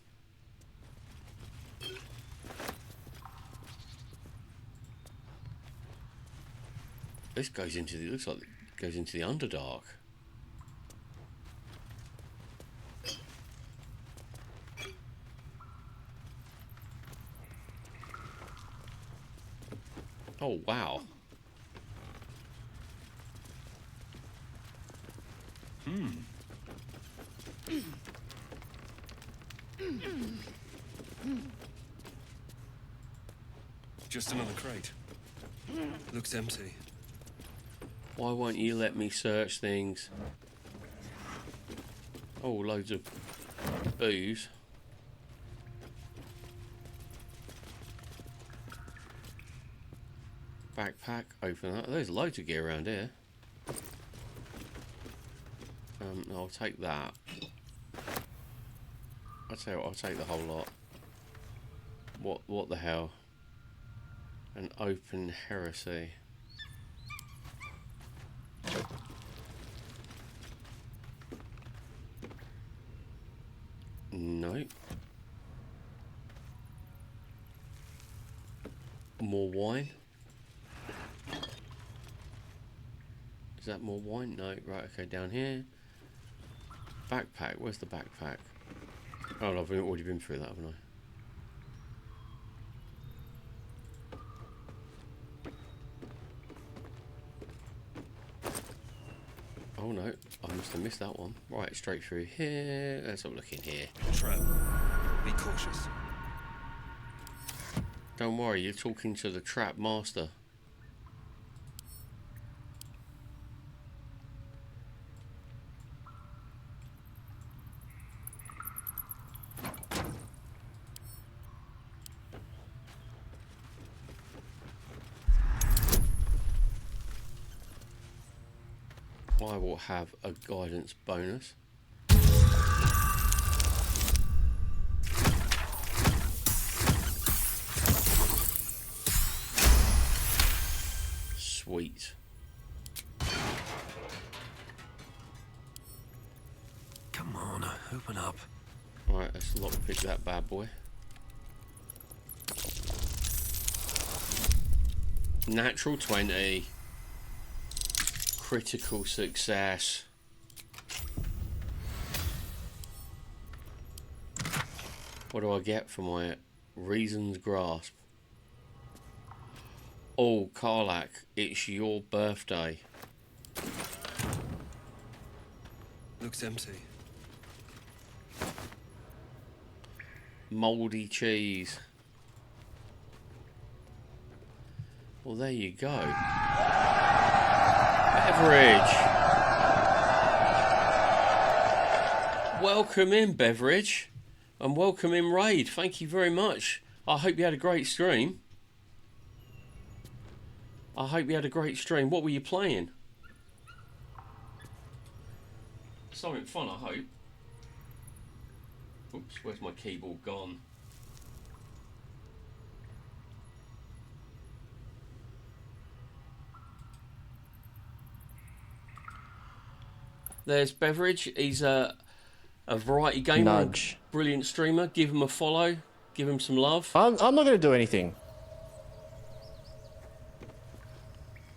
This goes into the, looks like it goes into the Underdark. Oh wow. Just another crate. Looks empty. Why won't you let me search things? Oh, loads of booze. Backpack, open that. There's loads of gear around here. I'll take that. I'll tell you what, I'll take the whole lot. What the hell? An open heresy. No. More wine. Is that more wine? No. Right, okay, down here. Backpack. Where's the backpack? Oh, I've already been through that, haven't I? Oh no, I must have missed that one. Right, straight through here. Let's have a look in here. Trap. Be cautious. Don't worry, you're talking to the trap master. I will have a guidance bonus. Sweet. Come on, open up. Right, let's lockpick that bad boy. Natural 20. Critical success. What do I get for my Reason's Grasp? Oh, Karlak, it's your birthday. Looks empty. Mouldy cheese. Well, there you go. Beverage. Welcome in, Beverage. And welcome in, Raid. Thank you very much. I hope you had a great stream. I hope you had a great stream. What were you playing? Something fun, I hope. Oops, where's my keyboard gone? There's Beverage. He's a variety gamer, Nudge. Brilliant streamer. Give him a follow. Give him some love. I'm not going to do anything.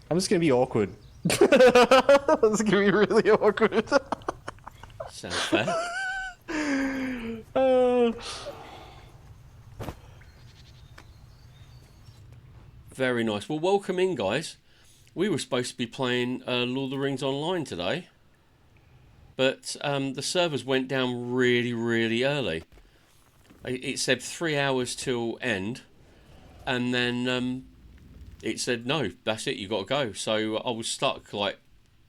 I'm just going to be awkward. It's going to be really awkward. Sounds fair. Very nice. Well, welcome in, guys. We were supposed to be playing Lord of the Rings Online today, but the servers went down really, really early. It said 3 hours till end, and then it said no, that's it, you got to go. So I was stuck like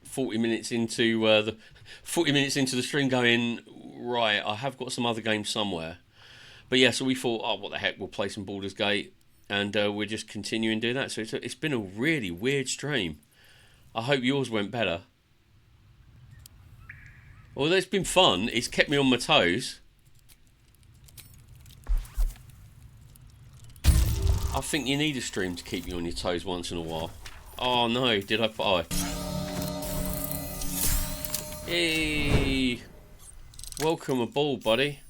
40 minutes into the stream, going right. I have got some other games somewhere, but yeah. So we thought, oh, what the heck, we'll play some Baldur's Gate, and we're just continuing to do that. So it's been a really weird stream. I hope yours went better. Well, it's been fun. It's kept me on my toes. I think you need a stream to keep you on your toes once in a while. Oh no, did I? Hey! welcome aboard, buddy.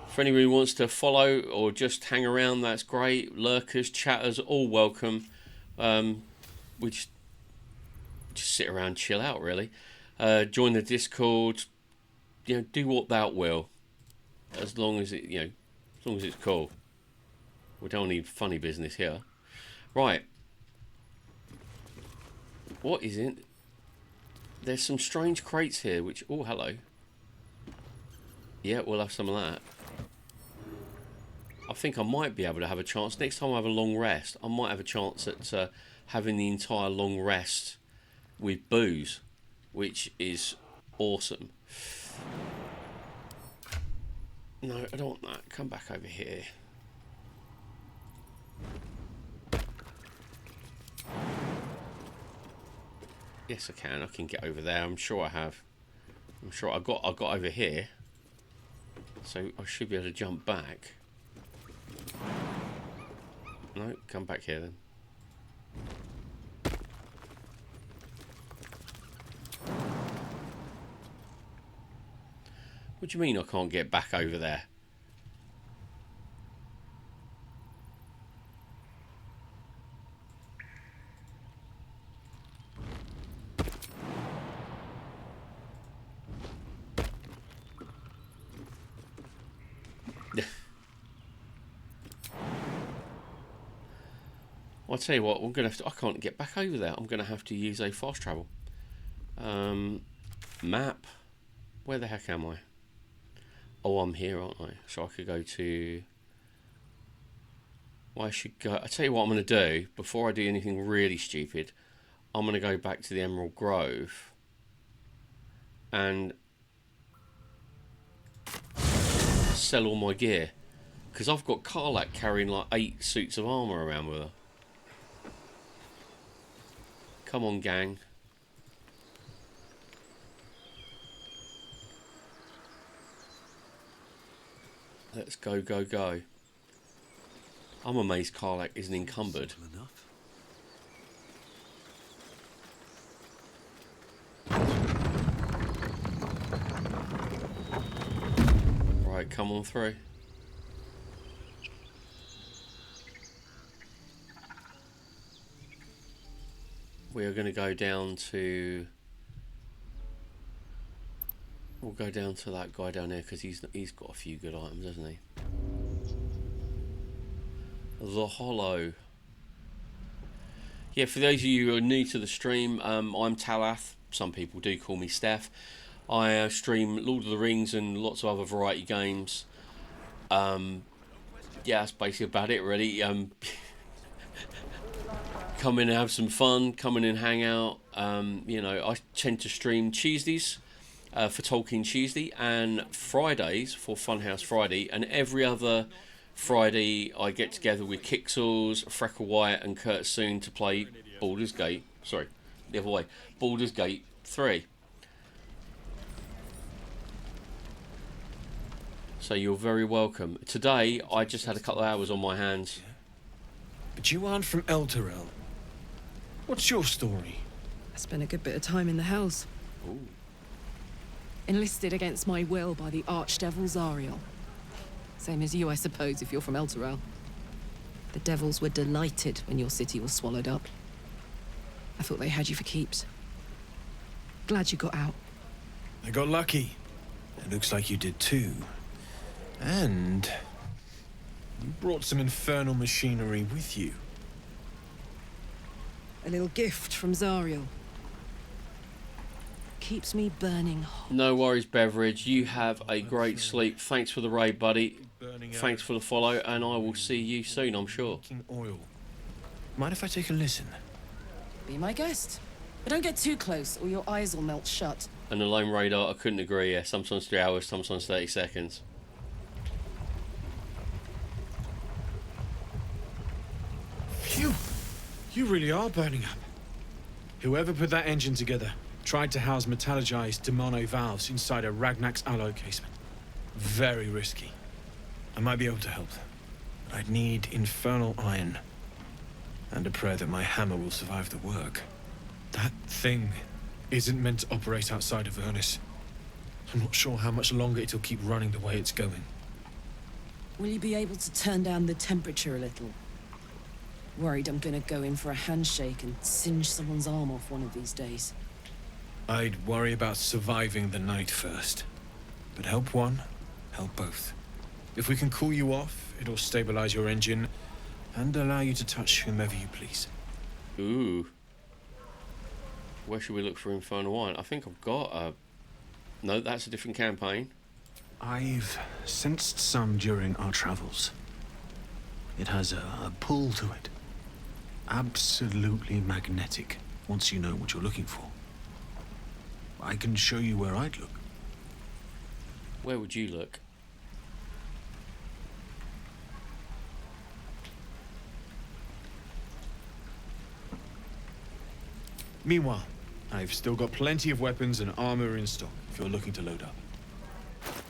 For anyone who wants to follow or just hang around, that's great. Lurkers, chatters, all welcome. We just sit around, chill out, really. Join the Discord. You know, do what thou will, as long as it, as long as it's cool. We don't need funny business here. Right. What is it? There's some strange crates here, which... Oh, hello. Yeah, we'll have some of that. I think I might be able to have a chance. Next time I have a long rest, I might have a chance at having the entire long rest with booze, which is awesome. No, I don't want that. Come back over here. Yes, I can. I can get over there. I'm sure I have. I'm sure I got over here. So I should be able to jump back. No, come back here then. What do you mean I can't get back over there? I'll tell you what, I'm gonna have to, I can't get back over there. I'm gonna have to use a fast travel. Map. Where the heck am I? Oh, I'm here, aren't I? So I could go to... Well, I should go... I'll tell you what I'm gonna do. Before I do anything really stupid, I'm gonna go back to the Emerald Grove and sell all my gear. Because I've got Karlak carrying like 8 suits of armour around with her. Come on, gang. Let's go, go, go. I'm amazed Karlak isn't encumbered. Right, come on through. We are going to go down to... We'll go down to that guy down there because he's got a few good items, hasn't he? The Hollow. Yeah, for those of you who are new to the stream, I'm Talath. Some people do call me Steph. I stream Lord of the Rings and lots of other variety games. Yeah, that's basically about it, really. Come in and have some fun, come in and hang out. You know, I tend to stream Tuesdays for Tolkien Tuesday and Fridays for Funhouse Friday, and every other Friday I get together with Kixels, Freckle White and Kurt Soon to play Baldur's Gate. Sorry, the other way. Baldur's Gate 3. So you're very welcome. Today I just had a couple of hours on my hands. But you aren't from Elturel. What's your story? I spent a good bit of time in the Hells. Ooh. Enlisted against my will by the Archdevil Zariel. Same as you, I suppose, if you're from Elturel. The devils were delighted when your city was swallowed up. I thought they had you for keeps. Glad you got out. I got lucky. It looks like you did too. And you brought some infernal machinery with you. A little gift from Zariel. Keeps me burning hot. No worries, Beverage. You have a great sleep. Thanks for the raid, buddy. Thanks for the follow, and I will see you soon, I'm sure. Oil. Mind if I take a listen? Be my guest. But don't get too close, or your eyes will melt shut. And the lone radar, I couldn't agree. Yeah, sometimes 3 hours, sometimes 30 seconds. Phew! You really are burning up. Whoever put that engine together tried to house metallurgized Demono valves inside a Ragnak's alloy casement. Very risky. I might be able to help, but I'd need infernal iron. And a prayer that my hammer will survive the work. That thing isn't meant to operate outside of Ernest. I'm not sure how much longer it'll keep running the way it's going. Will you be able to turn down the temperature a little? Worried I'm gonna go in for a handshake and singe someone's arm off one of these days. I'd worry about surviving the night first. But help one, help both. If we can cool you off, it'll stabilize your engine and allow you to touch whomever you please. Ooh. Where should we look for Infernal Wine? I think I've got a... No, that's a different campaign. I've sensed some during our travels. It has a pull to it. Absolutely magnetic, once you know what you're looking for. I can show you where I'd look. Where would you look? Meanwhile, I've still got plenty of weapons and armor in stock if you're looking to load up.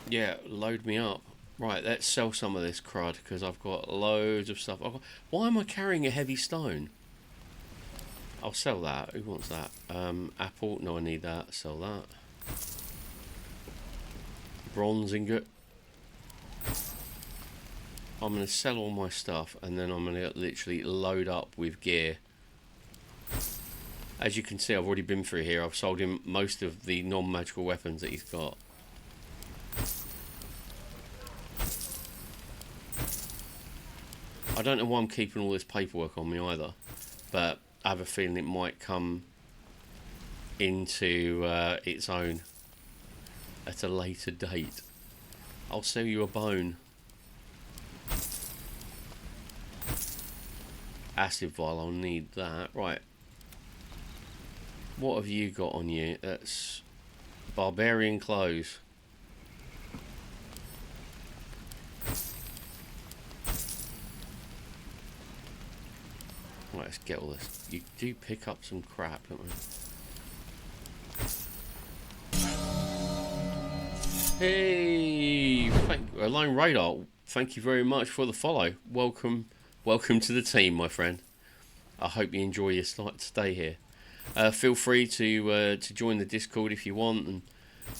Yeah, load me up. Right, let's sell some of this crud because I've got loads of stuff. Why am I carrying a heavy stone? I'll sell that. Who wants that? Apple? No, I need that. Sell that. Bronze ingot. I'm going to sell all my stuff and then I'm going to literally load up with gear. As you can see, I've already been through here. I've sold him most of the non-magical weapons that he's got. I don't know why I'm keeping all this paperwork on me either, but I have a feeling it might come into its own at a later date. I'll sell you a bone. Acid vial, I'll need that. Right. What have you got on you? That's barbarian clothes. Right, let's get all this. You do pick up some crap, don't we? Hey, Lone Radar, thank you very much for the follow. Welcome to the team, my friend. I hope you enjoy your stay here. Feel free to join the Discord if you want, and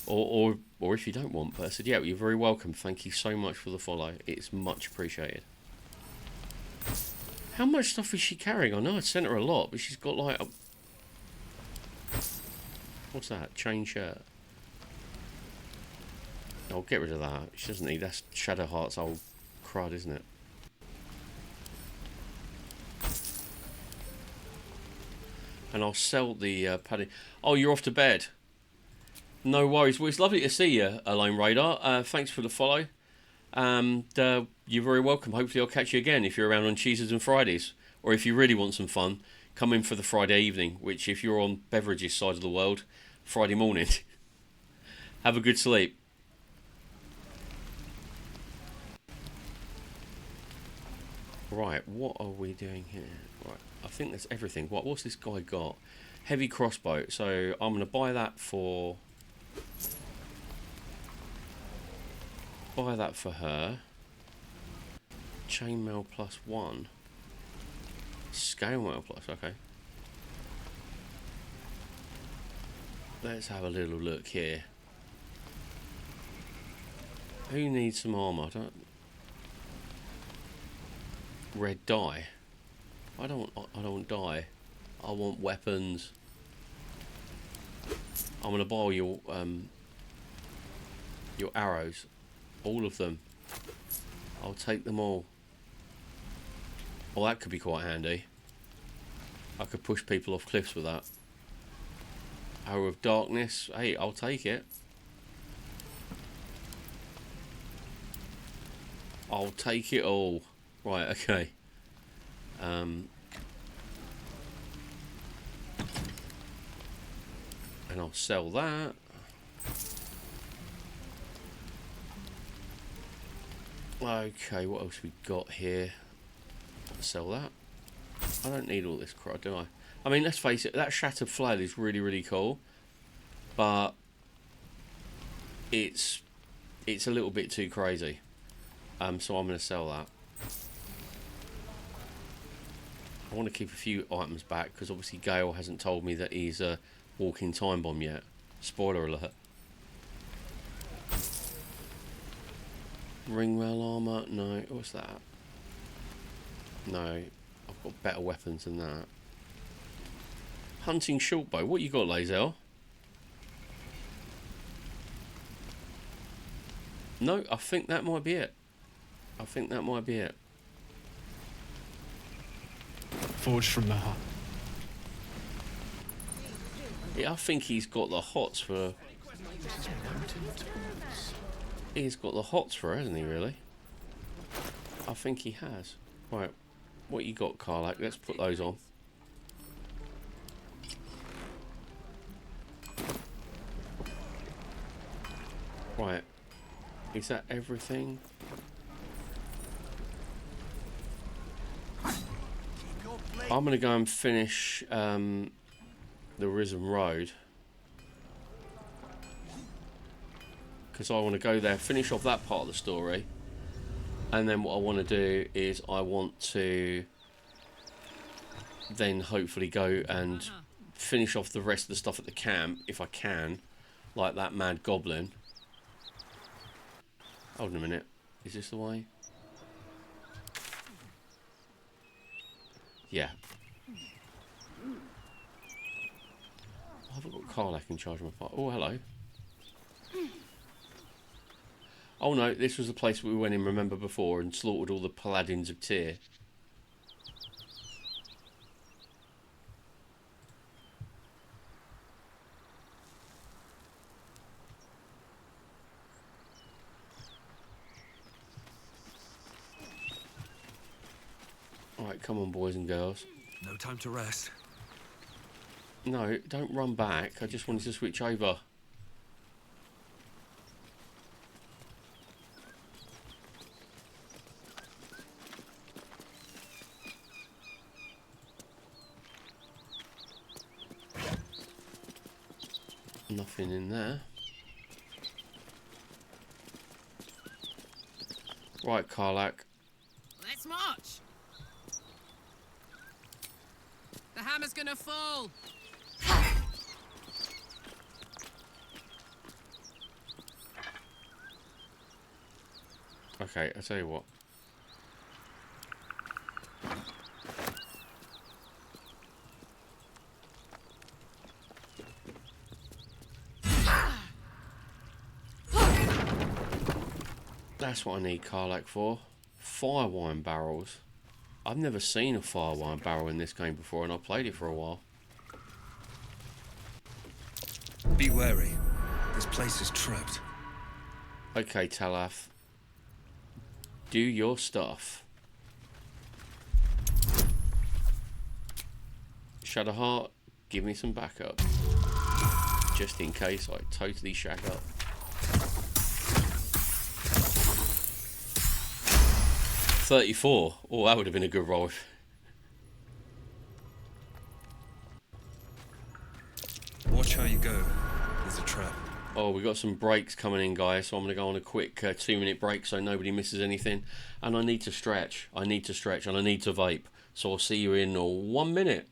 or if you don't want. But I said, yeah, you're very welcome. Thank you so much for the follow. It's much appreciated. How much stuff is she carrying? I know I sent her a lot, but she's got like a... What's that? Chain shirt. I'll get rid of that. She doesn't need... That's Shadowheart's old crud, isn't it? And I'll sell the padding. Oh, you're off to bed. No worries. Well, it's lovely to see you, Lone Radar. Thanks for the follow. And you're very welcome. Hopefully I'll catch you again if you're around on Tuesdays and Fridays. Or if you really want some fun, come in for the Friday evening, which if you're on Beverages side of the world, Friday morning. Have a good sleep. Right, what are we doing here? Right, I think that's everything. What's this guy got? Heavy crossbow. So I'm going to buy that for... Buy that for her. Chainmail +1. Scale mail plus, okay. Let's have a little look here. Who needs some armour? Red dye. I don't want dye. I want weapons. I'm gonna buy your arrows. All of them. I'll take them all. Well, that could be quite handy. I could push people off cliffs with that. Hour of Darkness. Hey, I'll take it. I'll take it all. Right, okay. And I'll sell that. Okay, what else we got here? I'll sell that. I don't need all this crud, do I? I mean, let's face it, that Shattered Flail is really, really cool. But it's a little bit too crazy. So I'm going to sell that. I want to keep a few items back because obviously Gale hasn't told me that he's a walking time bomb yet. Spoiler alert. Ring rail armor? No. What's that? No. I've got better weapons than that. Hunting shortbow. What you got, Lazel? No, I think that might be it. I think that might be it. Forged from the heart. Yeah, I think he's got the hots for... He's got the hots for, hasn't he, really? I think he has. Right, what you got, Karlak? Let's put those on. Right. Is that everything? I'm going to go and finish the Risen Road. Because I want to go there, finish off that part of the story. And then what I want to do is I want to then hopefully go and finish off the rest of the stuff at the camp, if I can. Like that mad goblin. Hold on a minute. Is this the way? Yeah. I haven't got Karlak in charge of my part. Oh, hello. Oh no, this was the place we went in, remember, before and slaughtered all the paladins of Tyr. Alright, come on, boys and girls. No time to rest. No, don't run back. I just wanted to switch over. Nothing in there. Right, Karlak. Let's march. The hammer's gonna fall. Okay, I'll tell you what. That's what I need Karlak for. Fire wine barrels. I've never seen a fire wine barrel in this game before, and I played it for a while. Be wary. This place is trapped. Okay, Talaf. Do your stuff. Shadowheart, give me some backup. Just in case I totally shag up. $34. Oh, that would have been a good roll. Watch how you go. There's a trap. Oh, we got some breaks coming in, guys, so I'm going to go on a quick 2-minute break so nobody misses anything. And I need to stretch. I need to stretch and I need to vape. So I'll see you in 1 minute.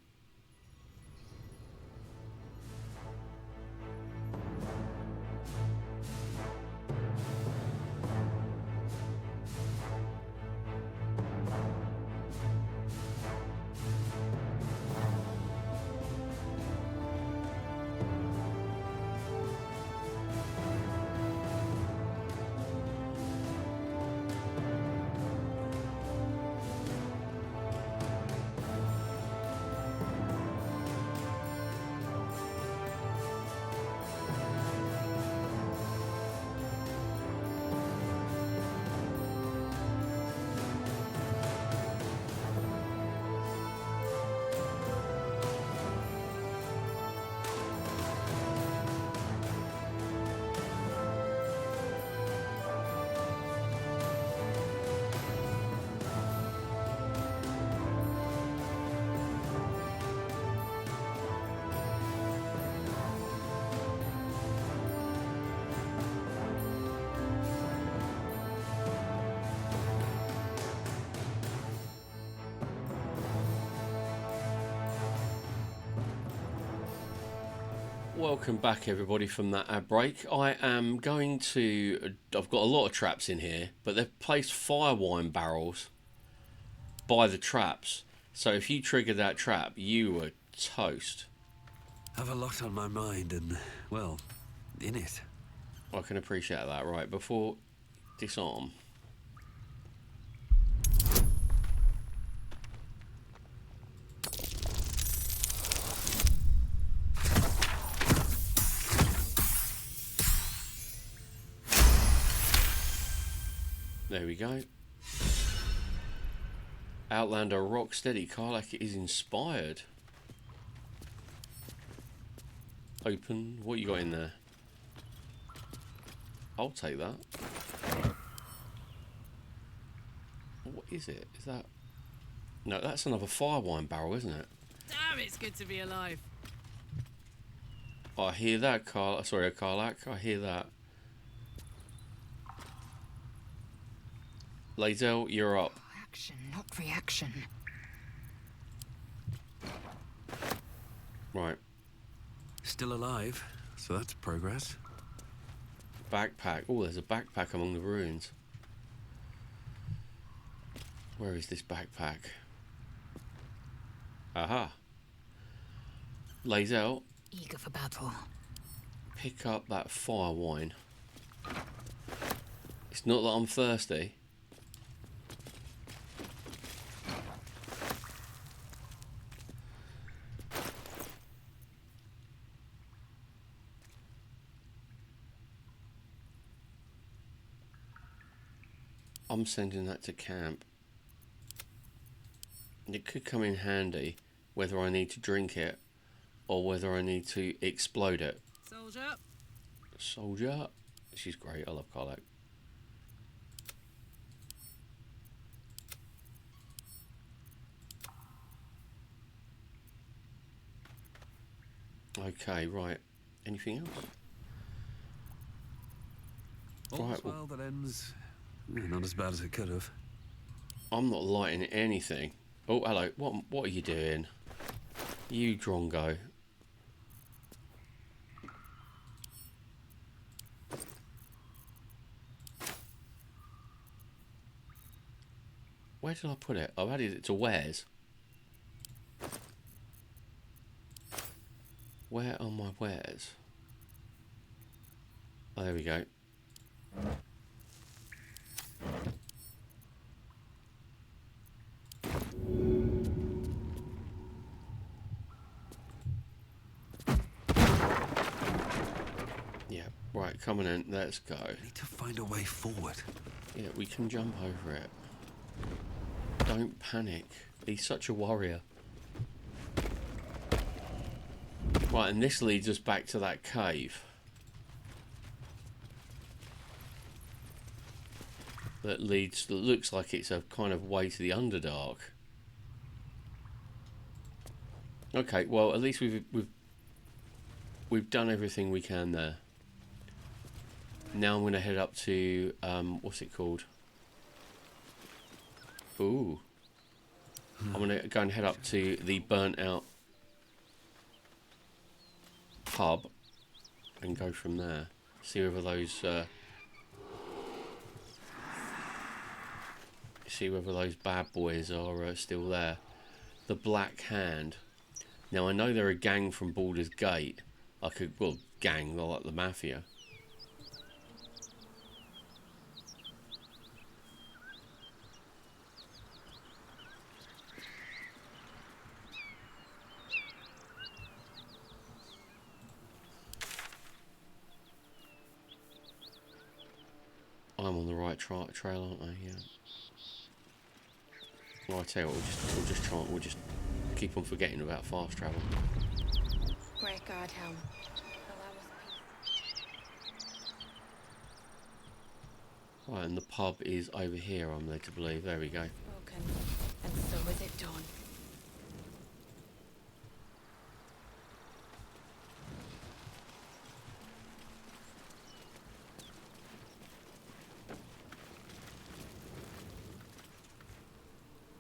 Welcome back, everybody, from that ad break. I am going to... I've got a lot of traps in here, but they've placed fire wine barrels by the traps. So if you trigger that trap, you were toast. Have a lot on my mind and, well, in it. I can appreciate that. Right, before disarm. There we go. Outlander rock steady. Karlak is inspired. Open. What you got in there? I'll take that. What is it? Is that... No, that's another fire wine barrel, isn't it? Damn, it's good to be alive. I hear that, Karlak. I hear that. Lae'zel, you're up. Action, not reaction. Right. Still alive, so that's progress. Backpack. Oh, there's a backpack among the ruins. Where is this backpack? Aha. Lae'zel. Eager for battle. Pick up that fire wine. It's not that I'm thirsty. I'm sending that to camp. It could come in handy whether I need to drink it or whether I need to explode it. Soldier. Soldier. She's great. I love Karlak. Okay, right. Anything else? All's well that ends not as bad as it could have. I'm not lighting anything. Oh, hello. What are you doing? You Drongo. Where did I put it? I've added it to wares. Where are my wares? Oh, there we go. Yeah, right, coming in, let's go. Need to find a way forward. Yeah, we can jump over it. Don't panic. He's such a warrior. Right, and this leads us back to that cave. That looks like it's a kind of way to the Underdark. Okay, well at least we've done everything we can there. Now I'm gonna head up to what's it called? Ooh. I'm gonna go and head up to the burnt out pub and go from there. See whether those bad boys are still there. The Black Hand. Now I know they're a gang from Baldur's Gate. Gang, they're like the Mafia. I'm on the right trail, aren't I? Yeah. Well, I tell you what, we'll just keep on forgetting about fast travel. Great God, Helm. Right, and the pub is over here, I'm led to believe. There we go. Broken, and so is it done.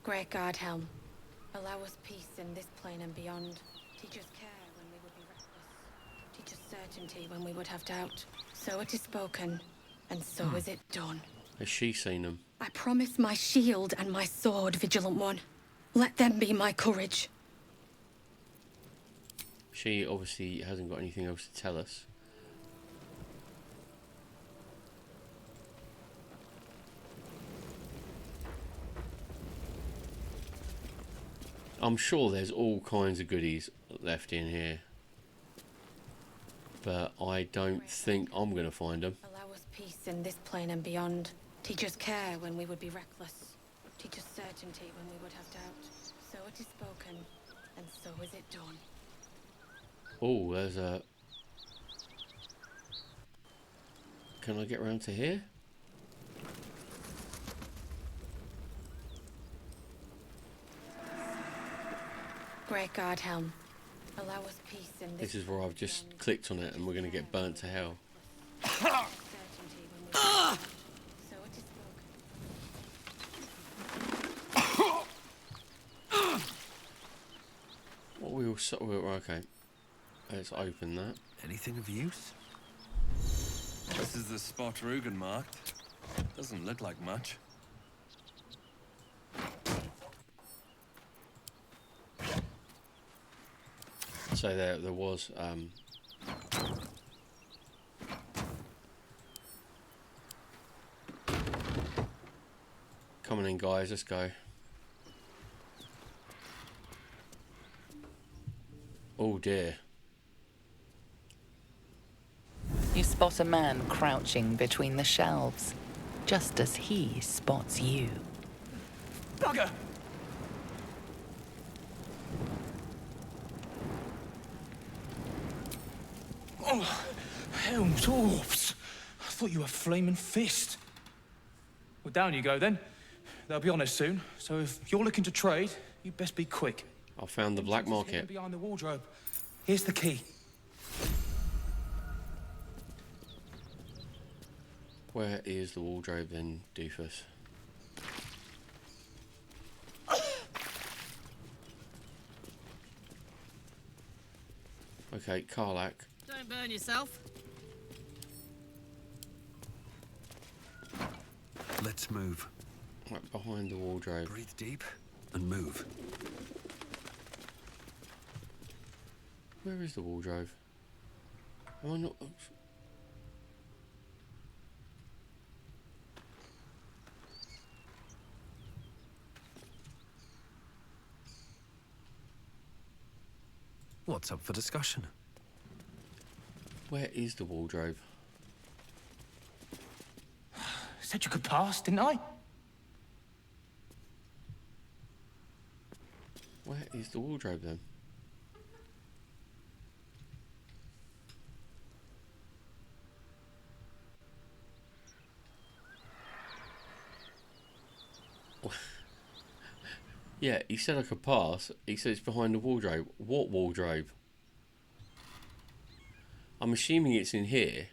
Great God, Helm. Allow us peace in this plane and beyond. Teach us care when we would be reckless. Teach us certainty when we would have doubt. So it is spoken, and so is it done. Has she seen them? I promise my shield and my sword, Vigilant One. Let them be my courage. She obviously hasn't got anything else to tell us. I'm sure there's all kinds of goodies left in here, but I don't think I'm going to find them. Allow us peace in this plane and beyond. Teach us care when we would be reckless. Teach us certainty when we would have doubt. So it is spoken, and so is it done. Oh, there's a... Can I get round to here? Great God, Helm. Allow us peace in This is where I've just clicked on it and we're going to get burnt to hell. What we all okay. Let's open that. Anything of use? This is the spot Rugen marked. Doesn't look like much. So there was come on in, guys, let's go. Oh dear. You spot a man crouching between the shelves, just as he spots you. Bugger! Oh, Helm's orbs. I thought you were Flaming Fist. Well, down you go then. They'll be on us soon, so if you're looking to trade, you best be quick. I found the black market. Behind the wardrobe. Here's the key. Where is the wardrobe then, doofus? Okay, Karlak. Don't burn yourself. Let's move. Right behind the wardrobe. Breathe deep and move. Where is the wardrobe? Am I not? What's up for discussion? Where is the wardrobe? Said you could pass, didn't I? Where is the wardrobe then? Yeah, he said I could pass. He said it's behind the wardrobe. What wardrobe? I'm assuming it's in here.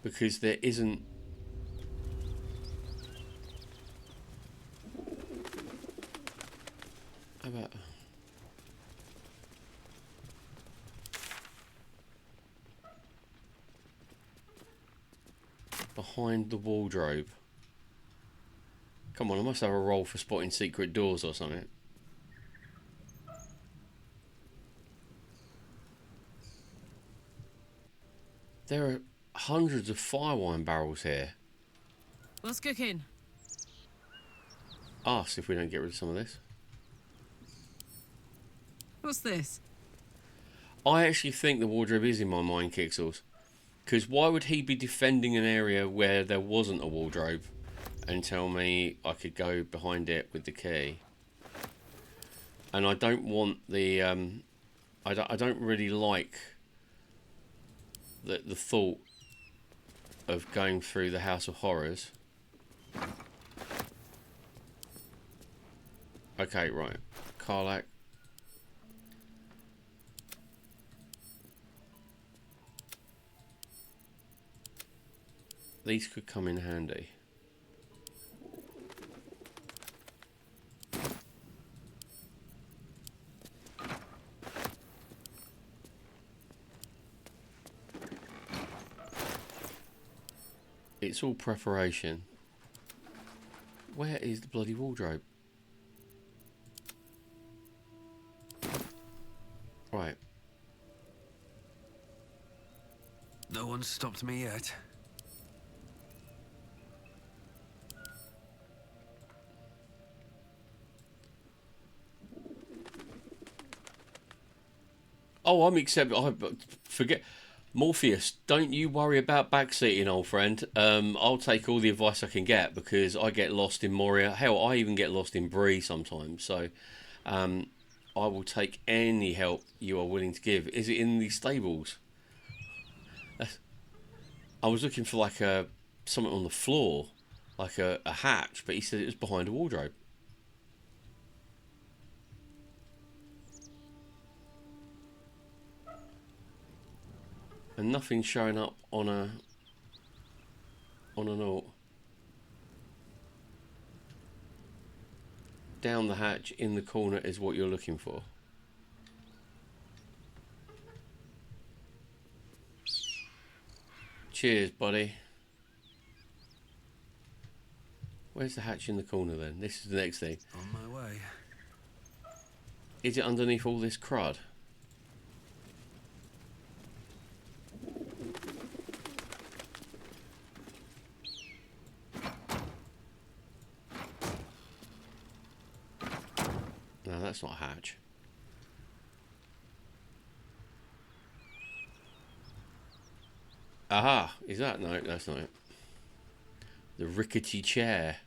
Because there isn't... How about... Behind the wardrobe. Come on, I must have a roll for spotting secret doors or something. There are hundreds of fire wine barrels here. What's cooking? Ask if we don't get rid of some of this. What's this? I actually think the wardrobe is in my mind, Kixels. Because why would he be defending an area where there wasn't a wardrobe and tell me I could go behind it with the key? And I don't want the... I don't really like the thought of going through the House of Horrors. Okay, right. Karlak. These could come in handy. It's all preparation. Where is the bloody wardrobe? Right. No one's stopped me yet. Oh, I'm accepting. I forget. Morpheus, don't you worry about backseating, old friend. I'll take all the advice I can get because I get lost in Moria. Hell, I even get lost in Bree sometimes. So, I will take any help you are willing to give. Is it in the stables? I was looking for like something on the floor, like a hatch, but he said it was behind a wardrobe. And nothing's showing up on an alt. Down the hatch in the corner is what you're looking for. Cheers, buddy. Where's the hatch in the corner then? This is the next thing. On my way. Is it underneath all this crud? No, that's not a hatch. Aha! Is that? No, that's not it. The rickety chair.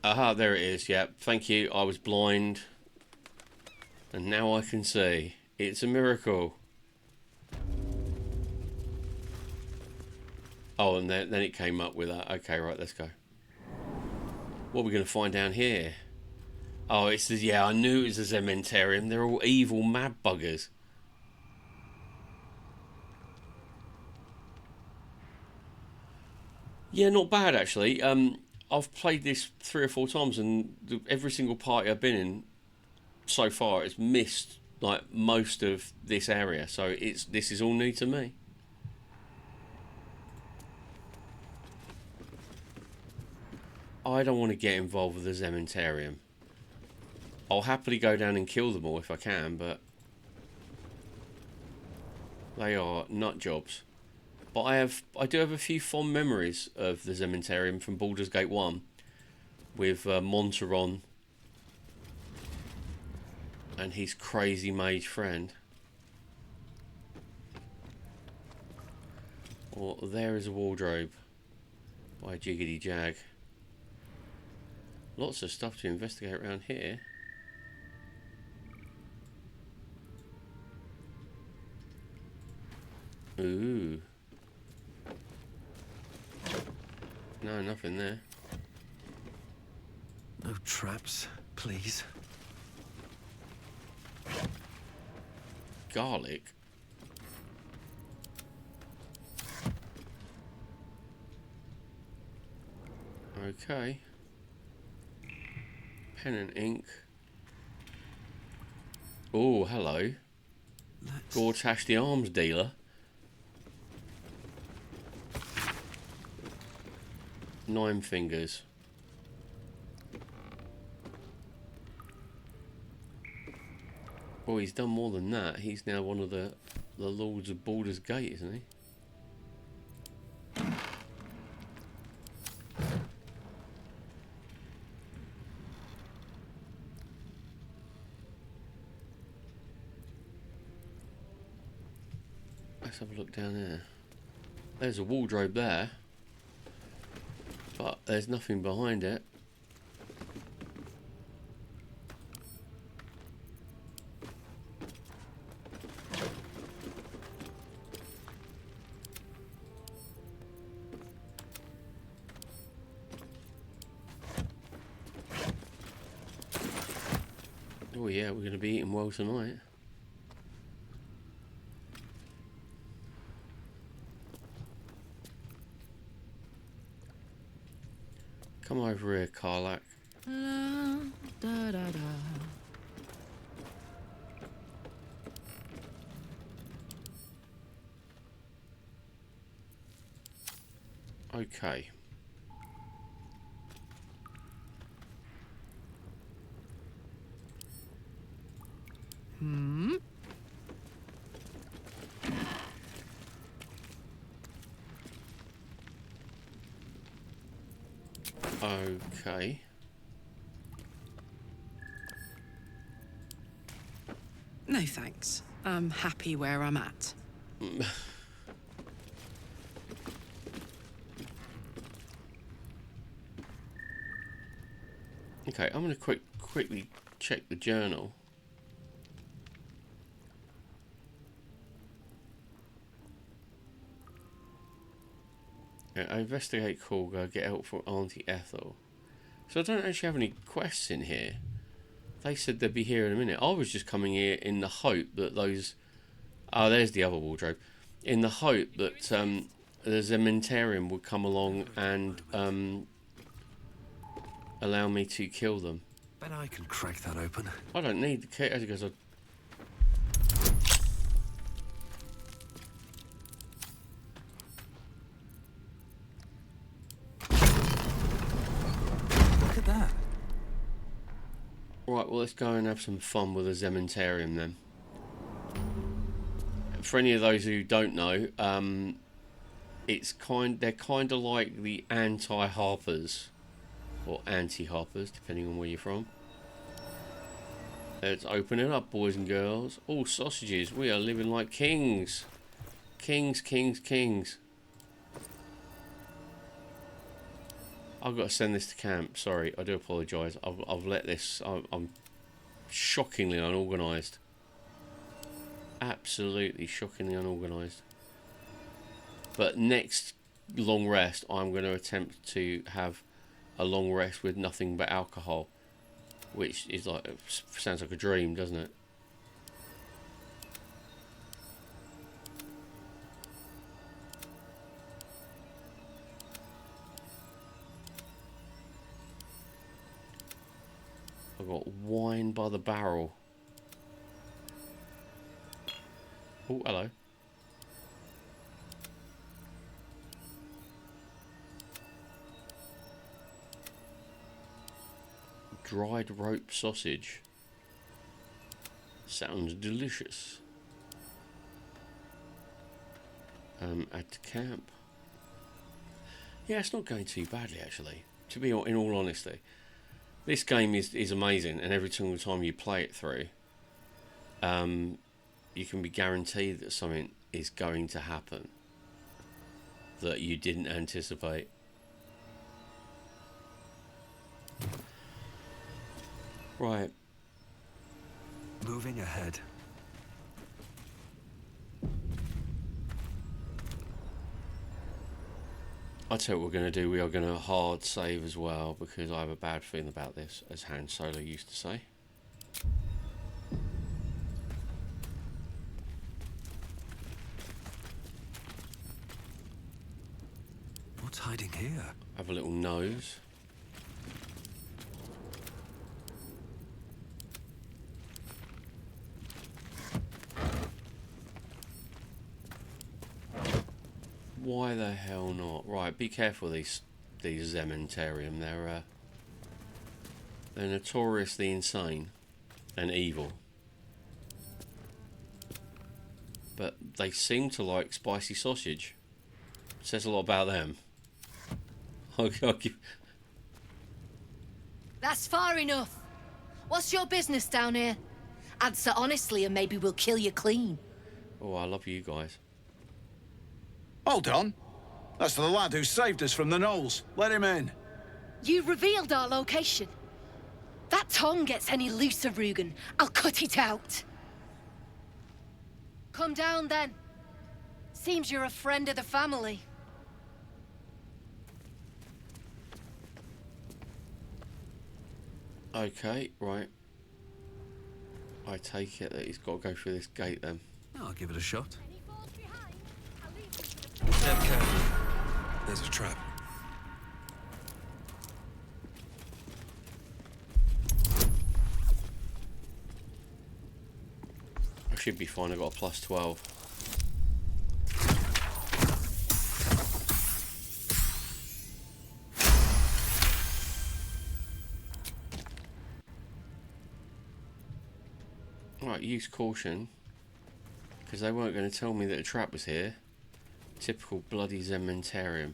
Aha, there it is. Yep, thank you. I was blind. And now I can see. It's a miracle. Oh, and then it came up with that. Okay, right, let's go. What are we going to find down here? Oh, it's the... Yeah, I knew it was a Zementarium. They're all evil mad buggers. Yeah, not bad, actually. I've played this 3 or 4 times, and every single party I've been in so far has missed, like, most of this area. So this is all new to me. I don't want to get involved with the Zementarium. I'll happily go down and kill them all if I can, but they are nut jobs. But I do have a few fond memories of the Zementarium from Baldur's Gate 1 with Monteron and his crazy mage friend. Well, there is a wardrobe by Jiggity Jag. Lots of stuff to investigate around here. Ooh. No, nothing there. No traps, please. Garlic? Okay. Pen and ink. Oh, hello. Gortash the arms dealer. 9 fingers. Oh, he's done more than that. He's now one of the Lords of Baldur's Gate, isn't he? Let's have a look down there. There's a wardrobe there, but there's nothing behind it. Oh yeah, we're going to be eating well tonight. Come over here, Karlak. Okay. Okay. No thanks. I'm happy where I'm at. Okay, I'm going to quickly check the journal. I investigate Corga, get help from Auntie Ethel. So I don't actually have any quests in here. They said they'd be here in a minute. I was just coming here in the hope that those... Oh, there's the other wardrobe. In the hope that the Zementarium would come along and allow me to kill them. Bet I can crack that open. I don't need the key because I... Look at that. Right, well, let's go and have some fun with the Zementarium then. For any of those who don't know, they're kind of like the anti-harpers or anti-harpers, depending on where you're from. Let's open it up, boys and girls. All sausages. We are living like kings. Kings, kings, kings. I've got to send this to camp. Sorry, I do apologise. I've let this... I'm shockingly unorganised. Absolutely shockingly unorganised. But next long rest, I'm going to attempt to have a long rest with nothing but alcohol. Which is like... sounds like a dream, doesn't it? I've got wine by the barrel. Oh, hello. Dried rope sausage. Sounds delicious. At camp. Yeah, it's not going too badly actually. To be in all honesty, this game is amazing, and every single time you play it through, you can be guaranteed that something is going to happen that you didn't anticipate. Right. Moving ahead. I'll tell you what we're going to do. We are going to hard save as well, because I have a bad feeling about this, as Han Solo used to say. What's hiding here? Have a little nose. Why the hell not? Right, be careful these Zementarium. They're notoriously insane and evil. But they seem to like spicy sausage. Says a lot about them. That's far enough. What's your business down here? Answer honestly and maybe we'll kill you clean. Oh, I love you guys. Hold on. That's the lad who saved us from the gnolls. Let him in. You revealed our location. That tongue gets any looser, Rugen, I'll cut it out. Come down then. Seems you're a friend of the family. Okay, right. I take it that he's got to go through this gate then. I'll give it a shot. Step careful. There's a trap. I should be fine. I got a plus 12. Right, use caution. Because they weren't going to tell me that a trap was here. Typical bloody Zementarium.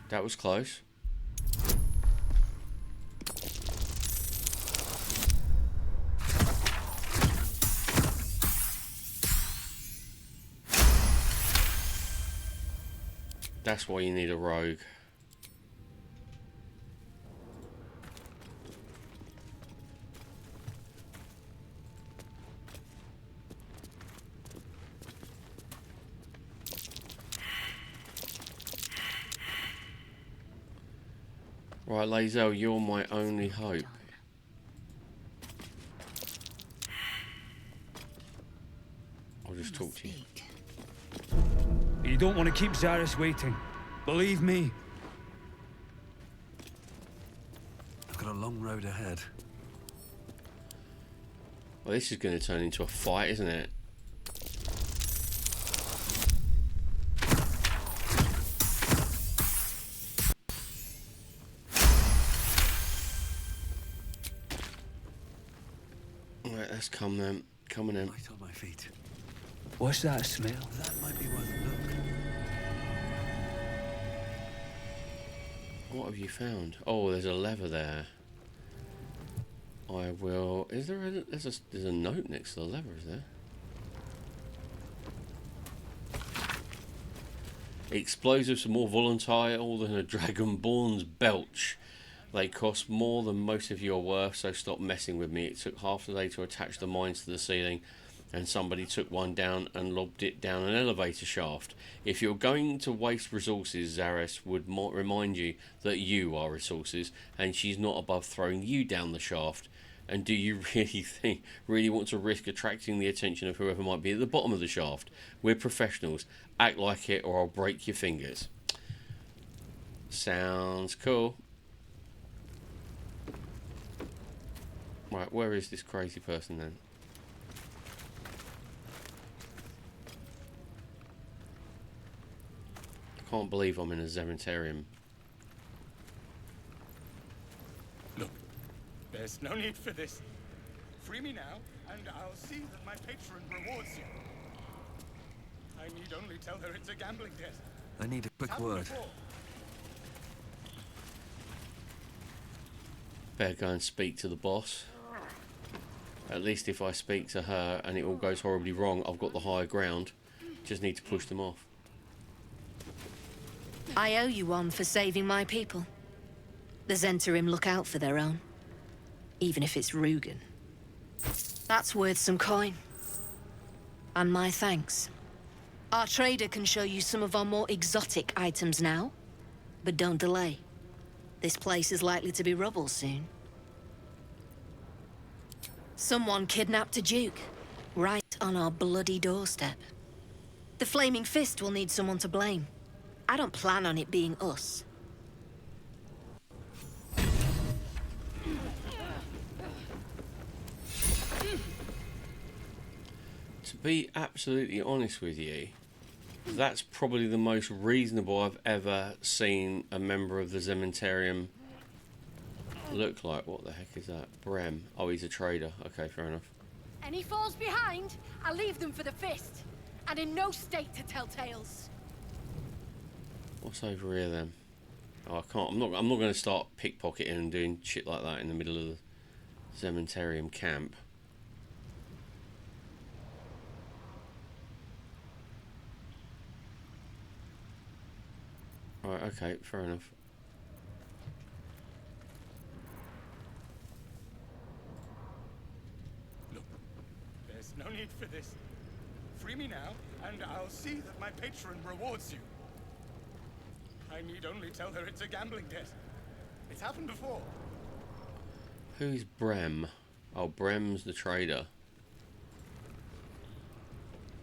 That was close. That's why you need a rogue. Right, Lae'zel, you're my only hope. I'll just talk to you. You don't want to keep Zaris waiting. Believe me. I've got a long road ahead. Well, this is going to turn into a fight, isn't it? Right, let's come then. Coming in. Right on my feet. What's that smell? That might be worth a look. What have you found? Oh, there's a lever there. I will. Is there a? There's a note next to the lever, is there? Explosives are more volatile than a dragonborn's belch. They cost more than most of you are worth, so stop messing with me. It took half the day to attach the mines to the ceiling, and somebody took one down and lobbed it down an elevator shaft. If you're going to waste resources, Zaris would remind you that you are resources, and she's not above throwing you down the shaft. And do you really want to risk attracting the attention of whoever might be at the bottom of the shaft? We're professionals. Act like it, or I'll break your fingers. Sounds cool. Right, where is this crazy person then? I can't believe I'm in a Zementarium. Look, there's no need for this. Free me now, and I'll see that my patron rewards you. I need only tell her it's a gambling debt. I need a quick word. Better go and speak to the boss. At least if I speak to her and it all goes horribly wrong, I've got the higher ground. Just need to push them off. I owe you one for saving my people. The Zentarim look out for their own, even if it's Rugen. That's worth some coin. And my thanks. Our trader can show you some of our more exotic items now, but don't delay. This place is likely to be rubble soon. Someone kidnapped a duke, right on our bloody doorstep. The Flaming Fist will need someone to blame. I don't plan on it being us. To be absolutely honest with you, that's probably the most reasonable I've ever seen a member of the Zementarium look like. What the heck is that? Brem. Oh, he's a trader. Okay, fair enough. Any falls behind, I'll leave them for the fist. And in no state to tell tales. What's over here then? Oh, I can't. I'm not going to start pickpocketing and doing shit like that in the middle of the Zementarium camp. Right. Okay. Fair enough. Look, there's no need for this. Free me now, and I'll see that my patron rewards you. I need only tell her it's a gambling debt. It's happened before. Who's Brem? Oh, Brem's the trader.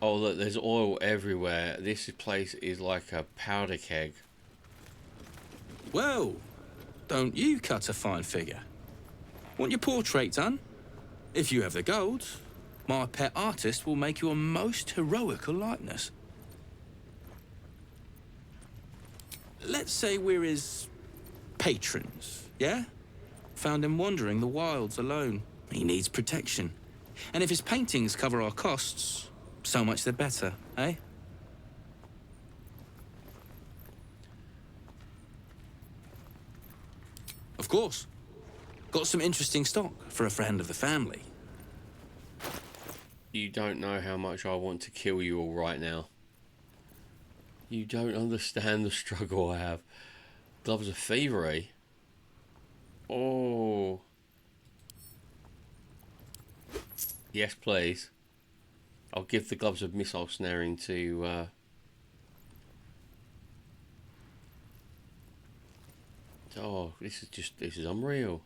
Oh, look, there's oil everywhere. This place is like a powder keg. Well, don't you cut a fine figure? Want your portrait done? If you have the gold, my pet artist will make you a most heroical likeness. Let's say we're his patrons, Yeah? Found him wandering the wilds alone. He needs protection. And if his paintings cover our costs, so much the better, eh? Of course. Got some interesting stock for a friend of the family. You don't know how much I want to kill you all right now. You don't understand the struggle I have. Gloves of thievery. Oh. Yes, please. I'll give the gloves of missile snaring to... Oh, this is unreal.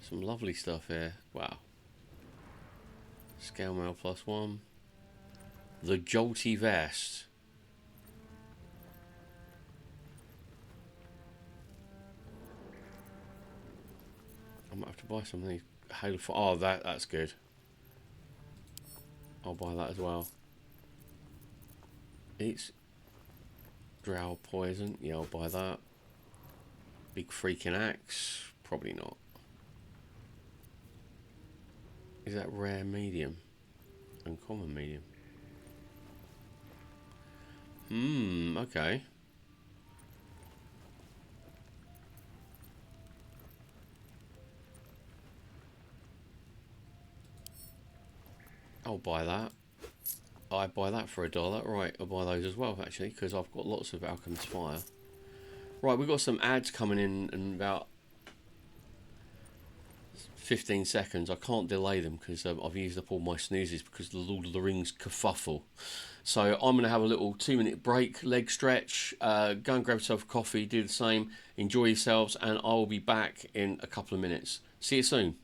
Some lovely stuff here. Wow. Scale mail +1. The jolty vest. I might have to buy some of these. Halo for that's good. I'll buy that as well. It's drow poison. Yeah, I'll buy that. Big freaking axe. Probably not. Is that rare medium? Uncommon medium. Okay. I'll buy that. I buy that for $1. Right, I'll buy those as well, actually, because I've got lots of Alchemist's Fire. Right, we've got some ads coming in about 15 seconds. I can't delay them because I've used up all my snoozes because of the Lord of the Rings kerfuffle. So I'm going to have a little 2-minute break, leg stretch, go and grab yourself a coffee, do the same, enjoy yourselves, and I will be back in a couple of minutes. See you soon.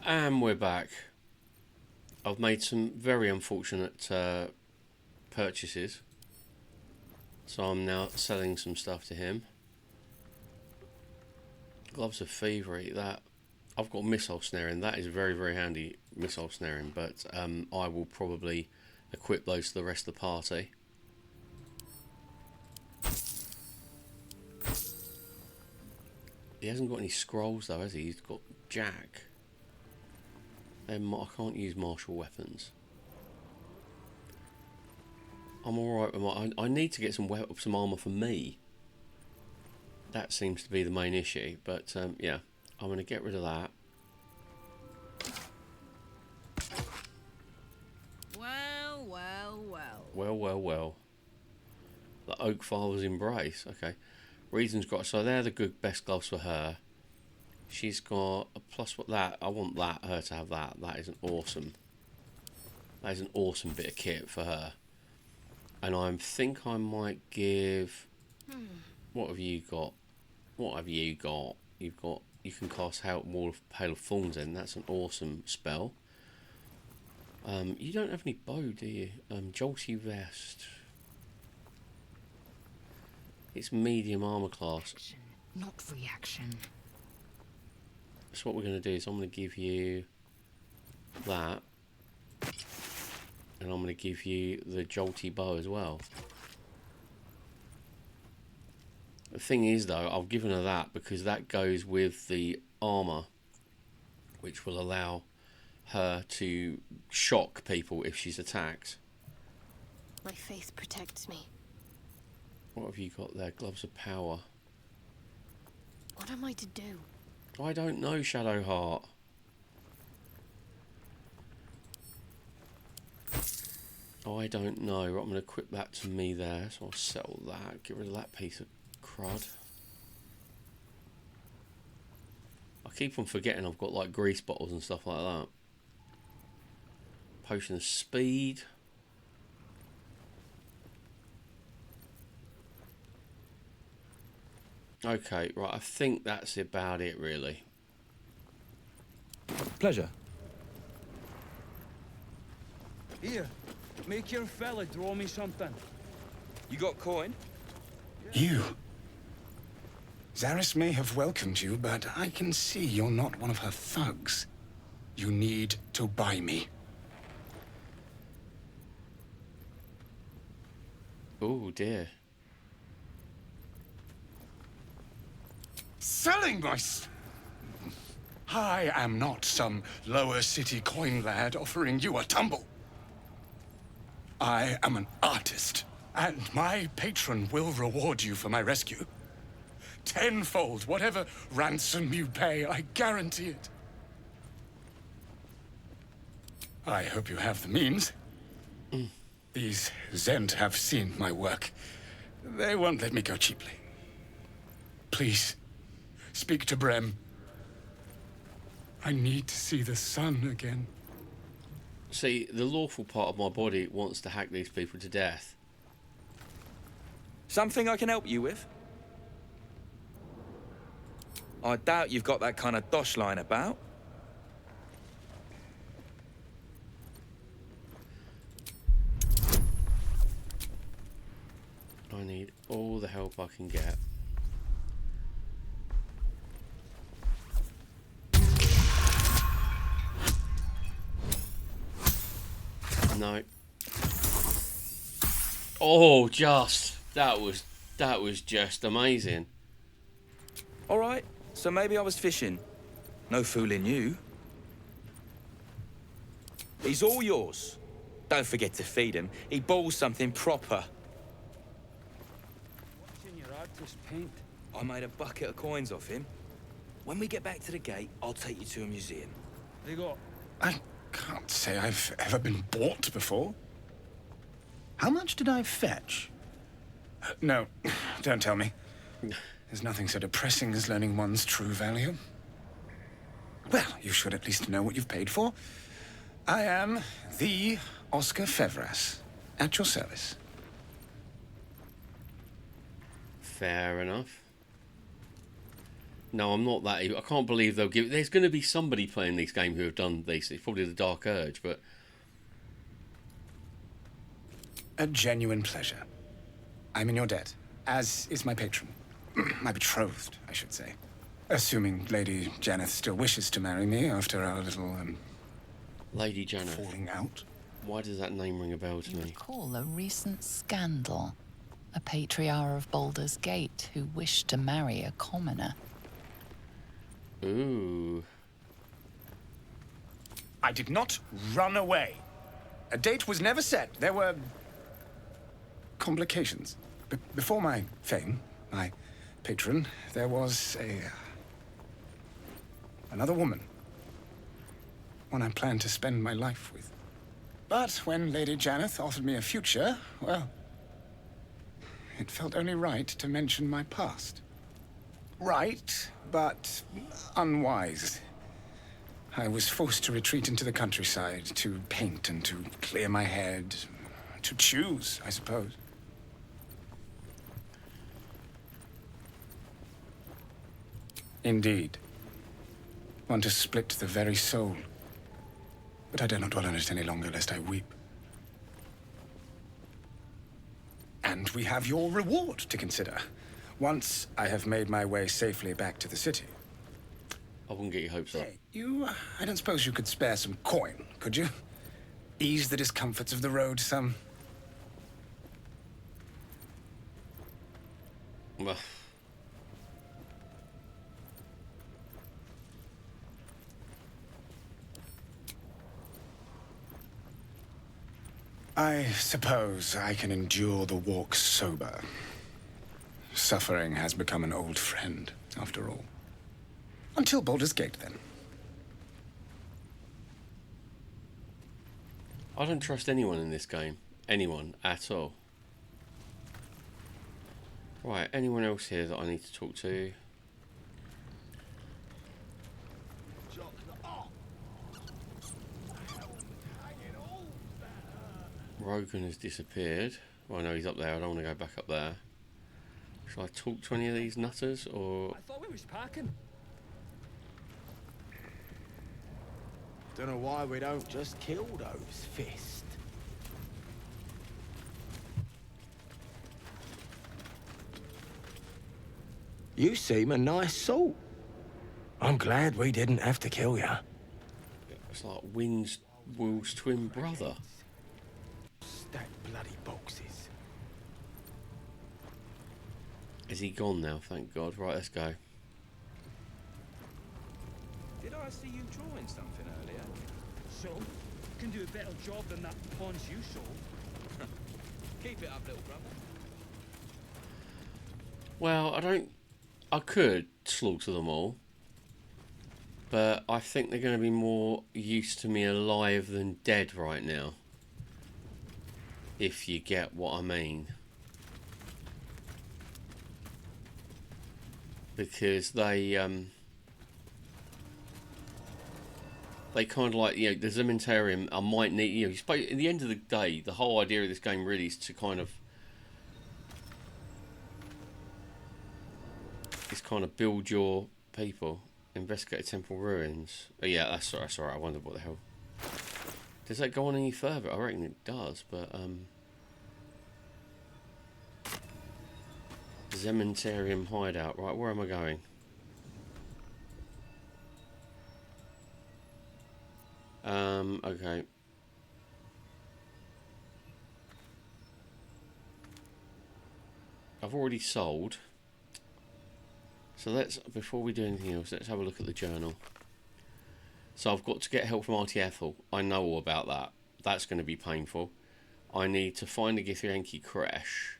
And we're back. I've made some very unfortunate purchases. So I'm now selling some stuff to him. Gloves of Thievery, that I've got missile snaring. That is very, very handy, missile snaring. But I will probably equip those to the rest of the party. He hasn't got any scrolls though, has he? He's got Jack. I can't use martial weapons. I'm alright with my... I need to get some armour for me. That seems to be the main issue. But yeah, I'm going to get rid of that. Well, well, well. Well, well, well. The Oak Father's Embrace. Okay. Reason's got... So they're the best gloves for her. She's got a plus what that. I want her to have that. That is an awesome... That is an awesome bit of kit for her. And I think I might give... What have you got? What have you got? You can cast Wall of Hail of Thorns in. That's an awesome spell. You don't have any bow, do you? Jolty Vest. It's medium armor class. Not reaction. So what we're going to do is I'm going to give you that. And I'm going to give you the Jolty Bow as well. The thing is though, I've given her that because that goes with the armour, which will allow her to shock people if she's attacked. My faith protects me. What have you got there? Gloves of Power. What am I to do? I don't know, Shadowheart. I don't know. I'm going to equip that to me there, so I'll settle that. Get rid of that piece of crud. I keep on forgetting I've got like grease bottles and stuff like that. Potion of Speed. Okay, right, I think that's about it really. Pleasure. Here, make your fella draw me something. You got coin? You? Zaris may have welcomed you, but I can see you're not one of her thugs. You need to buy me. Oh dear. Selling my... I am not some lower city coin lad offering you a tumble. I am an artist, and my patron will reward you for my rescue. Tenfold, whatever ransom you pay, I guarantee it. I hope you have the means. These Zend have seen my work. They won't let me go cheaply. Please, speak to Brem. I need to see the sun again. See, the lawful part of my body wants to hack these people to death. Something I can help you with? I doubt you've got that kind of dosh line about. I need all the help I can get. No. Oh, that was just amazing. All right, so maybe I was fishing. No fooling you. He's all yours. Don't forget to feed him. He balls something proper. What's in your artist paint? I made a bucket of coins off him. When we get back to the gate, I'll take you to a museum. They got... I can't say I've ever been bought before. How much did I fetch? No, don't tell me. There's nothing so depressing as learning one's true value. Well, you should at least know what you've paid for. I am the Oscar Fevras, at your service. Fair enough. No, I'm not that evil. I can't believe they'll give... There's going to be somebody playing this game who have done this. It's probably the Dark Urge, but... A genuine pleasure. I'm in your debt, as is my patron. My betrothed, I should say. Assuming Lady Janeth still wishes to marry me after our little, Lady Janeth. falling out. Why does that name ring a bell to me? Recall a recent scandal. A patriarch of Baldur's Gate who wished to marry a commoner. Ooh. I did not run away. A date was never set. There were complications. Before my fame, my patron, there was another woman. One I planned to spend my life with. But when Lady Janeth offered me a future, well, it felt only right to mention my past. Right, but unwise. I was forced to retreat into the countryside, to paint and to clear my head, to choose, I suppose. Indeed. One to split the very soul. But I dare not dwell on it any longer, lest I weep. And we have your reward to consider. Once I have made my way safely back to the city. I wouldn't get your hopes up. I don't suppose you could spare some coin, could you? Ease the discomforts of the road some. Well. I suppose I can endure the walk sober. Suffering has become an old friend, after all. Until Baldur's Gate, then. I don't trust anyone in this game. Anyone at all. Right, anyone else here that I need to talk to? Rogan has disappeared. Well, no, he's up there. I don't want to go back up there. Shall I talk to any of these nutters, or...? I thought we was packing. Don't know why we don't just kill those fists. You seem a nice sort. I'm glad we didn't have to kill ya. It's like Will's twin brother. Stack bloody boxes. Is he gone now? Thank God. Right, let's go. Did I see you drawing something earlier? So? Can do a better job than that pawns you sold. Keep it up, little brother. Well, I could slaughter them all. But I think they're going to be more used to me alive than dead right now. If you get what I mean. Because they kind of like, you know, the Zementarium, I might need, you know, at the end of the day, the whole idea of this game really is to kind of build your people. Investigate temple ruins. Oh, yeah, that's alright. I wonder what the hell. Does that go on any further? I reckon it does, but Zementarium hideout. Right, where am I going? Okay. I've already sold. So let's, before we do anything else, let's have a look at the journal. So I've got to get help from Auntie Ethel. I know all about that. That's going to be painful. I need to find a Githyanki creche.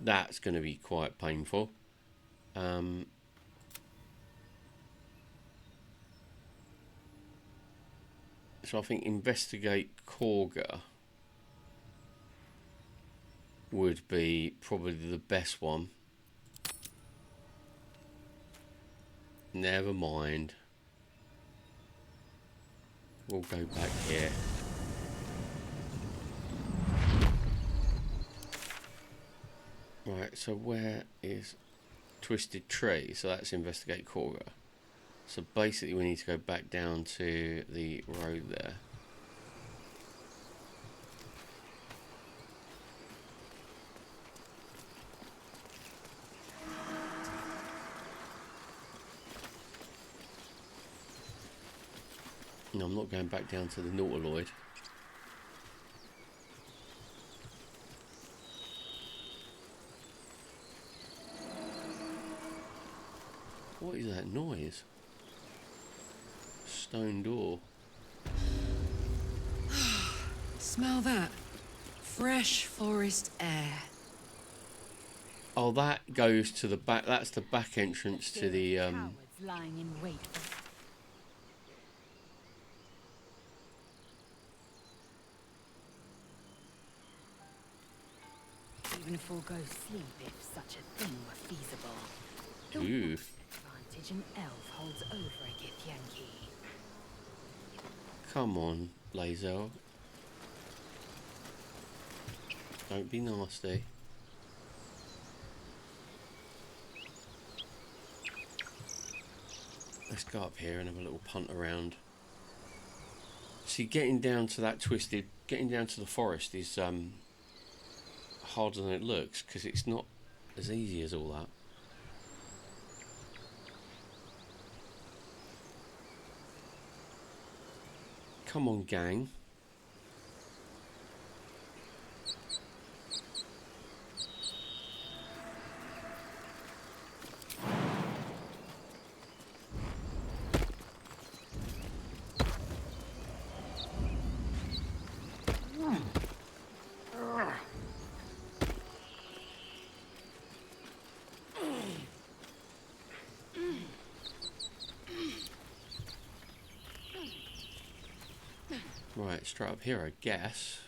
That's going to be quite painful. So I think investigate Korga would be probably the best one. Never mind. We'll go back here. Right, so where is Twisted Tree? So that's investigate Korga. So basically we need to go back down to the road there. No, I'm not going back down to the Nautiloid. What is that noise? Stone door. Smell that. Fresh forest air. Oh, that goes to the back. That's the back entrance to the Cowards lying in wait for even forego sleep if such a thing were feasible. The Ooh. advantage an elf holds over a Githyanki. Come on, Lae'zel. Don't be nasty. Let's go up here and have a little punt around. See, getting down to the forest is harder than it looks, because it's not as easy as all that. Come on, gang. Right, straight up here, I guess.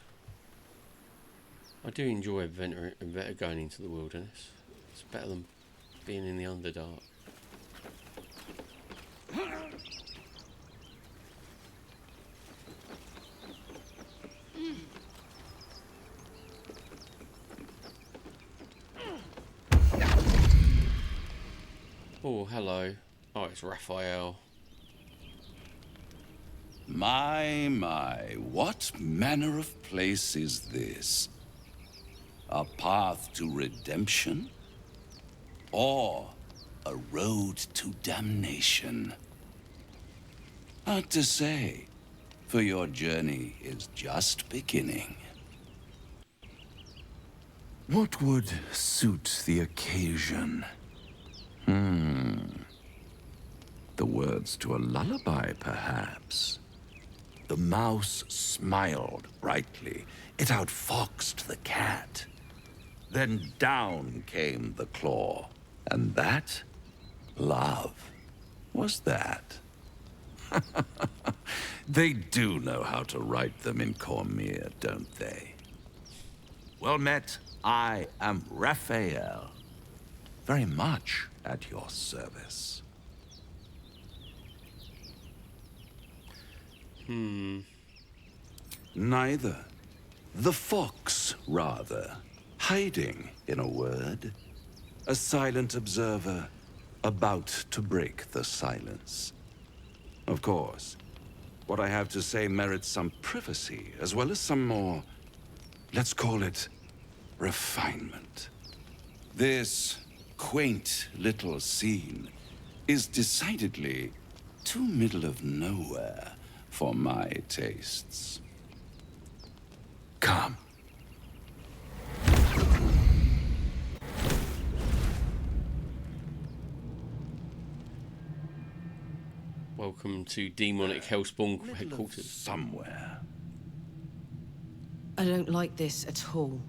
I do enjoy going into the wilderness. It's better than being in the Underdark. Oh, hello. Oh, it's Raphael. My, what manner of place is this? A path to redemption? Or a road to damnation? Hard to say, for your journey is just beginning. What would suit the occasion? The words to a lullaby, perhaps. The mouse smiled brightly. It outfoxed the cat. Then down came the claw. And that? Love. Was that? They do know how to write them in Cormyr, don't they? Well met. I am Raphael. Very much at your service. Neither. The fox, rather. Hiding, in a word. A silent observer, about to break the silence. Of course, what I have to say merits some privacy, as well as some more, let's call it, refinement. This quaint little scene is decidedly too middle of nowhere for my tastes. Come. Welcome to Demonic Hellspawn headquarters. Somewhere. I don't like this at all.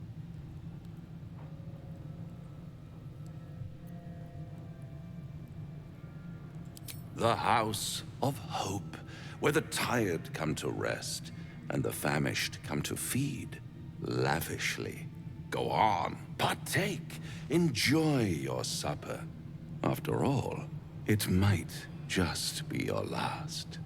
The House of Hope, where the tired come to rest and the famished come to feed lavishly. Go on, partake, enjoy your supper. After all, it might just be your last.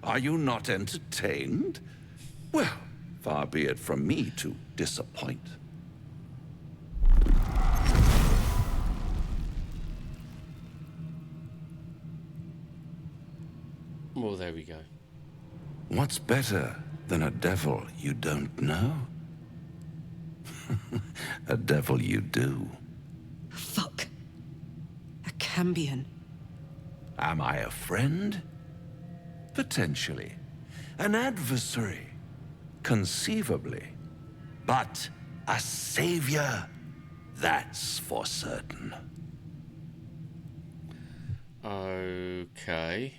Are you not entertained? Well, far be it from me to disappoint. Well, there we go. What's better than a devil you don't know? A devil you do. champion. Am I a friend? Potentially. An adversary? Conceivably. But a savior? That's for certain. Okay.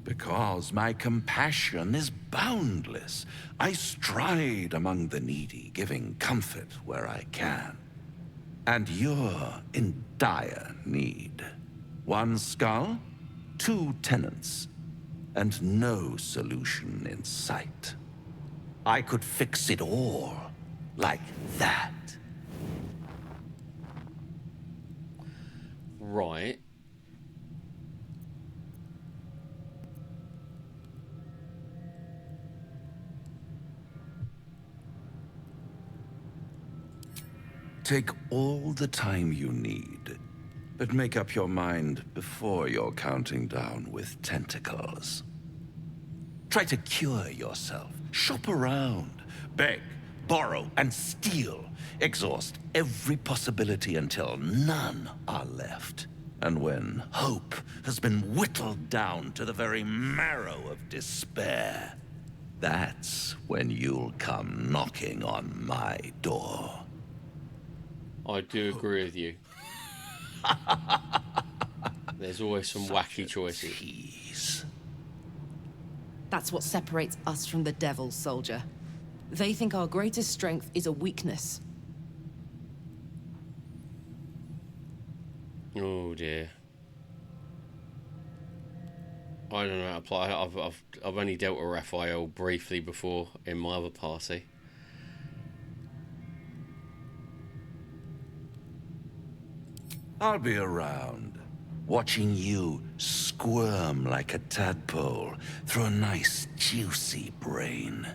Because my compassion is boundless. I stride among the needy, giving comfort where I can. And you're in dire need. One skull, 2 tenants, and no solution in sight. I could fix it all, like that. Right. Take all the time you need, but make up your mind before you're counting down with tentacles. Try to cure yourself. Shop around. Beg, borrow, and steal. Exhaust every possibility until none are left. And when hope has been whittled down to the very marrow of despair, that's when you'll come knocking on my door. I do agree with you. There's always some wacky choices. That's what separates us from the devil, soldier. They think our greatest strength is a weakness. Oh dear. I don't know how to apply. I've only dealt with Raphael briefly before in my other party. I'll be around, watching you squirm like a tadpole through a nice, juicy brain.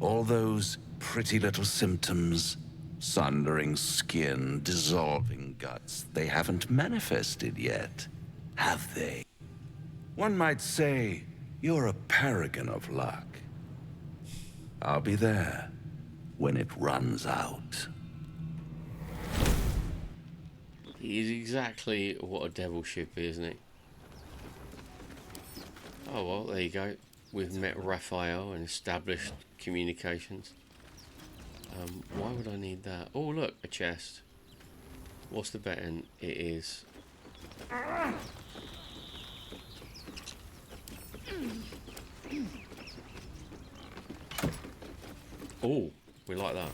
All those pretty little symptoms, sundering skin, dissolving guts, they haven't manifested yet, have they? One might say you're a paragon of luck. I'll be there when it runs out. He's exactly what a devil should be, isn't he? Oh well, there you go. We've met Raphael and established communications. Why would I need that? Oh look, a chest. What's the betting? It is. Oh, we like that.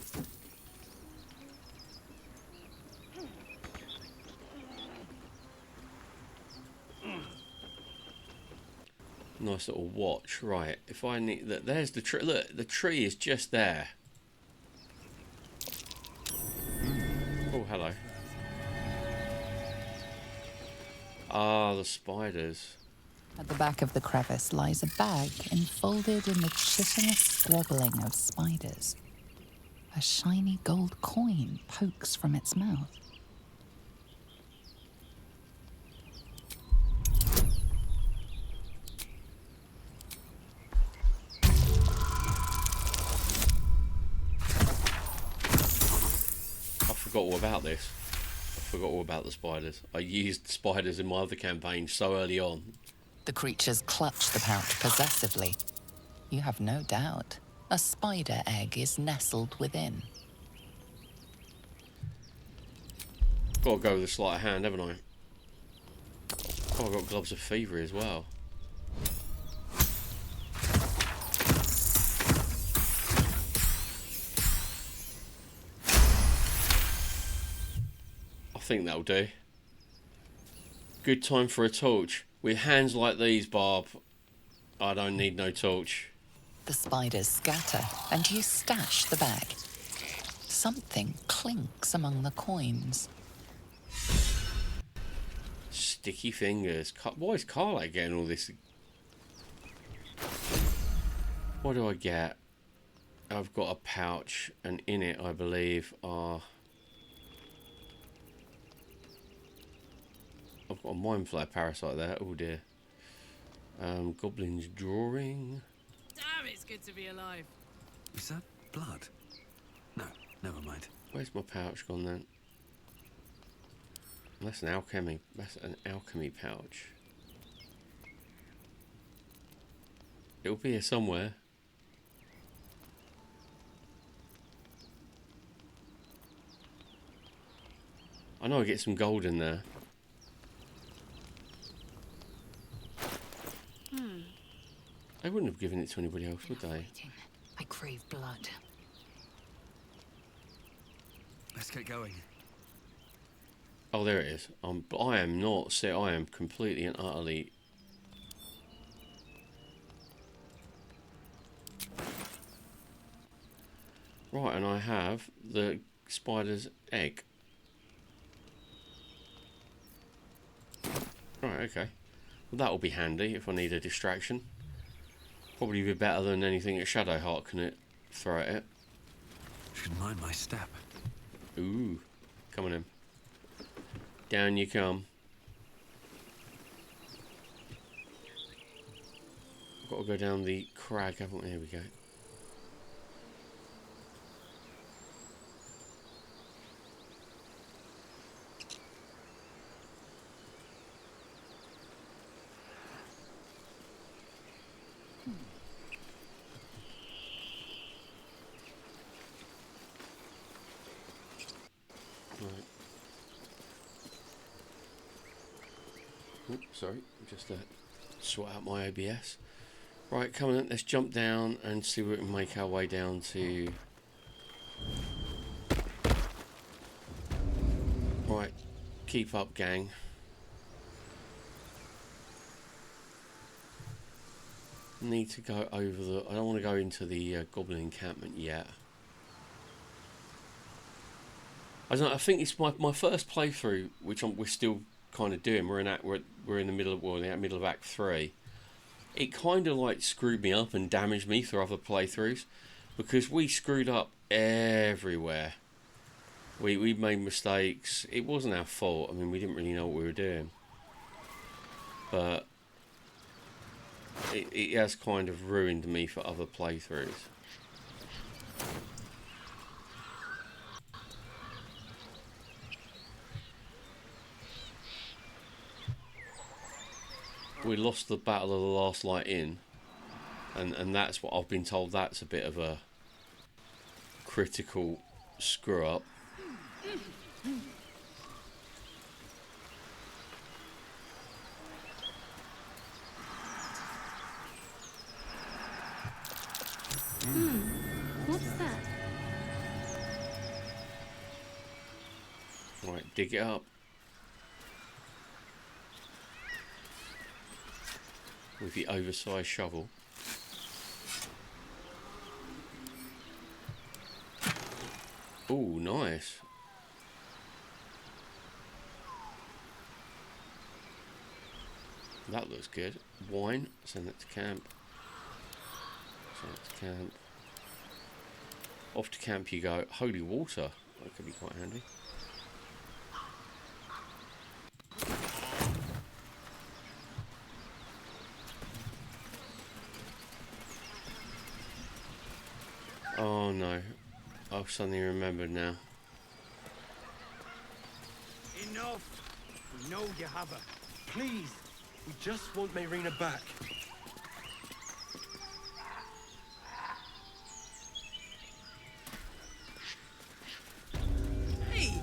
Nice little watch. Right, if I need that, there's the tree. Look, the tree is just there. Oh, hello. Ah, the spiders. At the back of the crevice lies a bag enfolded in the chitinous squabbling of spiders. A shiny gold coin pokes from its mouth. I forgot all about this. I forgot all about the spiders. I used spiders in my other campaign so early on. The creatures clutch the pouch possessively. You have no doubt. A spider egg is nestled within. Got to go with a sleight of hand, haven't I? Oh, I've got gloves of fever as well. I think that'll do. Good time for a torch. With hands like these, Barb, I don't need no torch. The spiders scatter, and you stash the bag. Something clinks among the coins. Sticky fingers. Why is Carla getting all this? What do I get? I've got a pouch, and in it, I believe, are... I've got a mind flare parasite there. Oh dear. Goblin's drawing. Damn, it's good to be alive. Is that blood? No, never mind. Where's my pouch gone then? That's an alchemy. That's an alchemy pouch. It'll be here somewhere. I know I get some gold in there. They wouldn't have given it to anybody else, would they? I crave blood. Let's get going. Oh, there it is. I am not sick. I am completely and utterly. Right, and I have the spider's egg. Right, okay. Well, that'll be handy if I need a distraction. Probably be better than anything a Shadowheart can throw at it. Should mind my step. Ooh, come on in. Down you come. I've got to go down the crag, haven't we? Here we go. Right. Oops, sorry, just sort out my OBS. Right, come on, let's jump down and see if we can make our way down to. Right, keep up, gang. Need to go over the. I don't want to go into the goblin encampment yet. I don't know, I think it's my first playthrough, which we're still kind of doing. We're in the middle of Act 3. It kind of like screwed me up and damaged me through other playthroughs because we screwed up everywhere. We made mistakes. It wasn't our fault. I mean, we didn't really know what we were doing, but it has kind of ruined me for other playthroughs. We lost the Battle of the Last Light Inn, and that's what I've been told. That's a bit of a critical screw up. What's that? Right, dig it up. With the oversized shovel. Oh, nice. That looks good. Wine. Send that to camp. Send that to camp. Off to camp you go. Holy water. That could be quite handy. Oh no, I've suddenly remembered now. Enough! We know you have her. Please, we just want Mayrina back. Hey!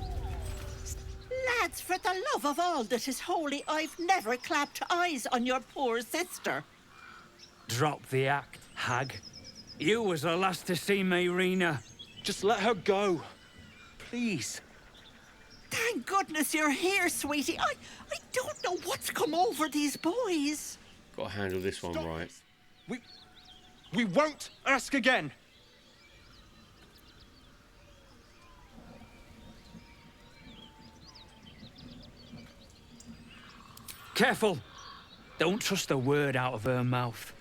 Lads, for the love of all that is holy, I've never clapped eyes on your poor sister. Drop the act, hag. You was the last to see Mayrina. Just let her go. Please. Thank goodness you're here, sweetie. I don't know what's come over these boys. Got to handle this one right. We won't ask again. Careful! Don't trust a word out of her mouth.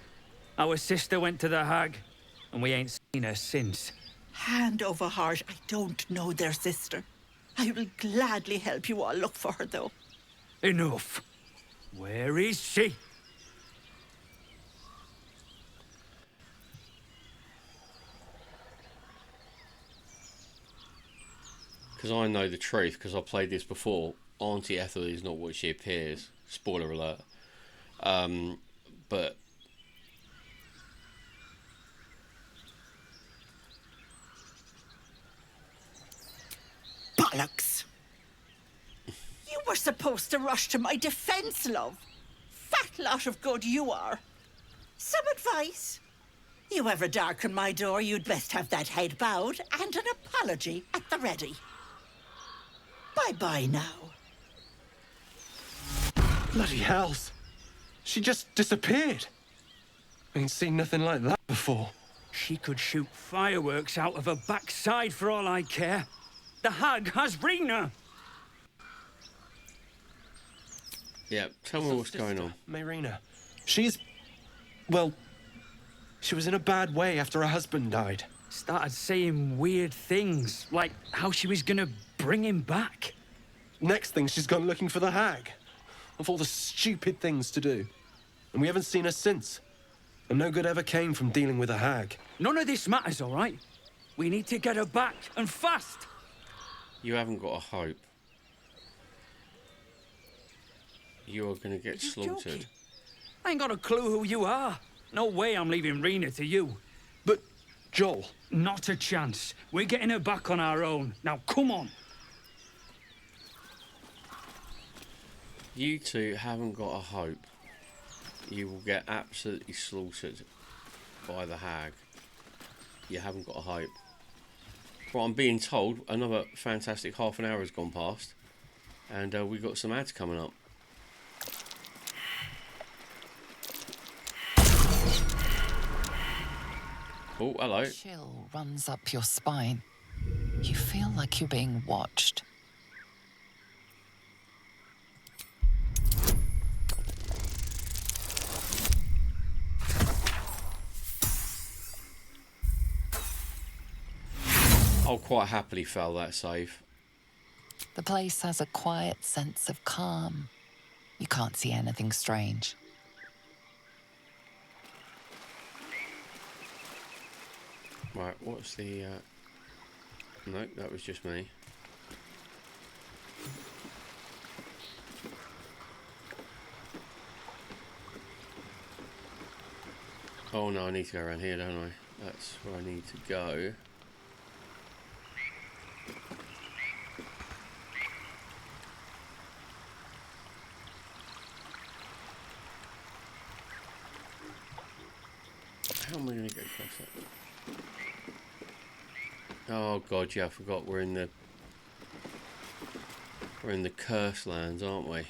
Our sister went to the hag, and we ain't seen her since. Hand over heart, I don't know their sister. I will gladly help you all look for her, though. Enough. Where is she? because I know the truth, because I played this before. Auntie Ethel is not what she appears. Spoiler alert. But bollocks! You were supposed to rush to my defense, love. Fat lot of good you are. Some advice? You ever darken my door, you'd best have that head bowed and an apology at the ready. Bye-bye now. Bloody hells. She just disappeared. I ain't seen nothing like that before. She could shoot fireworks out of her backside for all I care. The hag has Rena. yeah, tell me what's going on. Mayrina. She's... well... she was in a bad way after her husband died. Started saying weird things, like how she was gonna bring him back. Next thing, she's gone looking for the hag. Of all the stupid things to do. And we haven't seen her since. And no good ever came from dealing with a hag. None of this matters, all right? We need to get her back, and fast! You haven't got a hope. You are going to get slaughtered. Joking? I ain't got a clue who you are. No way I'm leaving Rena to you. But, Joel... Not a chance. We're getting her back on our own. Now, come on. You two haven't got a hope. You will get absolutely slaughtered by the hag. You haven't got a hope. Well, I'm being told another fantastic half an hour has gone past, and we've got some ads coming up. Oh, hello. Chill runs up your spine. You feel like you're being watched. I'll quite happily fail that save. The place has a quiet sense of calm. You can't see anything strange. Right, what's the... No, that was just me. Oh no, I need to go around here, don't I? That's where I need to go. How am I going to go across that? Oh god, yeah, I forgot we're in the Curse Lands, aren't we?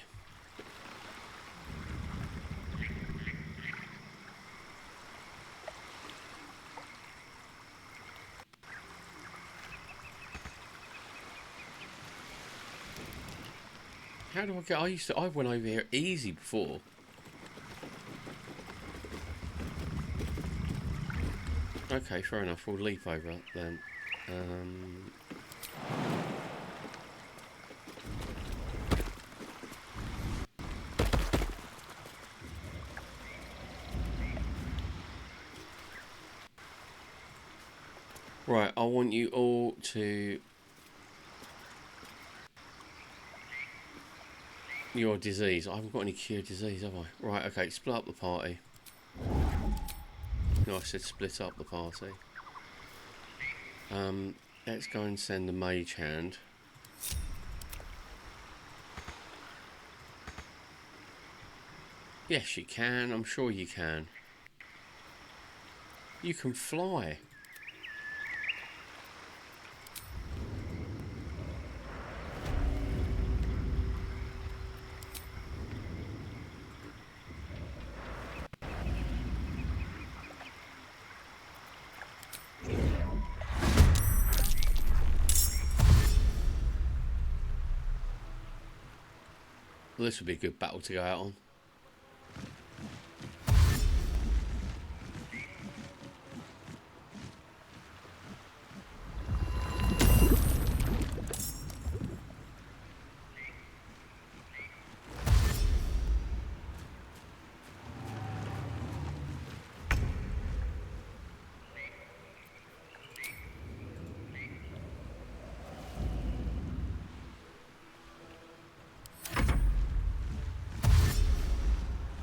How do I get? I went over here easy before. Okay, fair enough. We'll leap over it then. Right, I want you all to... Your disease. I haven't got any cure disease, have I? Right, okay, split up the party. No, I said split up the party. Let's go and send the mage hand. Yes, you can. I'm sure you can. You can fly. Well, this would be a good battle to go out on.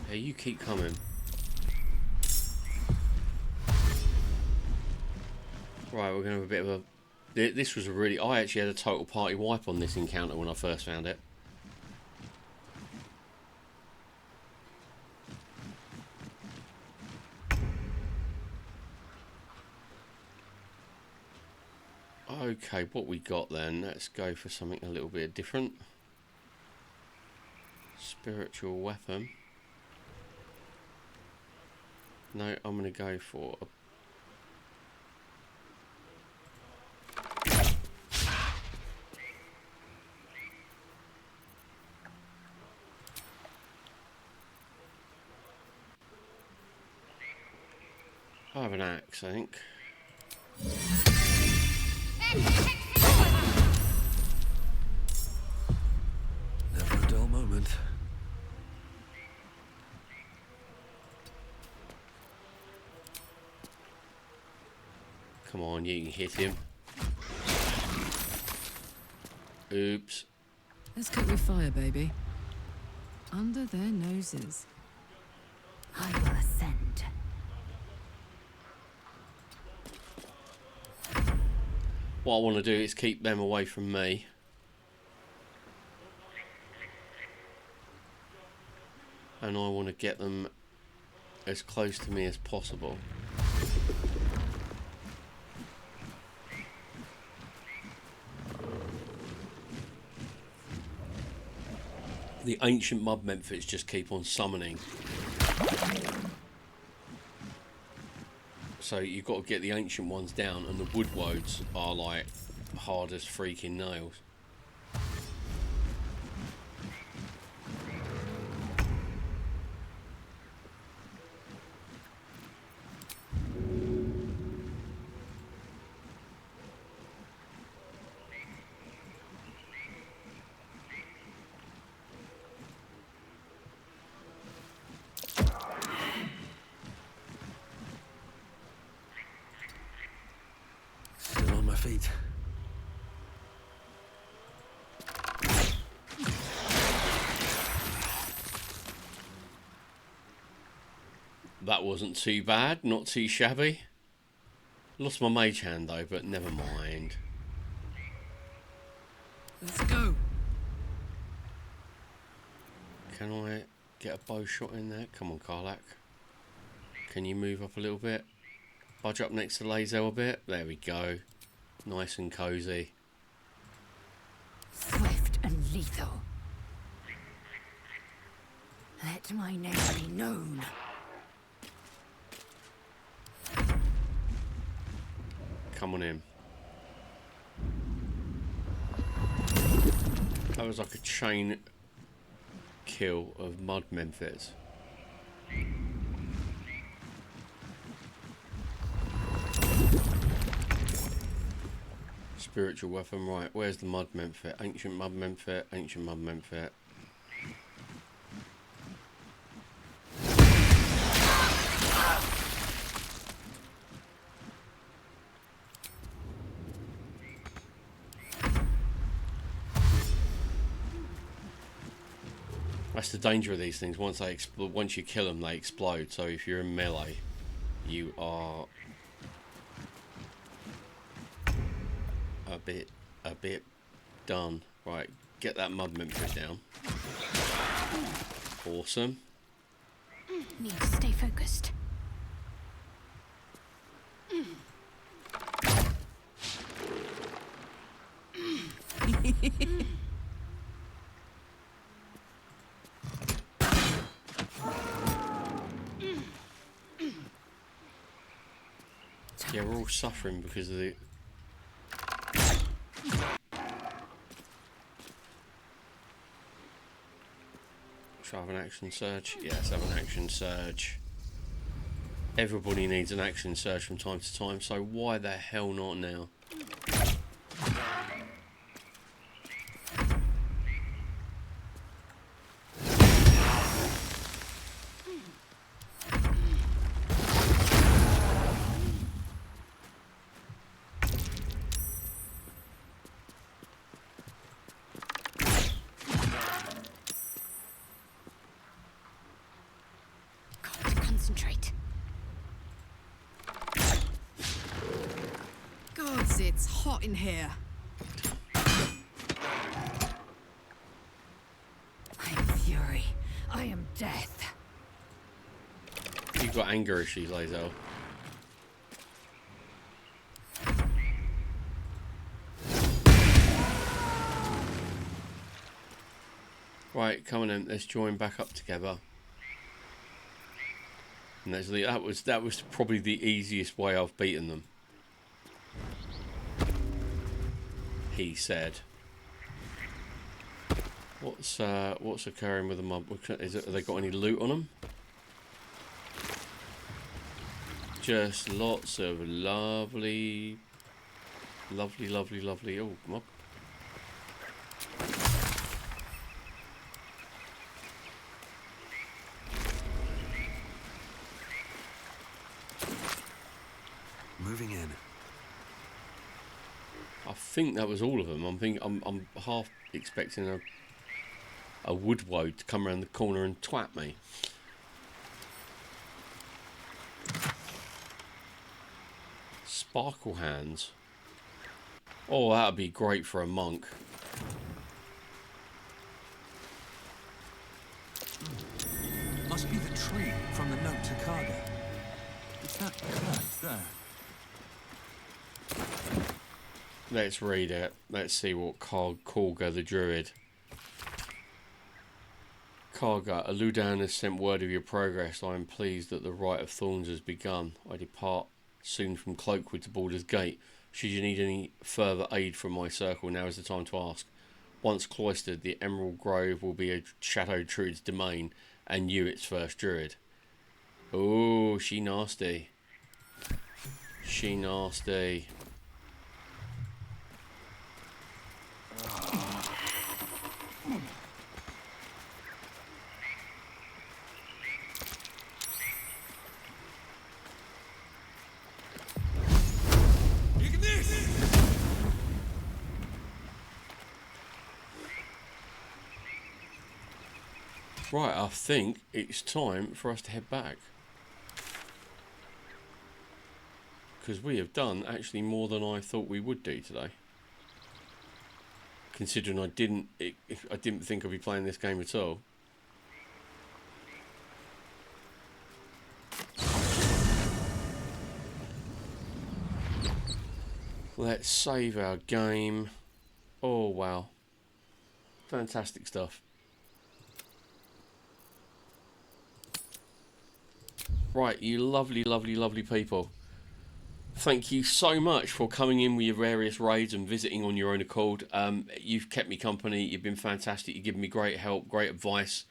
Yeah, you keep coming. Right, we're going to have a bit of a... This was a really... I actually had a total party wipe on this encounter when I first found it. Okay, what we got then? Let's go for something a little bit different. Spiritual weapon. No, I'm going to go for a... I have an axe, I think. Never a dull moment. Come on, you can hit him. Oops. Let's cook with fire, baby. Under their noses. I will ascend. What I want to do is keep them away from me. And I want to get them as close to me as possible. The ancient mud memphits just keep on summoning. So you've got to get the ancient ones down, and the wood woads are like hard as freaking nails. Still on my feet. That wasn't too bad, not too shabby. Lost my mage hand though, but never mind. Let's go. Can I get a bow shot in there? Come on, Karlak. Can you move up a little bit? Budge up next to Lae'zel a bit. There we go. Nice and cosy. Swift and lethal. Let my name be known. Come on in. That was like a chain kill of mud memphits. Spiritual weapon, right, where's the mud memphit? Ancient mud memphit, ancient mud memphit. That's the danger of these things. Once they explode, once you kill them, they explode. So if you're in melee, you are a bit done. Right, get that mud memphit down. Awesome. Need to stay focused. Yeah, we're all suffering because of the... Should I have an action surge? Yes, have an action surge. Everybody needs an action surge from time to time, so why the hell not now? portrait. Gods, it's hot in here. I am fury. I am death. You've got anger issues, Lae'zel. Right, come on then, let's join back up together. And that was probably the easiest way I've beaten them. He said. What's occurring with them? Have they got any loot on them? Just lots of lovely. Oh, mob. Moving in. I think that was all of them. I'm half expecting a woodwoad to come around the corner and twat me. Sparkle hands. Oh, that'd be great for a monk. Must be the tree from the note to Karga. It's that plant there. Let's read it. Let's see what Karga the Druid. Karga, Aludan has sent word of your progress. I am pleased that the Rite of Thorns has begun. I depart soon from Cloakwood to Baldur's Gate. Should you need any further aid from my circle, now is the time to ask. Once cloistered, the Emerald Grove will be a Shadow Druid's domain, and you its first Druid. Oh, she nasty. She nasty. Right, I think it's time for us to head back. Because we have done actually more than I thought we would do today. Considering I didn't think I'd be playing this game at all. Let's save our game. Oh wow. Fantastic stuff. Right, you lovely, lovely, lovely people. Thank you so much for coming in with your various raids and visiting on your own accord. You've kept me company. You've been fantastic. You've given me great help, great advice.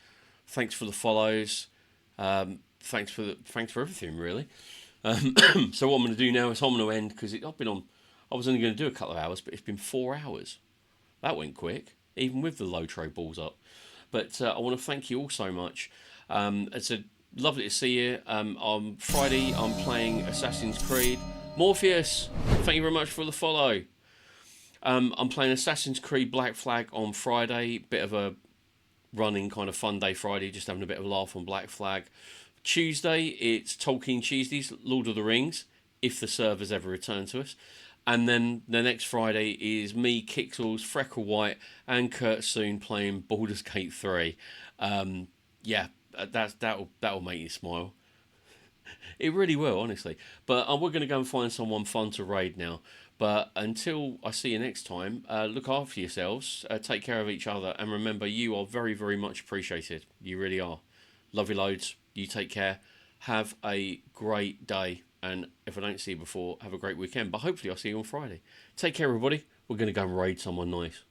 Thanks for the follows. Thanks for everything, really. So what I'm going to do now is I'm going to end because I was only going to do a couple of hours, but it's been 4 hours. That went quick, even with the low tray balls up. But I want to thank you all so much. It's lovely to see you. On Friday, I'm playing Assassin's Creed. Morpheus, thank you very much for the follow. I'm playing Assassin's Creed Black Flag on Friday. Bit of a running kind of fun day Friday, just having a bit of a laugh on Black Flag. Tuesday, it's Tolkien Tuesdays, Lord of the Rings, if the servers ever return to us. And then the next Friday is me, Kixels, Freckle White, and Kurt Soon playing Baldur's Gate 3. Yeah, that'll make you smile. It really will, honestly. But we're going to go and find someone fun to raid now. But until I see you next time, look after yourselves, take care of each other, and remember, you are very, very much appreciated. You really are. Love you loads. You take care. Have a great day. And if I don't see you before, have a great weekend. But hopefully I'll see you on Friday. Take care, everybody. We're going to go and raid someone nice.